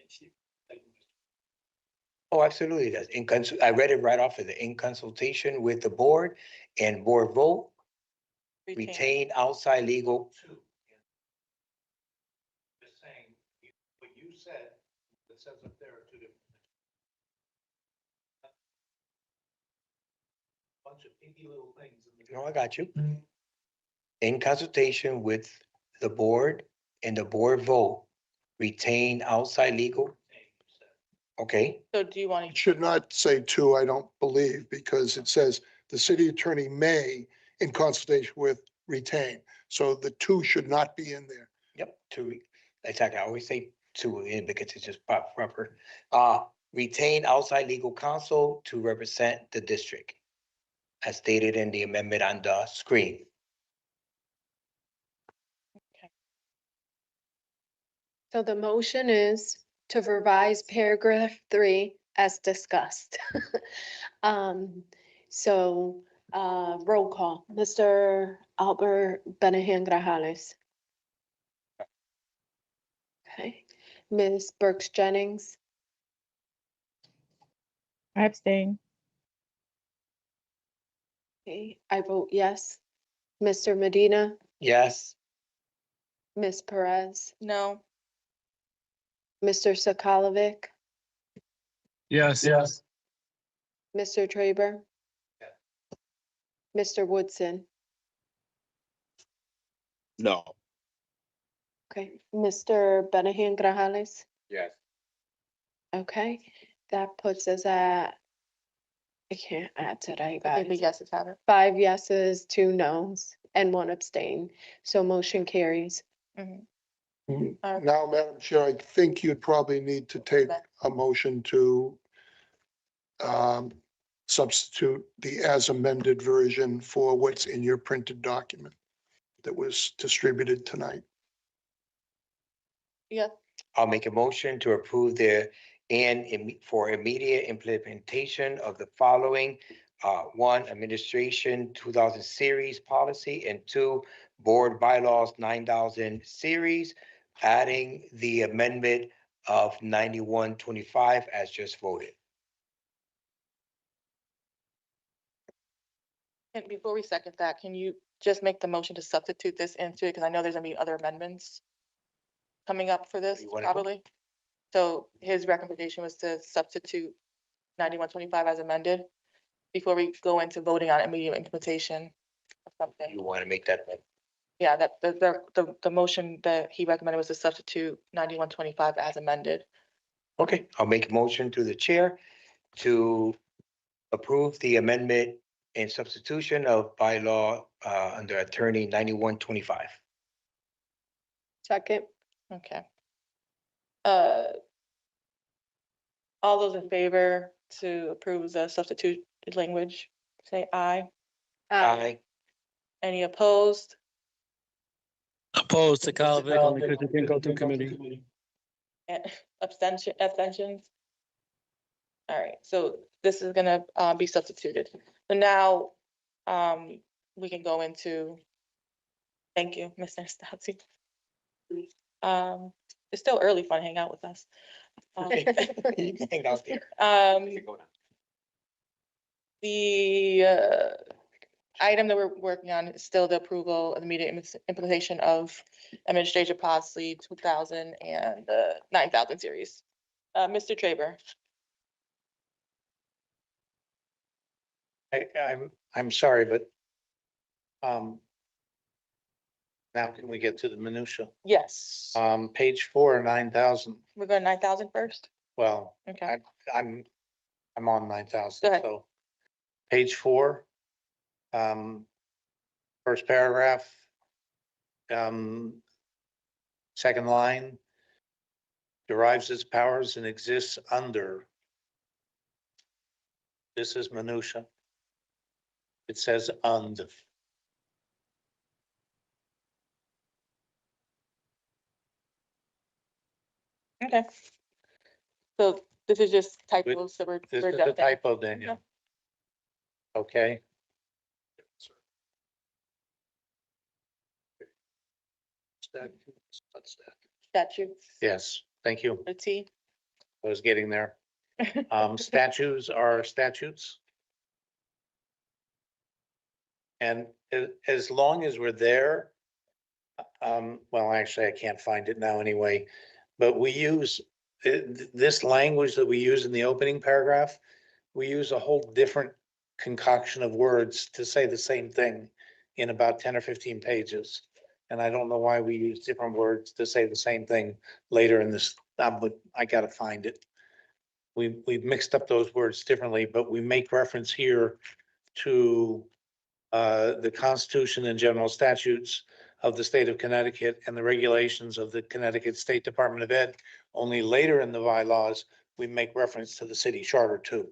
Oh, absolutely, it does. I read it right off of the in consultation with the board and board vote, retain outside legal. Just saying, what you said, it says up there are two different. Bunch of pinky little things. No, I got you. In consultation with the board and the board vote, retain outside legal. Okay, So do you want It should not say two, I don't believe, because it says the city attorney may, in consultation with, retain. So the two should not be in there. yep, exactly, I always say two in because it's just proper. Retain outside legal counsel to represent the district, as stated in the amendment on the screen. So the motion is to revise paragraph 3 as discussed. So, roll call, Mr. Albert Benahan Grajales. Okay, Ms. Burks Jennings, I abstain. okay, I vote yes. Mr. Medina, Yes, Ms. Perez, no? Mr. Sakalovic, Yes. Mr. Traber, Mr. Woodson, No. okay, Mr. Benahan Grajales. Yes. Okay, that puts us at, I can't add today, Okay, the guys. yeses have it. 5 yeses, 2 nos, and 1 abstain. So motion carries. Mhm. Now, Madam Chair, I think you'd probably need to take a motion to substitute the as amended version for what's in your printed document that was distributed tonight. Yeah, I'll make a motion to approve for immediate implementation of the following. 1, administration 2000 series policy, and 2, board bylaws 9000 series, adding the amendment of 9125 as just voted. and before we second that, can you just make the motion to substitute this into it? Because I know there's gonna be other amendments coming up for this, You wanna go? probably. So his recommendation was to substitute 9125 as amended before we go into voting on immediate implementation of something. You want to make that amendment? Yeah, that, the motion that he recommended was to substitute 9125 as amended. Okay, I'll make a motion to the chair to approve the amendment and substitution of bylaw under attorney 9125. Second, Okay. All those in favor to approve the substitute language, say aye. Aye. Any opposed? Opposed to Sakalovic, only because it didn't go through committee. Abstentions? All right, so this is gonna be substituted. So now we can go into, thank you, Mr. Stasi. It's still early fun, hang out with us. You can hang out there. The item that we're working on is still the approval of the immediate implementation of administration policy 2000 and 9000 series. Mr. Traber. I'm sorry, but now can we get to the minutia? Yes, Page 4, 9000. we're going 9000 first. Well, Okay, I'm on 9000. Go ahead. So page 4, first paragraph, second line, derives its powers and exists under. This is minutia. It says und. Okay. So this is just typos, so This we're is a adjusting. typo, Danielle. Okay, Statutes, yes, thank you. the T. I was getting there. Statutes are statutes. And as long as we're there, well, actually, I can't find it now anyway, but we use this language that we use in the opening paragraph, we use a whole different concoction of words to say the same thing in about 10 or 15 pages. And I don't know why we use different words to say the same thing later in this, but I gotta find it. We've mixed up those words differently, but we make reference here to the Constitution and general statutes of the state of Connecticut and the regulations of the Connecticut State Department of Ed. Only later in the bylaws, we make reference to the city charter too.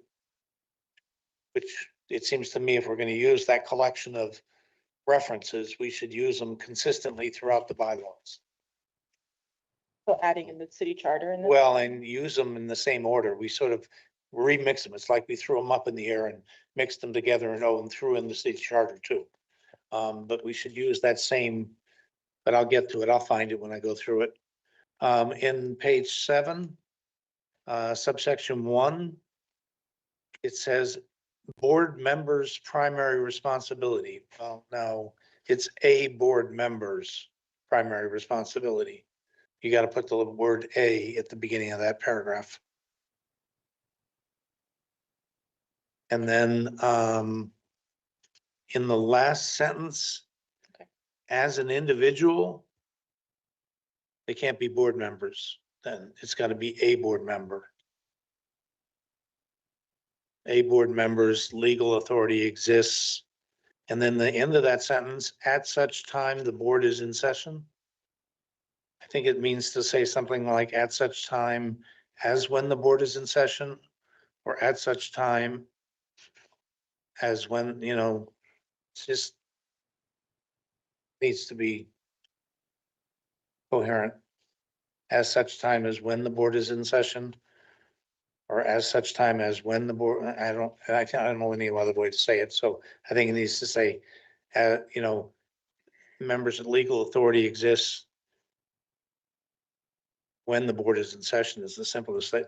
Which it seems to me if we're going to use that collection of references, we should use them consistently throughout the bylaws. So adding in the city charter and. Well, and use them in the same order. We sort of remix them. It's like we threw them up in the air and mixed them together and threw in the city charter too. But we should use that same, but I'll get to it. I'll find it when I go through it. In page 7, subsection 1, it says board members' primary responsibility. Well, no, it's a board member's primary responsibility. You got to put the word "a" at the beginning of that paragraph. And then in the last sentence, Okay. as an individual, they can't be board members. Then it's got to be a board member. A board member's legal authority exists. And then the end of that sentence, at such time the board is in session. I think it means to say something like at such time as when the board is in session, or at such time as when, it's just needs to be coherent. As such time as when the board is in session, or as such time as when the board, I don't know any other way to say it. So I think it needs to say, members of legal authority exists when the board is in session is the simplest thing.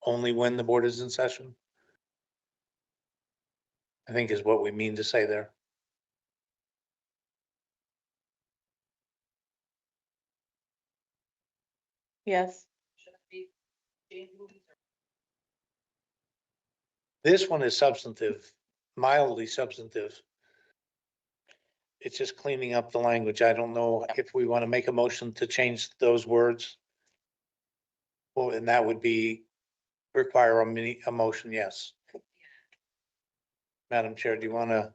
Only when the board is in session, I think is what we mean to say there. Yes. This one is substantive, mildly substantive. It's just cleaning up the language. I don't know if we want to make a motion to change those words. Well, and that would require a motion, yes. Madam Chair, do you want to?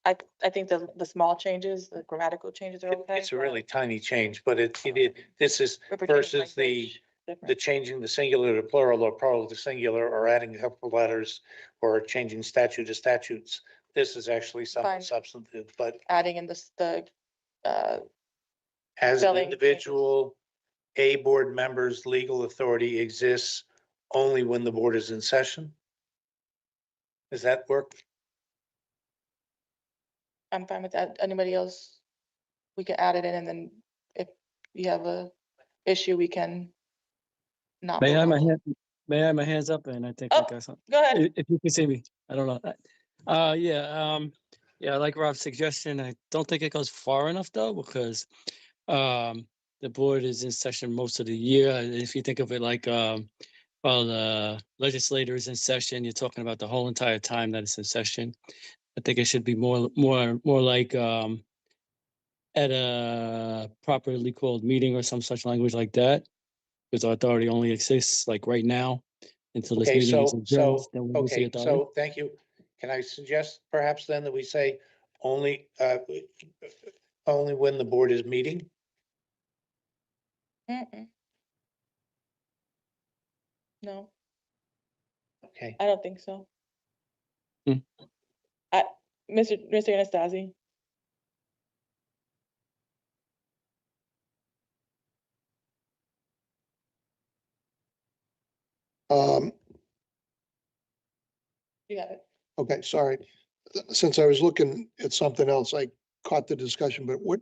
I think the small changes, the grammatical changes are okay. It's a really tiny change, but this is We're pretending versus the language different. changing the singular to plural or plural to singular or adding a couple of letters or changing statute to statutes. This is actually something Fine. substantive, but Adding in the as an spelling individual, a board member's legal authority exists only when the board is in session. Does that work? I'm fine with that. Anybody else? We can add it in and then if you have a issue, we can not. May I have vote. my hand, may I have my hands up and I think I Oh, got something. Go ahead. If you can see me, I don't know. Yeah, like Rob's suggestion, I don't think it goes far enough though, because the board is in session most of the year. And if you think of it like while the legislator is in session, you're talking about the whole entire time that it's in session. I think it should be more like at a properly called meeting or some such language like that. Because our authority only exists like right now until this Okay, meeting is adjourned, so, then we lose the okay, authority. so thank you. Can I suggest perhaps then that we say only when the board is meeting? Mm-mm. No, Okay, I don't think so. Hmm. Mr. Anastasi. Um, You got it. okay, sorry. Since I was looking at something else, I caught the discussion, but what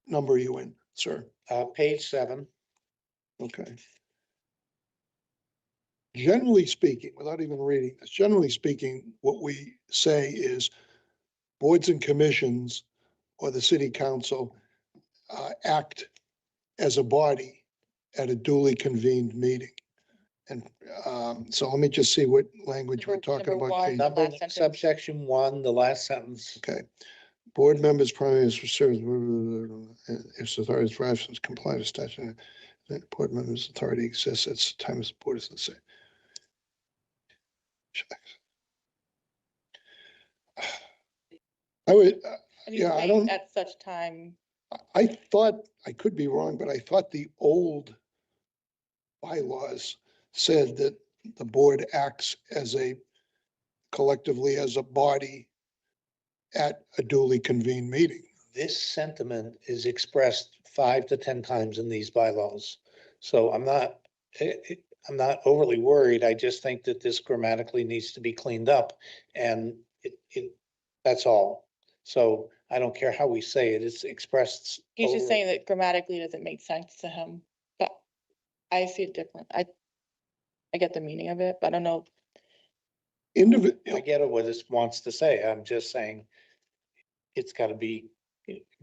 number are you in, sir? Page 7. Okay. Generally speaking, without even reading this, generally speaking, what we say is boards and commissions or the city council act as a body at a duly convened meeting. And so let me just see what language we're talking Number about. one. Kate. Number, Last sentence. subsection 1, the last sentence. Okay. Board members, primary service, if authorities for actions comply with statute, then board members' authority exists at the time as the board is the same. I would, And you yeah, I say don't, at such time, I thought, I could be wrong, but I thought the old bylaws said that the board acts as a, collectively as a body at a duly convened meeting. This sentiment is expressed 5 to 10 times in these bylaws. So I'm not overly worried. I just think that this grammatically needs to be cleaned up, and that's all. So I don't care how we say it, it's expressed. he's just over- saying that grammatically it doesn't make sense to him, but I see it different. I get the meaning of it, but I don't know. I get what it wants to say. I'm just saying it's gotta be.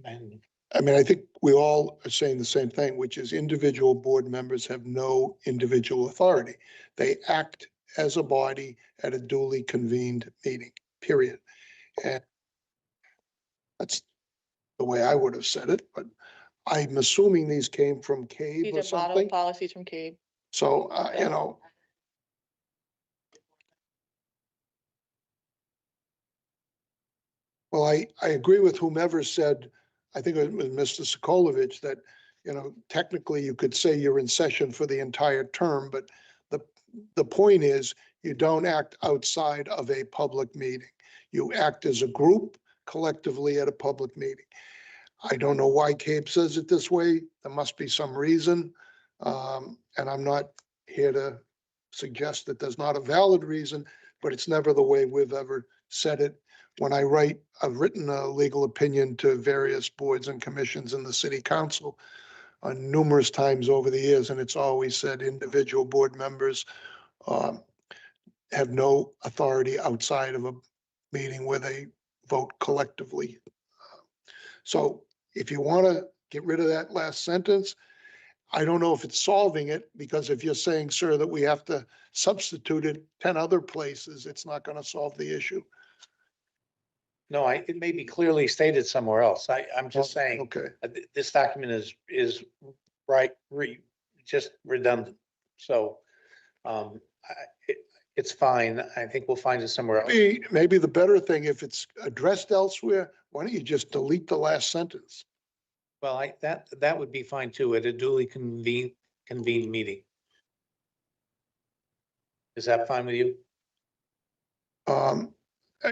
And I mean, I think we all are saying the same thing, which is individual board members have no individual authority. They act as a body at a duly convened meeting, period. And that's the way I would have said it, but I'm assuming these came from CABE These or are model something. policies from CABE. So, you know, well, I agree with whomever said, I think it was Mr. Sokolovich, that, you know, technically you could say you're in session for the entire term, but the point is you don't act outside of a public meeting. You act as a group collectively at a public meeting. I don't know why CABE says it this way. There must be some reason. And I'm not here to suggest that there's not a valid reason, but it's never the way we've ever said it. When I've written a legal opinion to various boards and commissions in the city council numerous times over the years, and it's always said individual board members have no authority outside of a meeting where they vote collectively. So if you want to get rid of that last sentence, I don't know if it's solving it, because if you're saying, sir, that we have to substitute it 10 other places, it's not going to solve the issue. no, it may be clearly stated somewhere else. I'm just saying, Okay. this document is just redundant. So, it's fine. I think we'll find it somewhere else. Maybe the better thing, if it's addressed elsewhere, why don't you just delete the last sentence? Well, that would be fine too, at a duly convened meeting. Is that fine with you?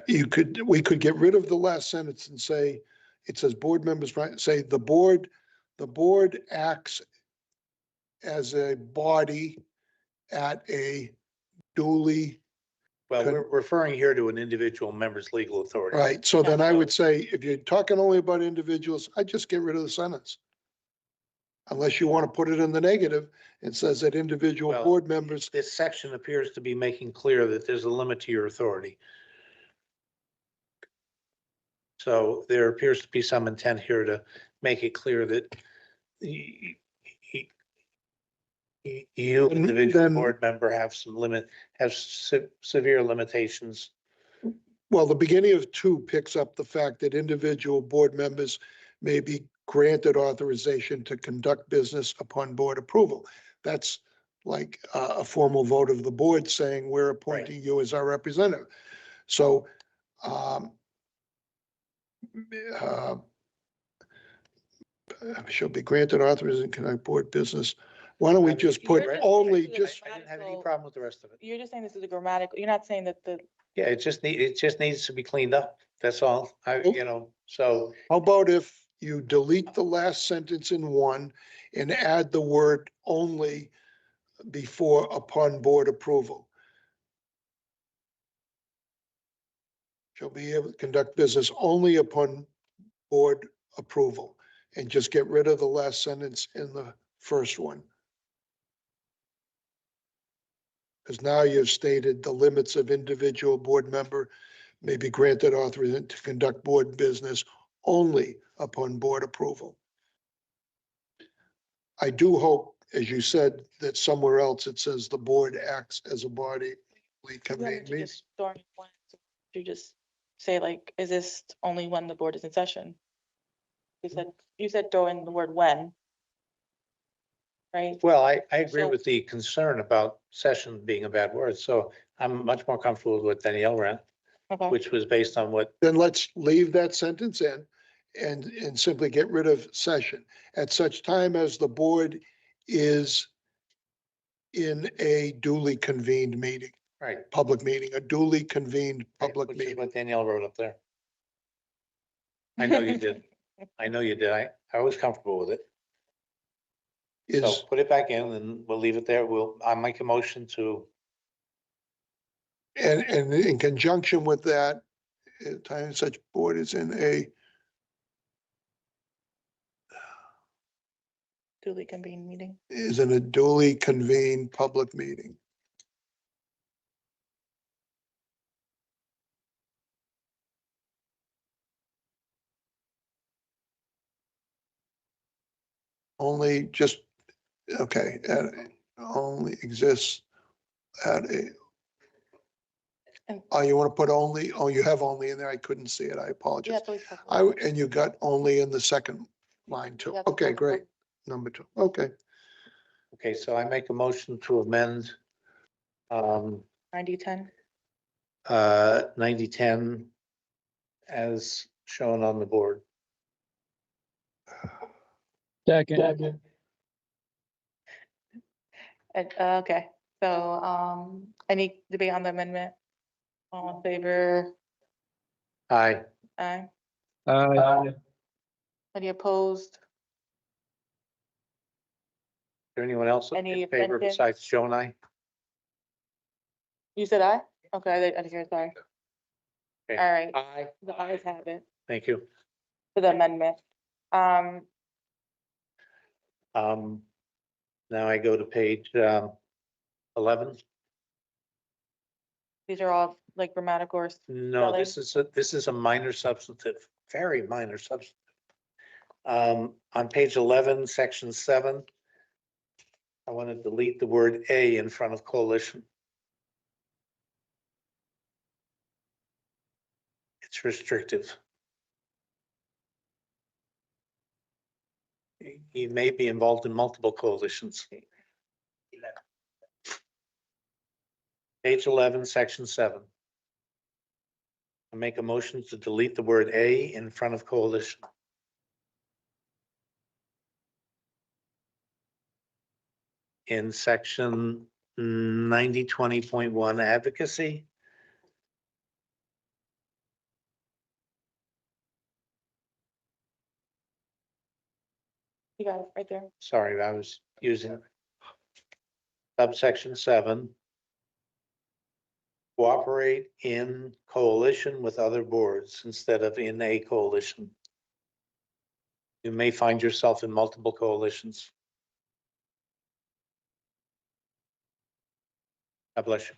We could get rid of the last sentence and say, it says board members, right? Say the board acts as a body at a duly, Well, we're referring here to an individual member's legal authority. right? So then I would say, if you're talking only about individuals, I just get rid of the sentence. Unless you want to put it in the negative, it says that individual Well, board members, This section appears to be making clear that there's a limit to your authority. So there appears to be some intent here to make it clear that you, individual board member, have some severe limitations. well, the beginning of 2 picks up the fact that individual board members may be granted authorization to conduct business upon board approval. That's like a formal vote of the board saying we're appointing you as our representative. So shall be granted authorization to conduct board business. Why don't we just put only just? I didn't have any problem with the rest of it. You're just saying this is a grammatical, you're not saying that the, Yeah, it just needs to be cleaned up. That's all. So How about if you delete the last sentence in 1 and add the word only before upon board approval. Shall be able to conduct business only upon board approval, and just get rid of the last sentence in the first one. Because now you've stated the limits of individual board member may be granted authorization to conduct board business only upon board approval. I do hope, as you said, that somewhere else it says the board acts as a body. We You want convene me to meetings. just during one, you just say like, is this only when the board is in session? You said throw in the word when. Right? Well, I agree So- with the concern about session being a bad word, so I'm much more comfortable with what Danielle ran, Okay, which was based on what, Then let's leave that sentence in and simply get rid of session. At such time as the board is in a duly convened meeting, right, public meeting, a duly convened public which is meeting. what Danielle wrote up there. I know you did. I know you did. I was comfortable with it. So Is, put it back in and we'll leave it there. I'll make a motion to, and in conjunction with that, at time such board is in a duly convened meeting. duly convened public meeting. Only just, okay, only exists at a, And- you want to put only, you have only in there. I couldn't see it. I Yeah, apologize. it's always possible. And you got only in the second line too. Yeah, it's Okay, possible. great. Number 2. Okay. okay, so I make a motion to amend 90-10. 90-10 as shown on the board. Second. And, okay, so, any debate on the amendment? All in favor? Aye. Aye. Aye. Any opposed? Is there anyone else Any in favor abstentions? besides Joe and I? You said aye? Okay, I didn't hear, sorry. Okay. All right, Aye. the ayes have it Thank you. for the amendment. Now I go to page 11. These are all like grammatical or No, spelling. this is a minor substantive, very minor substantive. On page 11, section 7, I want to delete the word "a" in front of coalition. It's restrictive. You may be involved in multiple coalitions. Page 11, section 7. I make a motion to delete the word "a" in front of coalition. In section 9020.1 advocacy, You got it right there. sorry, I was using subsection 7. Cooperate in coalition with other boards instead of in a coalition. You may find yourself in multiple coalitions. God bless you.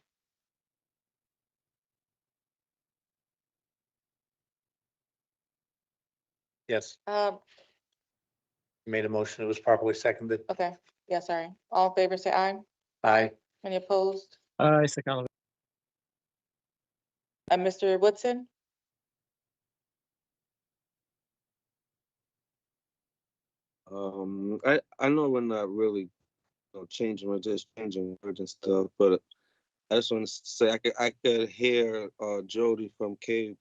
Yes, made a motion. It was properly seconded. Okay, yeah, sorry. All in favor, say aye. Aye. Any opposed? Aye, second. Mr. Woodson? I know we're not really, changing, we're just changing words and stuff, but I just want to say I could hear Jody from Cape,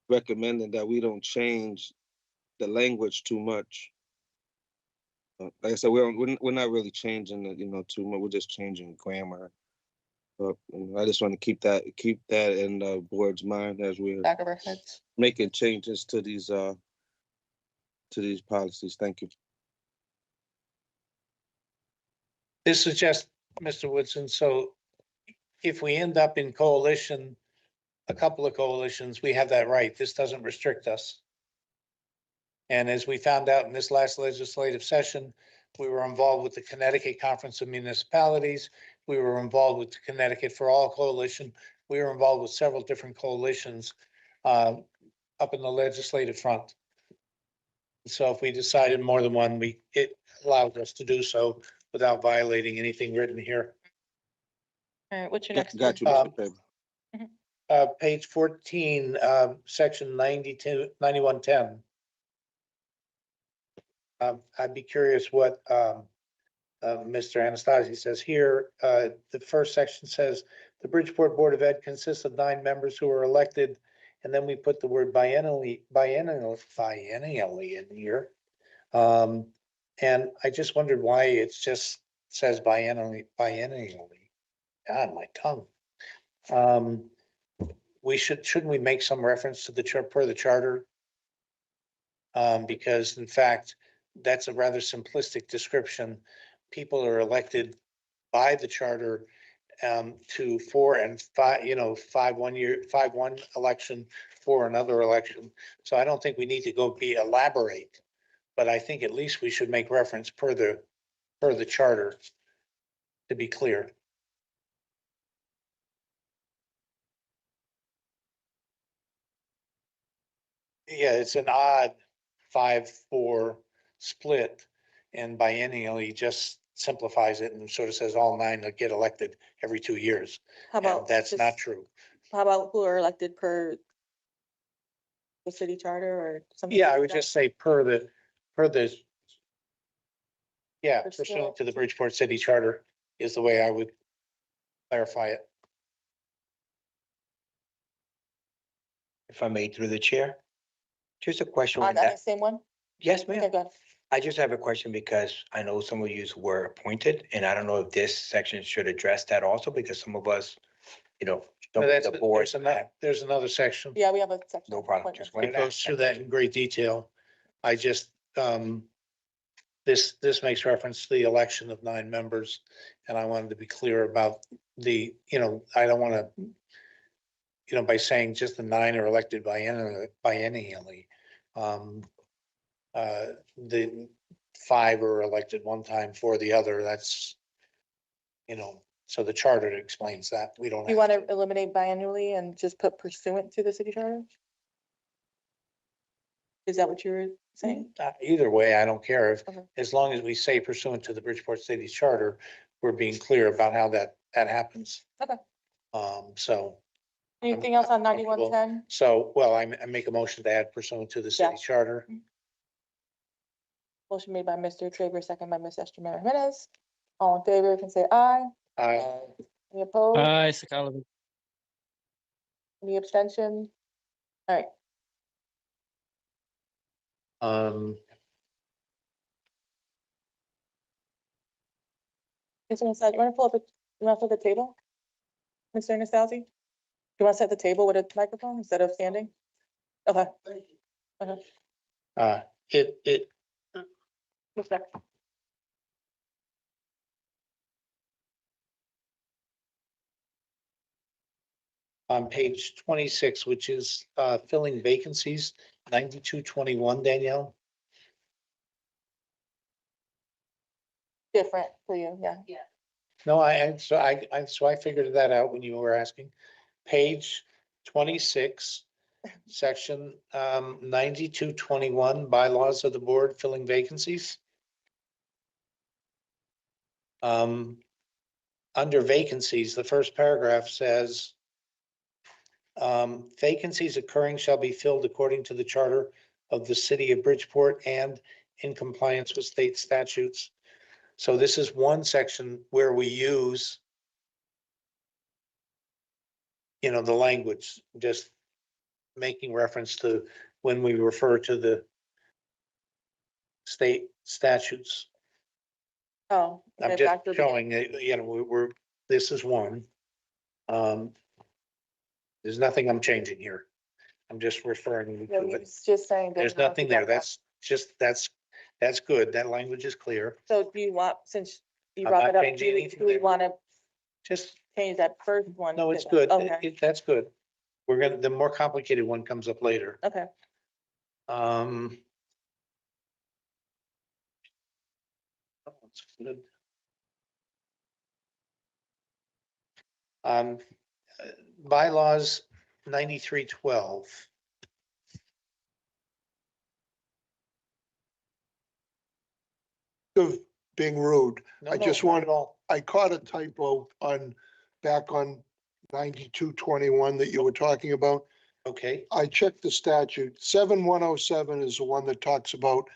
recommending that we don't change the language too much. Like I said, we're not really changing it, too much. We're just changing grammar. But I just want to keep that in the board's mind as we're Back of our heads. making changes to these policies. Thank you. This is just, Mr. Woodson, so if we end up in coalition, a couple of coalitions, we have that right. This doesn't restrict us. And as we found out in this last legislative session, we were involved with the Connecticut Conference of Municipalities. We were involved with the Connecticut for All Coalition. We were involved with several different coalitions up in the legislative front. So if we decided more than one, it allowed us to do so without violating anything written here. All right, what's your next? Got you, one? Mr. Faber. Page 14, section 9110. I'd be curious what Mr. Anastasi says here. The first section says, the Bridgeport Board of Ed consists of 9 members who are elected, and then we put the word biennially in here. And I just wondered why it just says biennially. God, my tongue. Shouldn't we make some reference to the per the charter? Because in fact, that's a rather simplistic description. People are elected by the charter to 4 and 5, 5 election, 4 another election. So I don't think we need to go be elaborate, but I think at least we should make reference per the charter to be clear. Yeah, it's an odd 5-4 split, and biennially just simplifies it and sort of says all 9 will get elected every 2 years. How And about? that's just- not true. How about who are elected per the city charter or something? Yeah, I like would that? just say yeah, Pursuant pursuant to the Bridgeport City Charter is the way I would clarify it. If I may, through the chair. Just a question On with that that. same one? Yes, Okay, ma'am. go ahead. I just have a question because I know some of you were appointed, and I don't know if this section should address that also, because some of us, don't That's, the board. there's another section. Yeah, we have a section. No on problem. appointments. Just wanted It to goes ask. through that in great detail. I just, this makes reference to the election of 9 members. And I wanted to be clear about I don't want to, by saying just the 9 are elected biennially. The 5 are elected one time for the other. That's, so the charter explains that. We don't. You have want to eliminate biannually and just put pursuant to the city charter? Is that what you were saying? Either way, I don't care if, Okay. as long as we say pursuant to the Bridgeport City Charter, we're being clear about how that happens. Okay. So, Anything else on 9110? well, I make a motion to add pursuant to the city Yeah. charter. Motion made by Mr. Traver, second by Ms. Estromero Jimenez. All in favor can say aye. Any opposed? Aye, Sakala. Any abstention? All right, Mr. Nasai, you want to pull up, you want to fill the table? Mr. Nasai? You want to set the table with a microphone instead of standing? Okay. Okay. It, What's that? on page 26, which is filling vacancies, 9221, Danielle. Different for you, yeah. No, so I figured that out when you were asking. Page 26, section 9221, bylaws of the board, filling vacancies. Under vacancies, the first paragraph says, vacancies occurring shall be filled according to the charter of the city of Bridgeport and in compliance with state statutes. So this is one section where we use, the language, just making reference to when we refer to the state statutes. Oh. I'm okay, just back to the- showing, this is one. There's nothing I'm changing here. I'm just referring Yeah, to he it. was just saying. There's that- nothing there. That's good. That language is clear. So do you want, since you I'm brought not that up. changing anything Do we there. want to Just, change that first one? no, to it's that? good. Okay, That's good. The more complicated one comes up later. okay. Um. oh, it's good. Um, bylaws 9312. Of being rude. No, I no, just not want, at all. I caught a typo back on 9221 that you were talking about. Okay, I checked the statute. 7107 is the one that talks about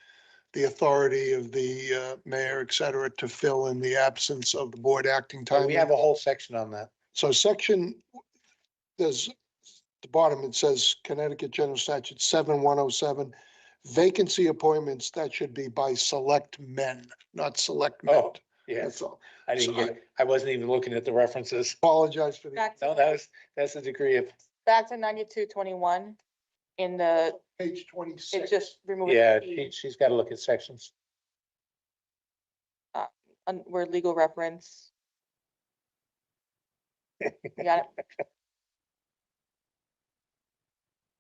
the authority of the mayor, et cetera, to fill in the absence of the board acting so time. we have a whole section on that. So there's the bottom, it says Connecticut General Statute 7107, vacancy appointments, that should be by select men, not select men. Oh, yeah, That's all. I didn't So get it. I wasn't even looking at the references. Apologize for the Back No, to, that's a degree of, back to 9221 in the, page it 26. just removed. yeah, she's got to look at sections. Where legal reference. You got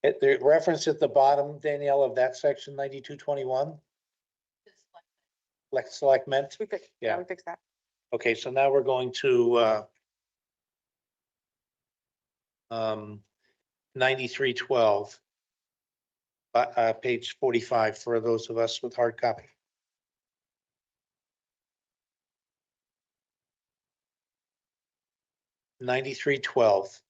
it? The reference at the bottom, Danielle, of that section 9221, like select meant. We fixed, Yeah. we fixed that. Okay, so now we're going to 9312. Page 45 for those of us with hard copy. Ninety-three twelve.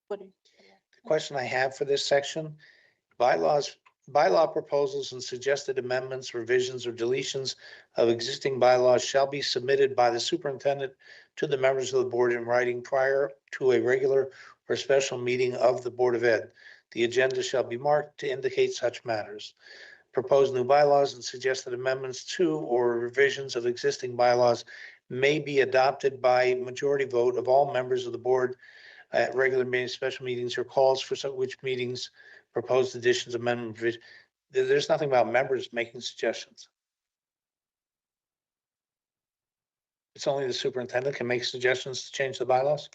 What do you- The question I have for this section, bylaw proposals and suggested amendments, revisions, or deletions of existing bylaws shall be submitted by the superintendent to the members of the board in writing prior to a regular or special meeting of the Board of Ed. The agenda shall be marked to indicate such matters. Proposed new bylaws and suggested amendments to or revisions of existing bylaws may be adopted by majority vote of all members of the board at regular meetings, special meetings, or calls for some which meetings, proposed additions, amendments. There's nothing about members making suggestions. It's only the superintendent can make suggestions to change the bylaws.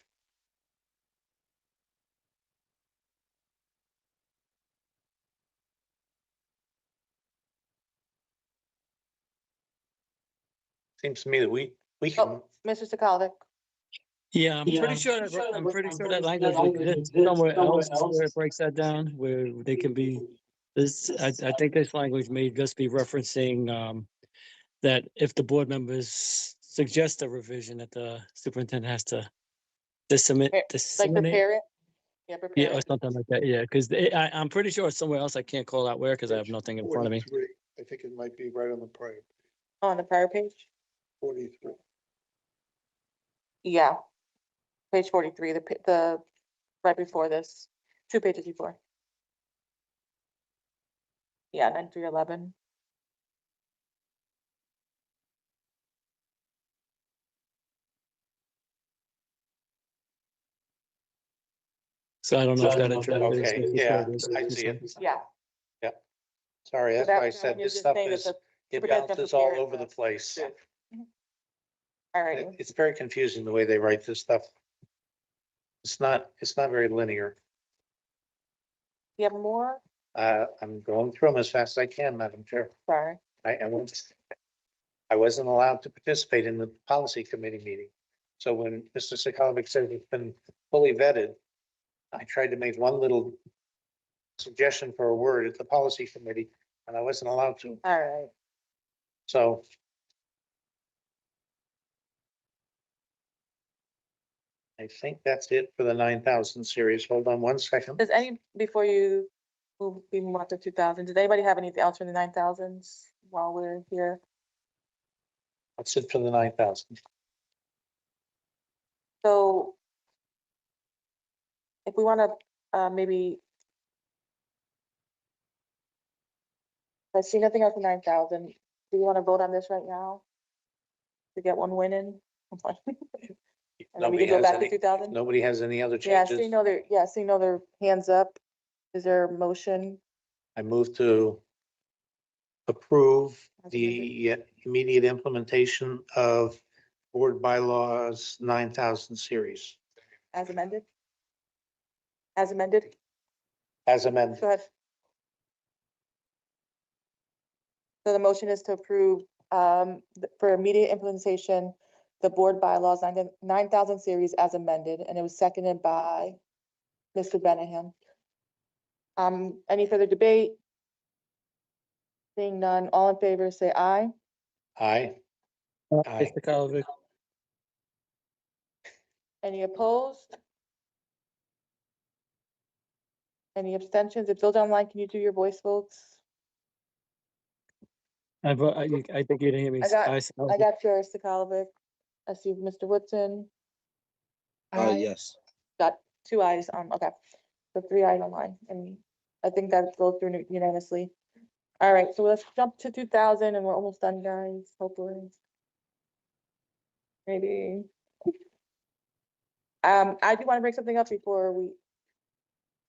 Seems to me that we can, Oh, Mr. Sakalik, Yeah, I'm pretty sure, I'm pretty sure that language exists somewhere else where it breaks that down, where they can be. This, I think this language may just be referencing, that if the board members suggest a revision, that the superintendent has to like disseminate. prepare it? Yeah, Yeah, prepare or it. something like that, yeah, because I'm pretty sure it's somewhere else. I can't call out where, because I have nothing in front of me. 43. I think it might be right on the prior, On the prior page? 43. Yeah. Page 43, the, right before this, 2 pages before. Yeah, 9311. So I don't know if that okay, yeah, I see it. Yeah. Sorry, So that's why I that said one you're this just stuff saying that is, the it superintendent can bounces all prepare over the the- place. All right. It's very confusing the way they write this stuff. It's not very linear. You have more? I'm going through them as fast as I can, Madam Chair. Sorry. I wasn't allowed to participate in the policy committee meeting. So when Mr. Sakalovic said it's been fully vetted, I tried to make one little suggestion for a word at the policy committee, and I wasn't allowed to. All right. So I think that's it for the 9,000 series. Hold on one second. Does any, before you we move on to 2000, does anybody have anything else from the 9000s while we're here? That's it for the 9,000. So if we want to maybe, I see nothing else for 9,000. Do you want to vote on this right now? To get one win in? And then we Nobody can go has back to any- 2000? Nobody has any other Yeah, changes? seeing no other hands up. Is there a motion? I move to approve As the immediate implementation of board bylaws 9,000 series As amended? As amended? as amended. Go ahead. So the motion is to approve, for immediate implementation, the board bylaws 9,000 series as amended, and it was seconded by Mr. Benahan. Any further debate? Seeing none, all in favor, say aye. Aye. Aye. Mr. Calvin, Any opposed? Any abstentions? If those online, can you do your voice votes? I think you didn't hear me. I got- Aye, I got yours, Sakalovic. I see Mr. Woodson. Yes. Got 2 ayes, okay. So 3 ayes online, and I think that goes through unanimously. All right, so let's jump to 2000 and we're almost done, guys, hopefully. Maybe. I do want to bring something up before we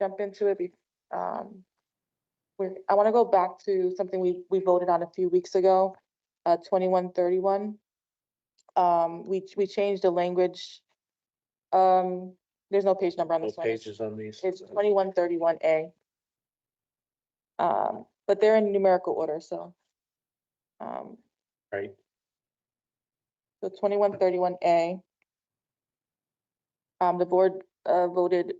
jump into it. I want to go back to something we voted on a few weeks ago, 2131. We changed the language. There's no page number on No this one. pages on these. It's 2131A. But they're in numerical order, so. Right. So 2131A. The board voted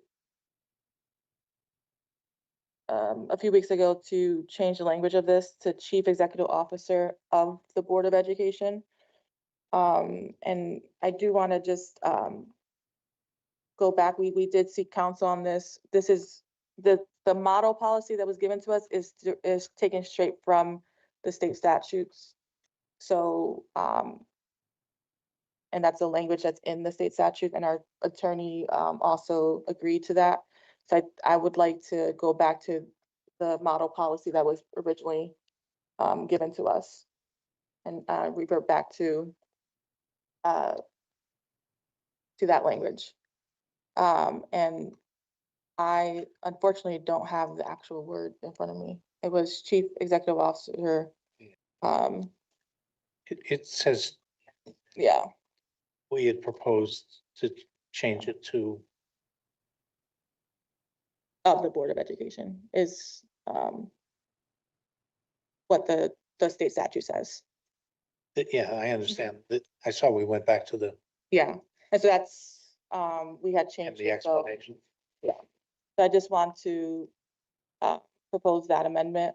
a few weeks ago to change the language of this to Chief Executive Officer of the Board of Education. And I do want to just go back. We did seek counsel on this. This is the model policy that was given to us is taken straight from the state statutes. So, and that's the language that's in the state statute, and our attorney also agreed to that. So I would like to go back to the model policy that was originally given to us and revert back to that language. And I unfortunately don't have the actual word in front of me. It was Chief Executive Officer. It says Yeah, we had proposed to change it to, of the Board of Education is what the state statute says. yeah, I understand that. I saw we went back to the Yeah, and so that's, we had and changed the it, so, explanation. yeah. So I just want to propose that amendment.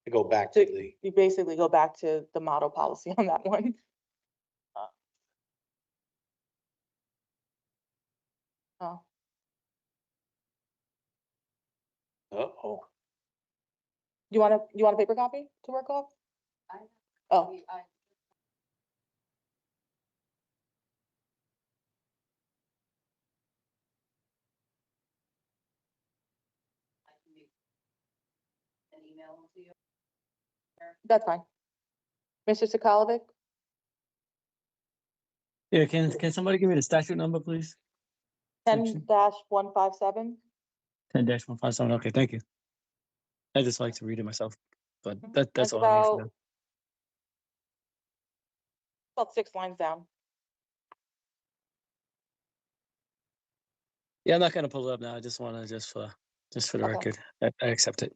To go back to To, the, you basically go back to the model policy on that one. Oh, oh, you want a paper copy to work off? Oh. That's fine. Mr. Sakalovic, Yeah, can somebody give me the statute number, please? 10-157. 10-157, okay, thank you. I just like to read it myself, but that's It's all I need for now. about 6 lines down. Yeah, I'm not gonna pull it up now, I just wanna, just for the Okay. record, I accept it.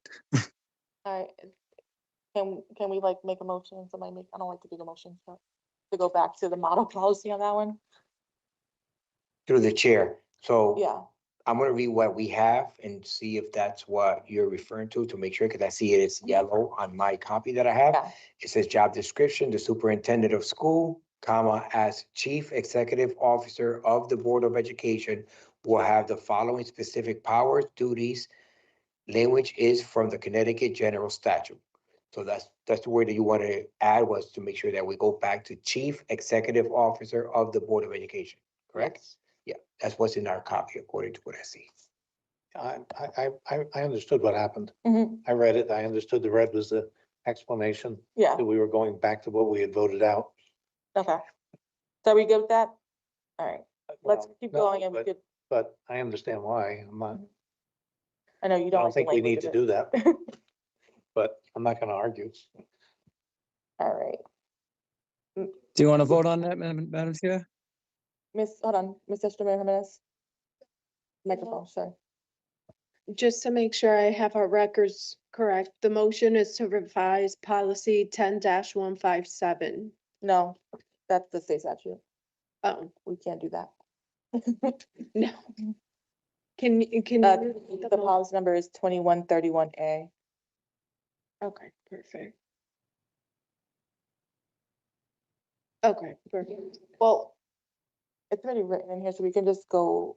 All right. Can we like make a motion? Somebody make, I don't like to do the motion, so to go back to the model policy on that one? Through the chair. So Yeah, I'm gonna read what we have and see if that's what you're referring to make sure, because I see it is yellow on my copy that I have. yeah, It says job description, the superintendent of school, comma, as chief executive officer of the Board of Education will have the following specific powers, duties. Language is from the Connecticut General Statute. So that's the word that you want to add, was to make sure that we go back to chief executive officer of the Board of Education, correct? Yes. Yeah, that's what's in our copy according to what I see. I understood what happened. Mhm. I read it. I understood the red was the explanation Yeah, that we were going back to what we had voted out. okay. So are we good with that? All right, let's Well, keep no, going and we but- could, But I understand why. I know you I don't don't like the think we need language to of do it. that, but I'm not gonna argue. All right, Do you want to vote on that, Madam Chair? Hold on, Ms. Estrella Jimenez. Microphone, sorry. Just to make sure I have our records correct, the motion is to revise policy 10-157. No, that's the state statute. Oh, We can't do that. no. Can, Uh, you? the policy number is 2131A. Okay, perfect. Okay, perfect. Well, it's already written in here, so we can just go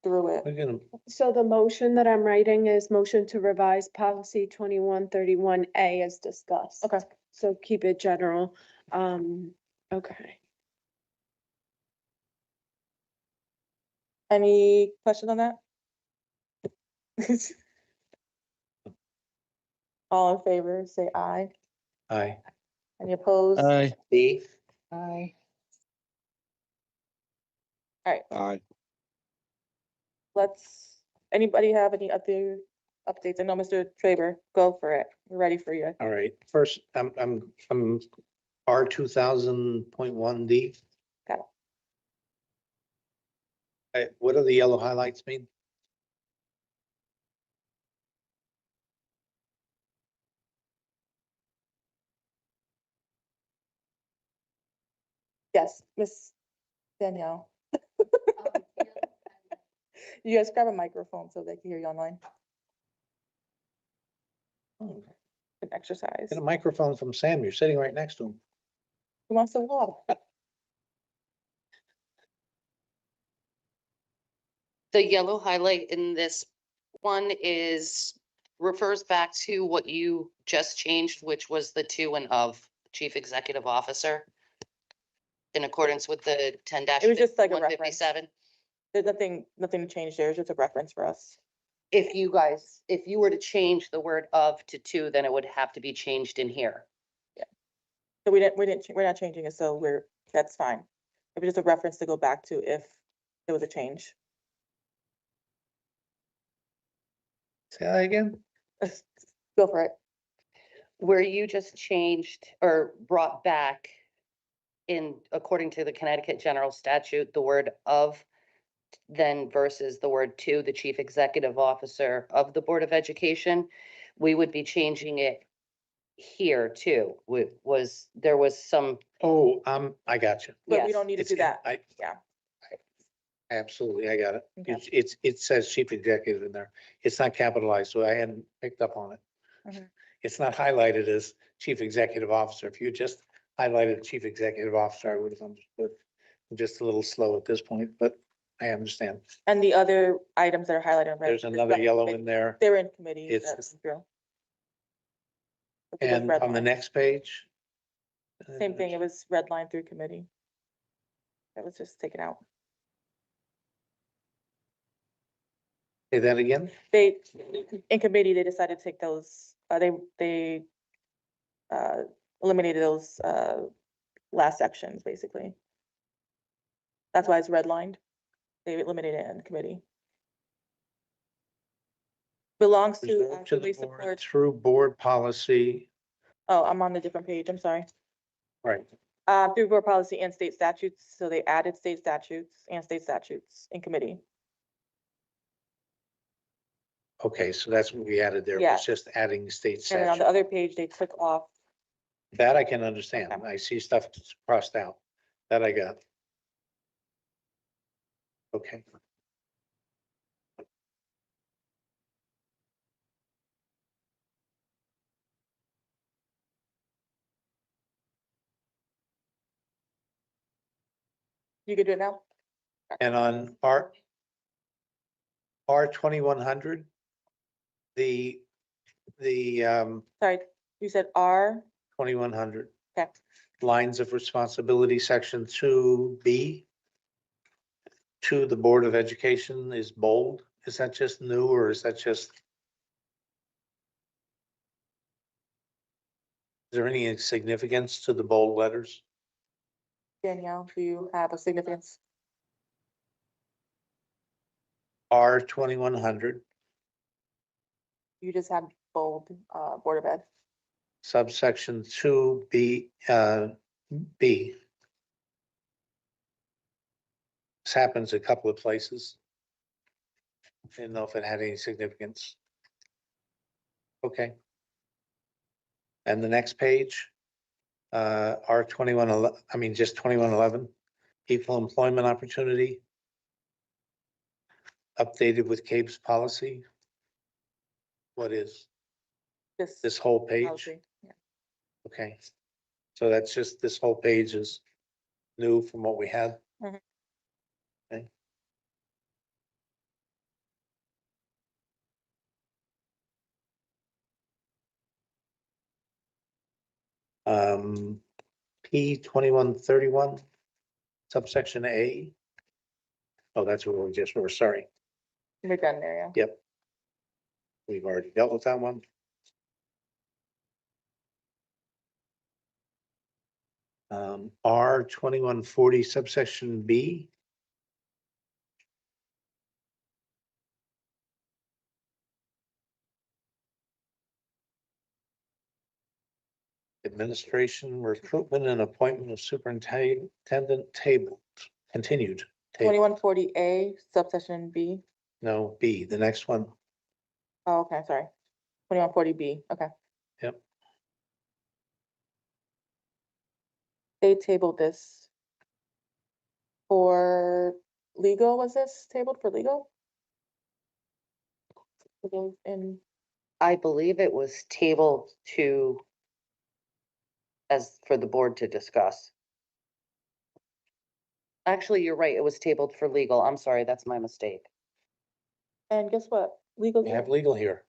through it. We're gonna, So the motion that I'm writing is motion to revise policy 2131A as discussed. Okay. So keep it general. Okay. Any question on that? All in favor, say aye. aye. Any opposed? Aye. B, Aye. Aye. Anybody have any other updates? I know Mr. Traber, go for it. We're ready for you. All right, first, I'm R 2000.1D. Got it. What do the yellow highlights mean? Yes, Miss Danielle. You guys grab a microphone so they can hear you online. An exercise. Get a microphone from Sam, you're sitting right next to him. Who wants to walk? The yellow highlight in this one refers back to what you just changed, which was the to and of chief executive officer. In accordance with the 10 It was just like a reference. 157. There's nothing changed there. It's just a reference for us. If you were to change the word of to, then it would have to be changed in here. So we're not changing it, so that's fine. It was just a reference to go back to if there was a change. Say that again? Go for it. Where you just changed or brought back according to the Connecticut General Statute, the word of then versus the word to the chief executive officer of the Board of Education, we would be changing it here too. There was some, Oh, I got you. But we Yes. don't need to It's do in- that. I- Yeah. Absolutely, I got it. Okay. It says chief executive in there. It's not capitalized, so I hadn't picked up on it. Mhm. It's not highlighted as chief executive officer. If you just highlighted chief executive officer, I would have understood. I'm just a little slow at this point, but I understand. And the other items that are highlighted in red. There's another yellow in there. They're in committee. It's- that's through. It was And red on the line. next page. Same thing, it was red line through committee. That was just taken out. Say that again? In committee, they decided to take those, they eliminated those, last sections, basically. That's why it's redlined. They eliminated it in committee. Belongs to Reserved to actively the board support, through board policy. oh, I'm on a different page, I'm sorry. Right. Through board policy and state statutes, so they added state statutes and state statutes in committee. Okay, so that's what we added there. Yeah. Was just adding the state And then on the statute. other page, they took off, That I can understand. Okay. I see stuff that's crossed out. That I got. Okay. you could do it now? And on R 2100, the Sorry, you said R, 2100 okay, lines of responsibility, section 2B. To the Board of Education is bold. Is that just new or is that just? Is there any significance to the bold letters? Danielle, do you have a significance? R 2100, You just have bold, Board of Ed. subsection 2B, B. This happens a couple of places. Didn't know if it had any significance. Okay. And the next page, R 2111, I mean, just 2111, equal employment opportunity. Updated with CAPES policy. What is this whole page? policy, yeah. Okay. So that's just, this whole page is new from what we had. Mhm. Okay. P 2131, subsection A. Oh, that's what we just were, sorry. We're done there, yeah. Yep. We've already dealt with that one. R 2140, subsection B. Administration, recruitment and appointment of superintendent table, continued. Table. 2140A, subsection B. No, B, the next one. Oh, okay, sorry. 2140B, okay. Yep. They tabled this for legal, was this tabled for legal? In, I believe it was tabled to, as for the board to discuss. Actually, you're right, it was tabled for legal. I'm sorry, that's my mistake. and guess what? Legal. We have legal here.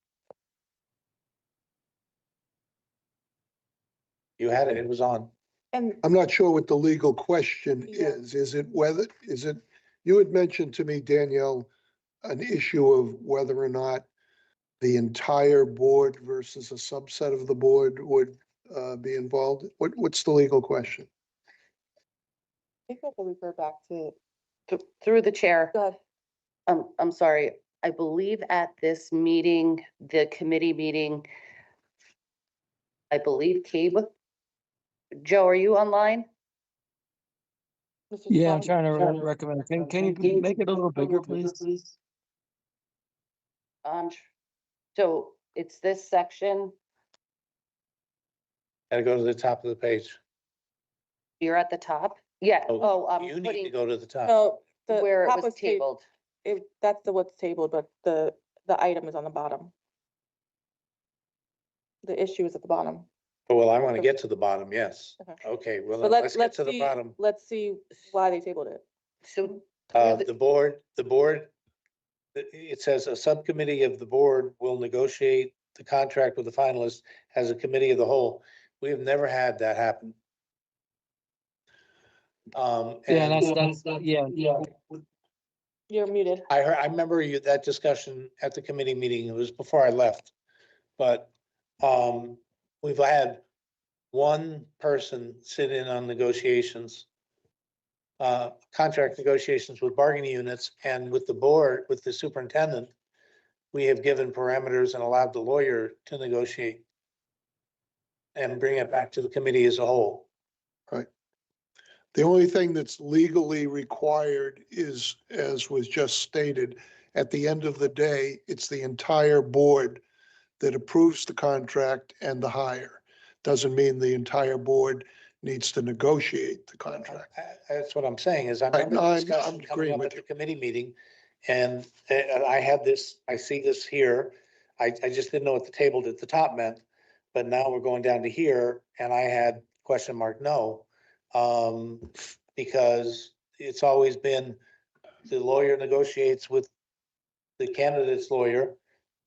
You had it, it was on. And I'm not sure what the legal question Yeah. is. Is it whether, is it, you had mentioned to me, Danielle, an issue of whether or not the entire board versus a subset of the board would be involved? What's the legal question? I think I have to refer back to, Through the chair, go ahead. I'm sorry, I believe at this meeting, the committee meeting, I believe Cabe. Joe, are you online? Mr. Yeah, I'm Chacon? trying to recommend. Can you make it a little bigger, please? Um, so it's this section, Gotta go to the top of the page. you're at the top? Yeah, oh, I'm You need to putting go to the top. No, the where it top was tabled. That's the what's tabled, but the item is on the bottom. The issue is at the bottom. Oh, well, I want to get to the bottom, yes. Okay. Okay, well, But let's get to the see, bottom. let's see why they tabled it. So The board, it says a subcommittee of the board will negotiate the contract with the finalists as a committee of the whole. We have never had that happen. Yeah, And yeah. You're muted. I remember that discussion at the committee meeting. It was before I left. But, we've had one person sit in on negotiations, contract negotiations with bargaining units, and with the board, with the superintendent, we have given parameters and allowed the lawyer to negotiate and bring it back to the committee as a whole. The only thing that's legally required is, as was just stated, at the end of the day, it's the entire board that approves the contract and the hire. Doesn't mean the entire board needs to negotiate the contract. That's what I'm saying is I Right, remember no, the I'm discussion coming agreeing up with at the you. committee meeting. And I had this, I see this here. I just didn't know what the tabled at the top meant. But now we're going down to here and I had question mark no. Because it's always been the lawyer negotiates with the candidate's lawyer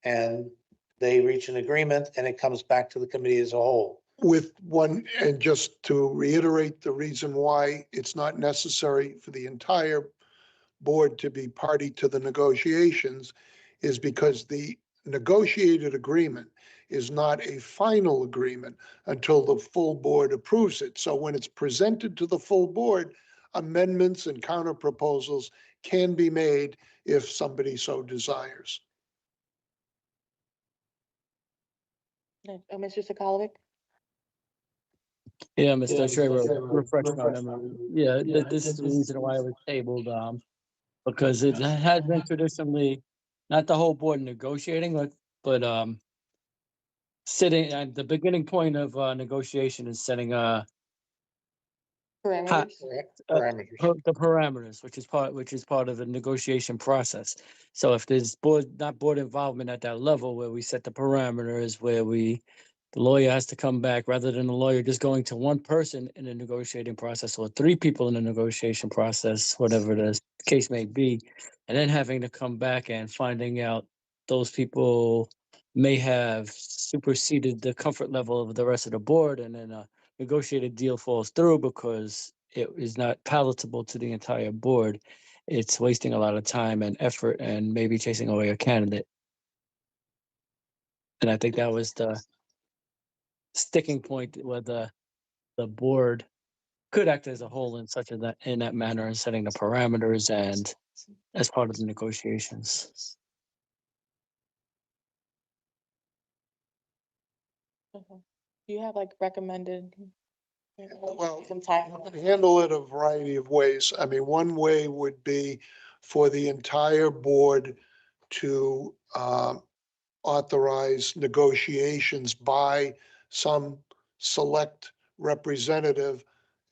and they reach an agreement and it comes back to the committee as a whole. With one, and just to reiterate the reason why it's not necessary for the entire board to be party to the negotiations is because the negotiated agreement is not a final agreement until the full board approves it. So when it's presented to the full board, amendments and counter proposals can be made if somebody so desires. Mr. Sakalovic? Yeah, Mr. Treasurer, refresh my memory. Yeah, this is the reason why it was tabled, because it has been traditionally, not the whole board negotiating, but sitting at the beginning point of negotiation is setting Parameters? the parameters, which is part of the negotiation process. So if there's not board involvement at that level where we set the parameters, where the lawyer has to come back rather than the lawyer just going to one person in the negotiating process or three people in the negotiation process, whatever the case may be, and then having to come back and finding out those people may have superseded the comfort level of the rest of the board, and then a negotiated deal falls through because it is not palatable to the entire board. It's wasting a lot of time and effort and maybe chasing away a candidate. And I think that was the sticking point where the board could act as a whole in that manner and setting the parameters and as part of the negotiations. Do you have like recommended? Well, Some time. you can handle it a variety of ways. I mean, one way would be for the entire board to authorize negotiations by some select representative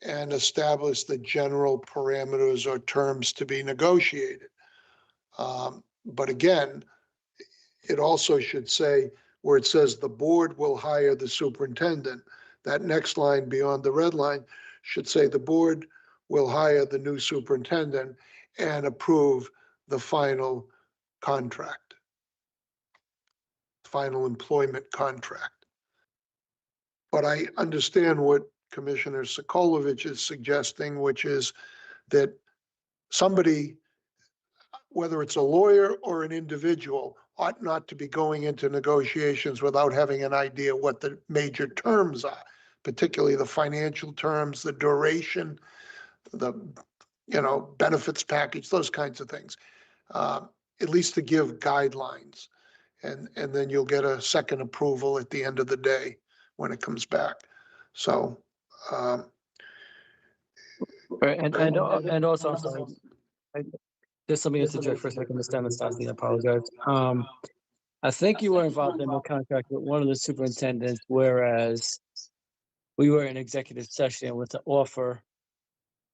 and establish the general parameters or terms to be negotiated. But again, it also should say, where it says the board will hire the superintendent, that next line beyond the red line should say the board will hire the new superintendent and approve the final contract, final employment contract. But I understand what Commissioner Sokolovich is suggesting, which is that somebody, whether it's a lawyer or an individual, ought not to be going into negotiations without having an idea what the major terms are, particularly the financial terms, the duration, the, benefits package, those kinds of things. At least to give guidelines. And then you'll get a second approval at the end of the day when it comes back. So, Right, and also, I'm sorry, just let me interject for a second, Mr. Anastasi, I apologize. I think you were involved in the contract with one of the superintendents, whereas we were in executive session with the offer,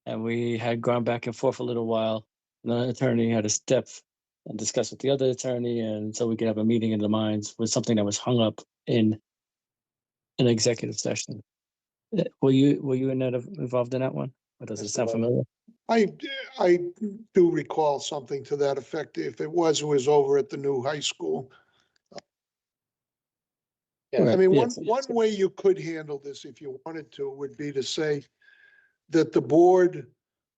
and we had gone back and forth a little while. And the attorney had to step and discuss with the other attorney, and so we could have a meeting in the minds with something that was hung up in an executive session. Were you involved in that one? Or does it sound familiar? I do recall something to that effect. If it was over at the new high school. Yeah. I mean, Yes. one way you could handle this if you wanted to would be to say that the board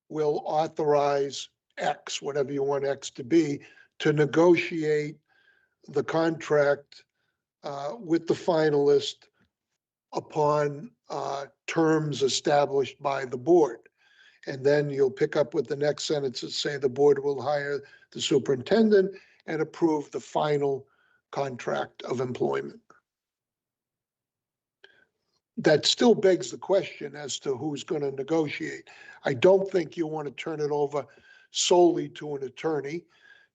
will authorize X, whatever you want X to be, to negotiate the contract with the finalist upon terms established by the board. And then you'll pick up with the next sentence and say the board will hire the superintendent and approve the final contract of employment. That still begs the question as to who's going to negotiate. I don't think you want to turn it over solely to an attorney,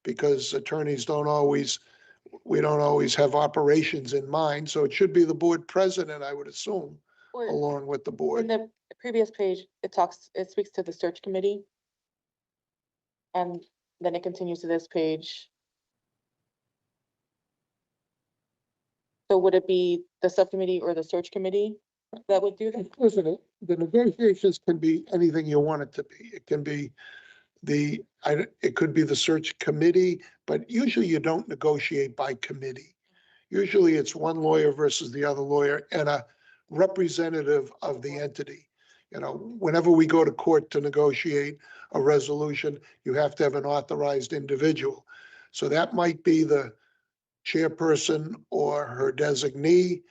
because attorneys we don't always have operations in mind. So it should be the board president, I would assume, along with the In board. the previous page, it speaks to the search committee. And then it continues to this page. So would it be the subcommittee or the search committee that would do that? Listen, the negotiations can be anything you want it to be. It can be it could be the search committee, but usually you don't negotiate by committee. Usually it's one lawyer versus the other lawyer and a representative of the entity. Whenever we go to court to negotiate a resolution, you have to have an authorized individual. So that might be the chairperson or her designee,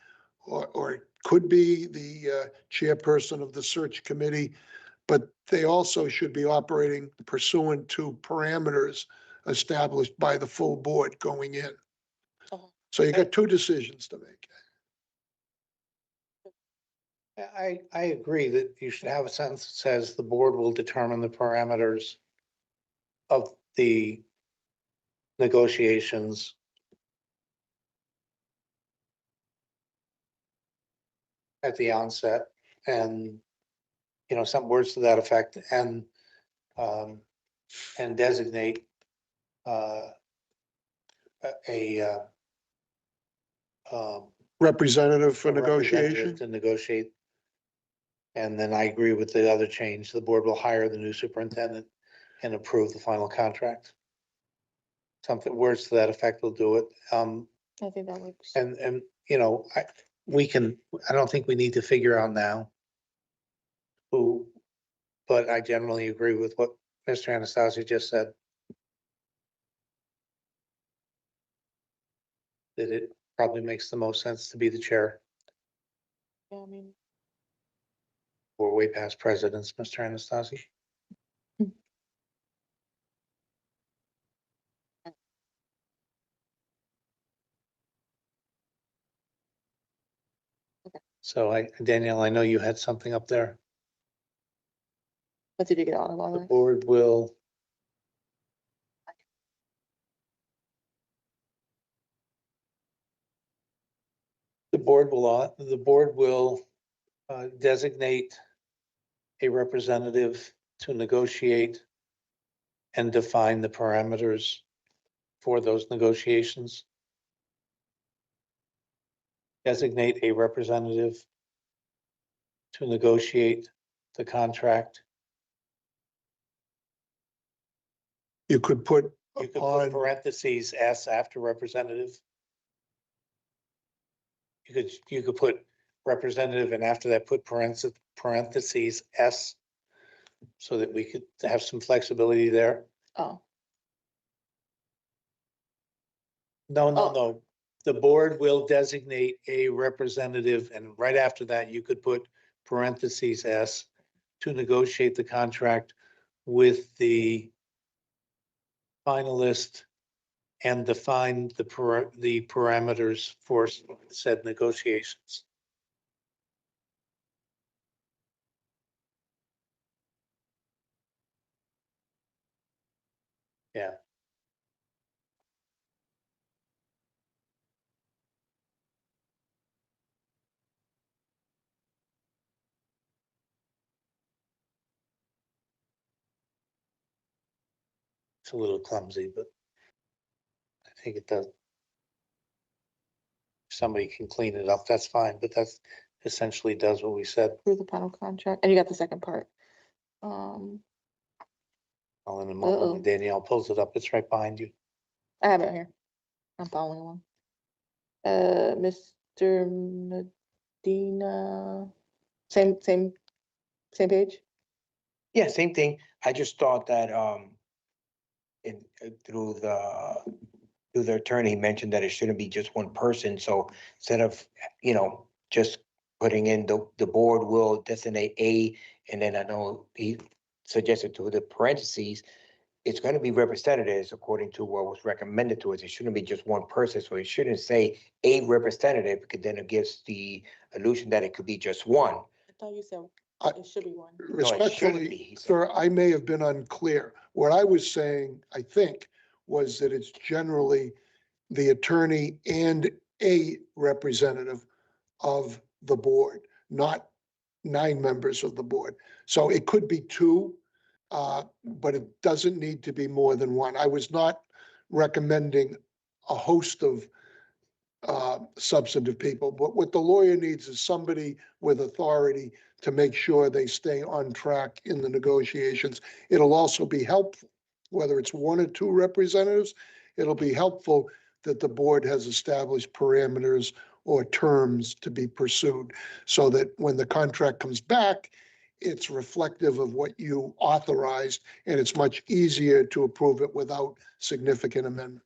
or it could be the chairperson of the search committee, but they also should be operating pursuant to parameters established by the full board going in. Uh-huh. So you got two decisions to make. I agree that you should have a sentence that says the board will determine the parameters of the negotiations. At the onset, and, you know, some words to that effect, um, and designate, a, Representative for a representative negotiation. to negotiate. And then I agree with the other change. The board will hire the new superintendent and approve the final contract. Something, words to that effect will do it. I think that works. And, you know, I don't think we need to figure out now who, but I generally agree with what Mr. Anastasia just said. That it probably makes the most sense to be the chair. Yeah, I mean, We're way past presidents, Mr. Anastasia. So Danielle, I know you had something up there. what did you get out of all The that? board will. The board will designate a representative to negotiate and define the parameters for those negotiations. Designate a representative to negotiate the contract. You could put You could put upon, parentheses S after representative. You could put representative and after that put parentheses S. So that we could have some flexibility there. Oh, No, no, Oh. no. The board will designate a representative and right after that you could put parentheses S to negotiate the contract with the finalist and define the parameters for said negotiations. Yeah. It's a little clumsy, but I think it does. If somebody can clean it up, that's fine, but that's essentially does what we said. through the final contract, and you got the second part. Um, Well, in a moment, when Uh-oh. Danielle pulls it up, it's right behind you. I have it right here. I'm following along. Mr. Medina, same page? Yeah, same thing. I just thought that, through the attorney, he mentioned that it shouldn't be just one person, so instead of, just putting in the board will designate a, and then I know he suggested to the parentheses, it's gonna be representatives according to what was recommended to us. It shouldn't be just one person, so it shouldn't say a representative, because then it gives the illusion that it could be just one. I thought you said I- it should be one. No, it shouldn't be, respectfully, he said. sir, I may have been unclear. What I was saying, I think, was that it's generally the attorney and a representative of the board, not 9 members of the board. So it could be 2, but it doesn't need to be more than 1. I was not recommending a host of substantive people, but what the lawyer needs is somebody with authority to make sure they stay on track in the negotiations. It'll also be helpful, whether it's 1 or 2 representatives, it'll be helpful that the board has established parameters or terms to be pursued, so that when the contract comes back, it's reflective of what you authorized, and it's much easier to approve it without significant amendment.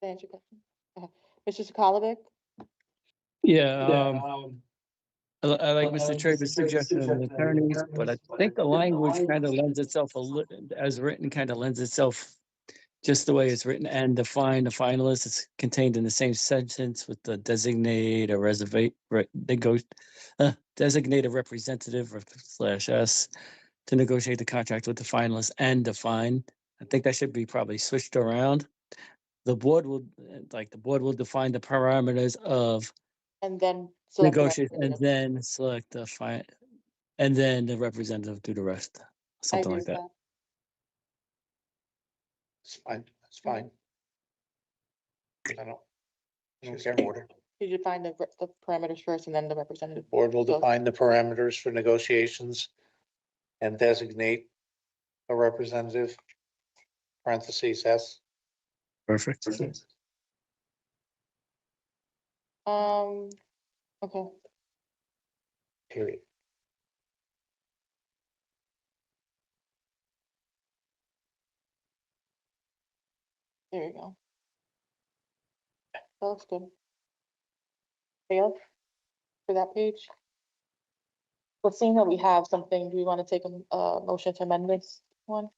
That answer your question? Okay. Mr. Sakalovic? Yeah, I like Mr. Traver's suggestion on the attorneys, but I think the language kind of lends itself as written, kind of lends itself just the way it's written and define the finalists. It's contained in the same sentence with the designate or designated representative slash S to negotiate the contract with the finalists and define. I think that should be probably switched around. The board will define the parameters of And then. select the negotiate and representative. then select and then the representative do the rest, I something agree like with that. It's fine, that's fine. I don't care order. You define the parameters first and then the representative. Board will So- define the parameters for negotiations and designate a representative. Parentheses S. Perfect. Okay. Period. There you go. That looks good. Anything else for that page? Well, seeing that we have something, do we want to take a motion to amend this one?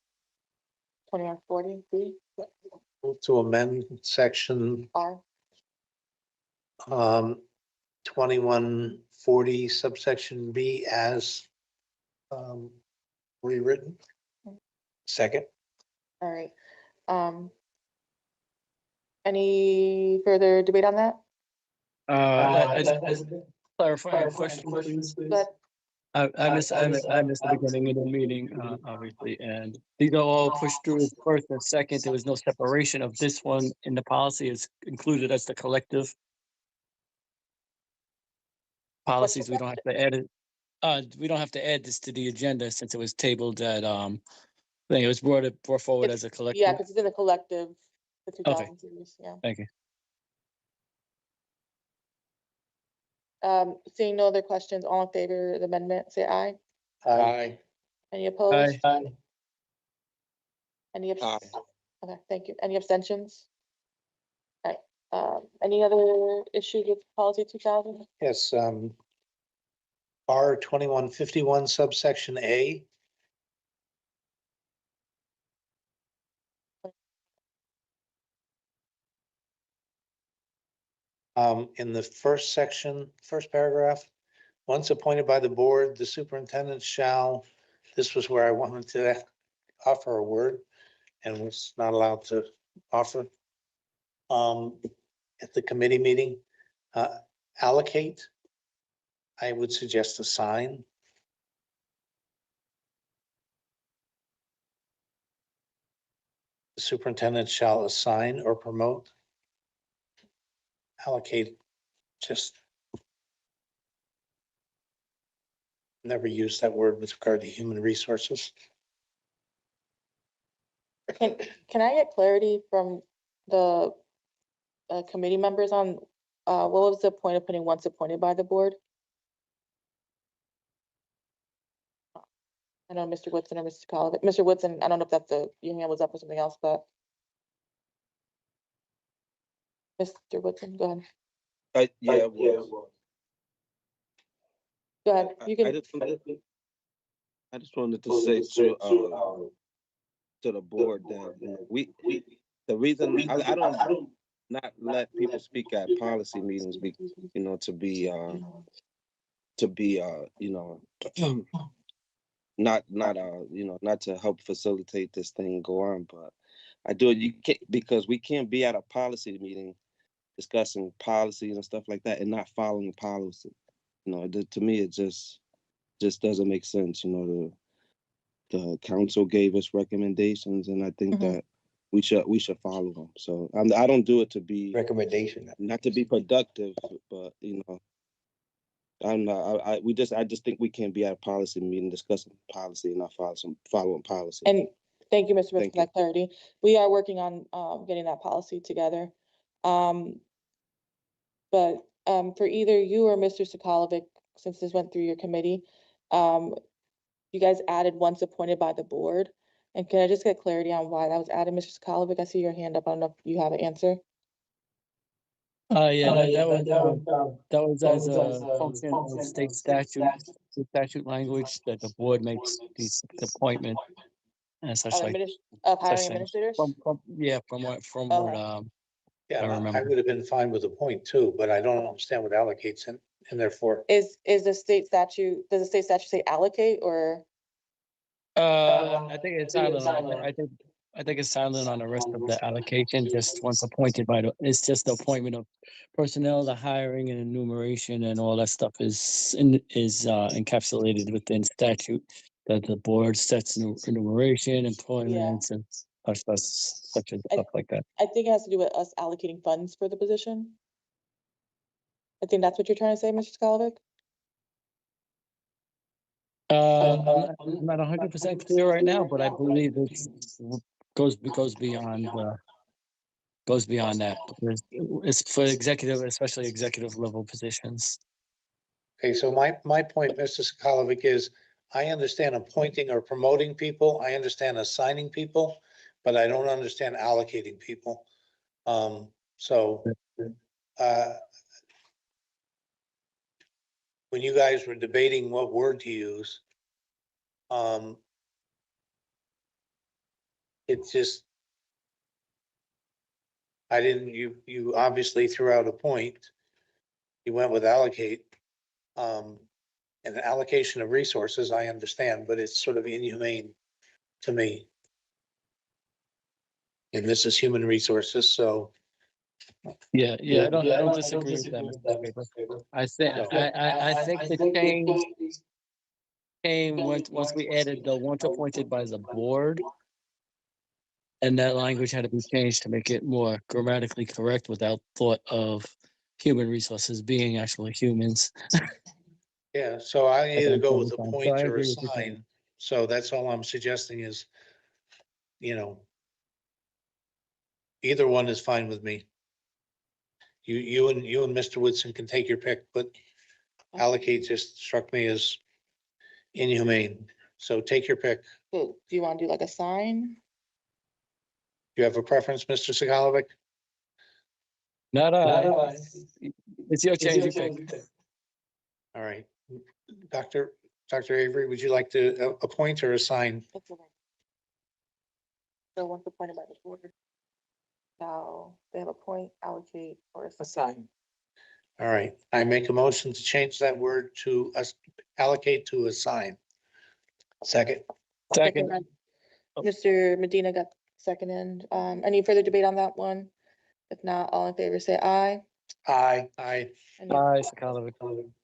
2140 B Move to amend section R. 2140 subsection B as rewritten. Second. All right. Any further debate on that? Clarifying question, please. But I missed the beginning of the meeting, obviously, and these are all pushed through as first and second. There was no separation of this one in the policy. It's included as the collective policies. We don't have to add it. We don't have to add this to the agenda since it was tabled at, I think it was brought forward as a yeah, collective. because it's in the collective, the 2000 series, yeah. Thank you. Seeing no other questions, all in favor of the amendment, say aye. Aye. Any opposed? Aye. Any Aye. Okay, thank you. Any abstentions? All right, any other issues with policy 2000? Yes, R 2151 subsection A. In the first section, first paragraph, once appointed by the board, the superintendent shall, this was where I wanted to offer a word and was not allowed to offer. At the committee meeting, allocate. I would suggest assign. The superintendent shall assign or promote. Allocate, just never use that word with regard to human resources. Can I get clarity from the committee members on what was the point of putting once appointed by the board? I know Mr. Woodson or Mr. Collins. Mr. Woodson, I don't know if that's your hand was up or something else, but. Mr. Woodson, go ahead. Yeah, it was. Go ahead. You can. I just wanted to say to the board that the reason I don't not let people speak at policy meetings to be not to help facilitate this thing go on, but I do it because we can't be at a policy meeting discussing policies and stuff like that and not following policy. To me it just doesn't make sense. The council gave us recommendations, and I think that we should follow them. So I don't do it to be Recommendation. not to be productive, but I'm not. I just think we can't be at a policy meeting discussing policy and not following policy. And thank you, Mr. Woodson, Thank for that clarity. We are working on getting that policy together. But for either you or Mr. Sakalovic, since this went through your committee, you guys added once appointed by the board. And can I just get clarity on why that was added, Mr. Sakalovic? I see your hand up. I don't know if you have an answer. Yeah, that was as a function of state statute, the statute language that the board makes these appointment and such like. Of hiring such things. administrators? Yeah, from what, Okay. Yeah, I and I remember. would have been fine with a point too, but I don't understand what allocates in there for. Is the state statute, does the state statute say allocate or? I think it's silent on, I think it's silent on the rest of the allocation, just once appointed by it's just the appointment of personnel, the hiring and enumeration and all that stuff is encapsulated within statute. That the board sets enumeration, employments and such and stuff like that. I think it has to do with us allocating funds for the position. I think that's what you're trying to say, Mr. Skolavik? I'm not 100% clear right now, but I believe it goes beyond that. It's for executive, especially executive level positions. Okay, so my point, Mr. Sakalovic, is I understand appointing or promoting people. I understand assigning people, but I don't understand allocating people. So, when you guys were debating what word to use, it's just, you obviously threw out a point. You went with allocate. And the allocation of resources, I understand, but it's sort of inhumane to me. And this is human resources, so. Yeah, I don't disagree with that, Mr. Faber. I think the change came once we added the once appointed by the board. And that language had to be changed to make it more grammatically correct without thought of human resources being actually humans. Yeah, so I either go with a So I point or a agree with you. sign. So that's all I'm suggesting is, either one is fine with me. You and Mr. Woodson can take your pick, but allocate just struck me as inhumane. So take your pick. Do you want to do like a sign? You have a preference, Mr. Sagalovic? Not it's your change, you pick. All right. Dr. Avery, would you like to appoint or assign? So once appointed by the board. Now they have a point, allocate or Assign. All right, I make a motion to change that word to allocate to assign. Second. Second. Mr. Medina got second in. Any further debate on that one? If not, all in favor, say aye. Aye.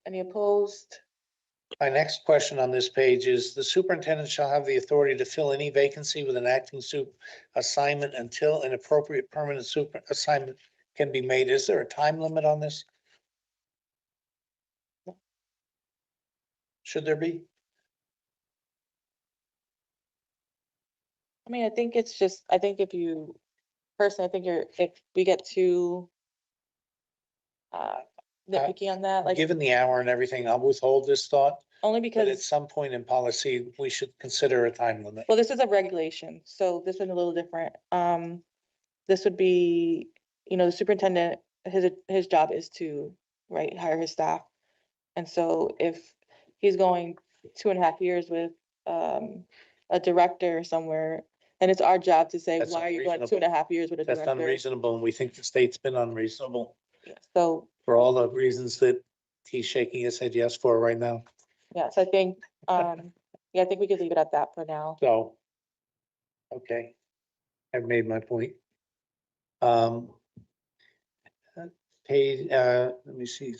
Any opposed? My next question on this page is the superintendent shall have the authority to fill any vacancy with an acting assignment until an appropriate permanent super assignment can be made. Is there a time limit on this? Should there be? I mean, I think it's just, I think if you, personally, I think if we get too nitpicky on that, like, Given the hour and everything, I'll withhold this thought, only but because, at some point in policy, we should consider a time limit. well, this is a regulation, so this one's a little different. This would be, the superintendent, his job is to, right, hire his staff. And so if he's going 2.5 years with a director somewhere, then it's our job to say, That's why are you going unreasonable. 2.5 years with a That's director? unreasonable, and we think the state's been unreasonable So, for all the reasons that he's shaking his head yes for right now. yes, I think, I think we could leave it at that for now. So, okay, I've made my point. Paid, let me see,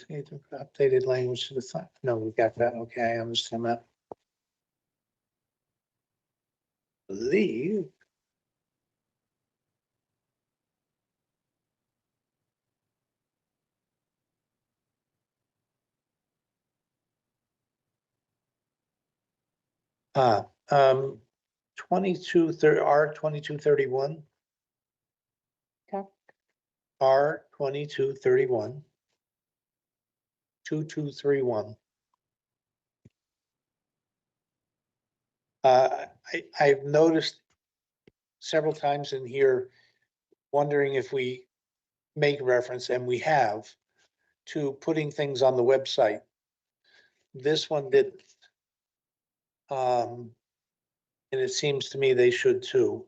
updated language to the side. No, we got that. Okay, I understand that. Believe. Ah, 2231. Okay. R2231. 2231. I've noticed several times in here, wondering if we make reference, and we have, to putting things on the website. This one didn't. And it seems to me they should too.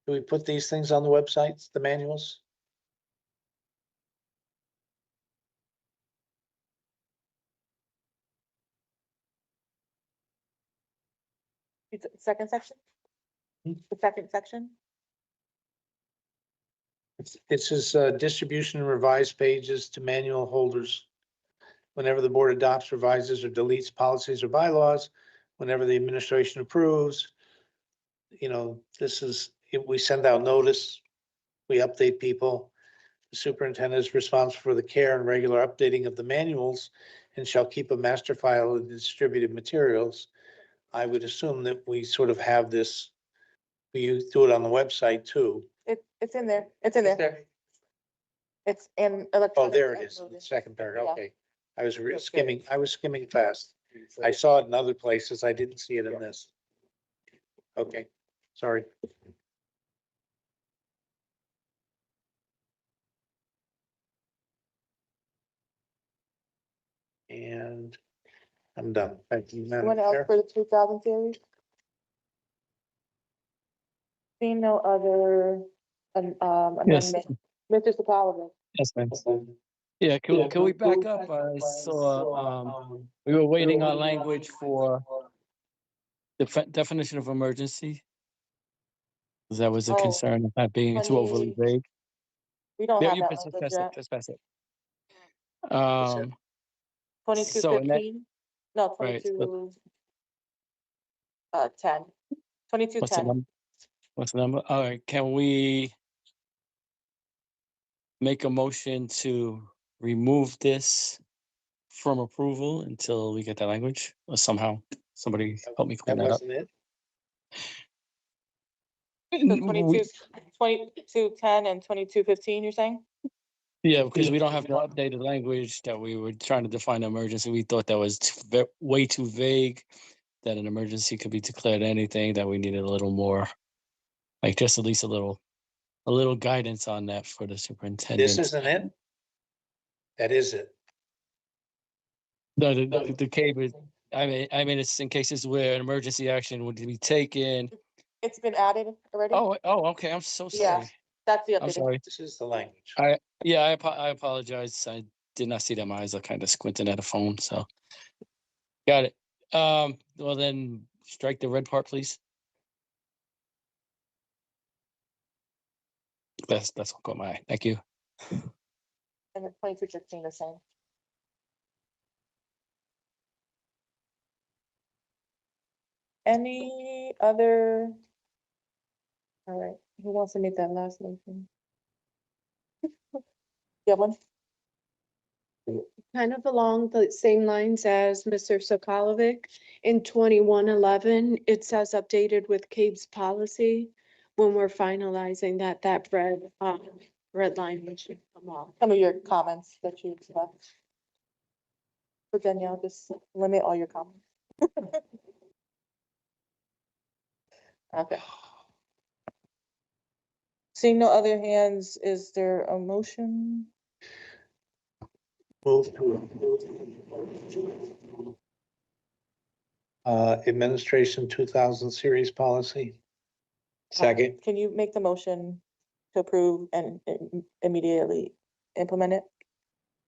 Do we put these things on the websites, the manuals? Second section? Hmm? The second section? It says, distribution and revised pages to manual holders. Whenever the board adopts, revises, or deletes policies or bylaws, whenever the administration approves. You know, this is, if we send out notice, we update people. The superintendent is responsible for the care and regular updating of the manuals and shall keep a master file of the distributed materials. I would assume that we sort of have this, we do it on the website too. It's in there. It's in there. It's in Oh, electronic. there it is, uploaded. second paragraph, Yeah. okay. I was skimming fast. I saw it in other places, I didn't see it in this. Okay, sorry. And I'm done. Thank you, Madam Anyone else Chair. for the 2000 series? Seeing no other, Yes. amendment. Mr. Sapala. Yes, ma'am. Yeah, can we back up? I saw, we were waiting on language for the definition of emergency. 'Cause that was a Oh, concern of that being too overly 20 vague. We don't Yeah, have you that pass it, language pass it, yet. just pass it. That's it. So, 2215? No, right, so 22, 10. what's the 2210. number? What's the number? All right, can we make a motion to remove this from approval until we get that language? Or somehow, somebody help me That clean that up. wasn't it? So 2210 and 2215, you're saying? Yeah, because we don't have the updated language that we were trying to define an emergency. We thought that was way too vague, that an emergency could be declared anything, that we needed a little more, like just at least a little guidance on that for the This superintendent. isn't it? That is it. No, the cable, I mean, it's in cases where an emergency action would be taken. It's been added already? Oh, okay, I'm so Yeah, sorry. that's the I'm updated. sorry. This is the language. I apologize. I did not see that. My eyes are kind of squinting at a phone, so. Got it. Well then, strike the red part, please. That's what caught my eye. Thank you. And then 2215 the same. Any other? All right, who wants to make that last motion? Yeah, one. Kind of along the same lines as Mr. Sokolovic. In 2111, it says updated with CABE's policy. When we're finalizing that red line should come off. Some of your comments that you left. So Danielle, just limit all your comments. Okay. Seeing no other hands, is there a motion? Move to administration 2000 series policy. Second, Can you make the motion to approve and immediately implement it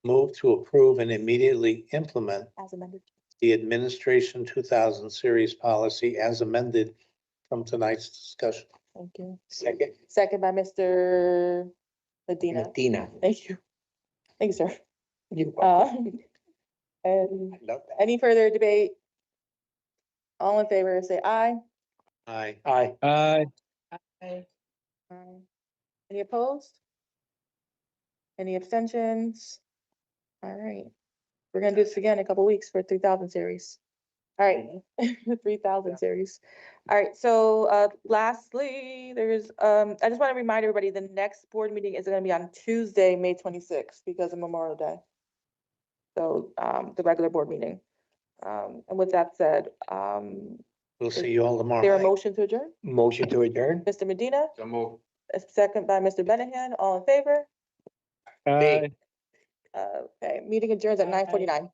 Move to approve and immediately implement as amended? the administration 2000 series policy as amended from tonight's discussion. Thank you. second, Second by Mr. Medina. Medina. Thank you. Thank you, sir. You welcome. And I love that. any further debate? All in favor, say aye. Aye. Aye. Aye. Any opposed? Any abstentions? All right, we're gonna do this again in a couple weeks for 3000 series. All right, 3000 series. All right, so lastly, there's I just want to remind everybody, the next board meeting is gonna be on Tuesday, May 26th, because of Memorial Day. So the regular board meeting. And with that said, We'll see you all Is there a tomorrow. motion to adjourn? Motion to adjourn? Mr. Medina, So move. a second by Mr. Benahan, all in favor? Aye. Okay, meeting adjourns at 9:49.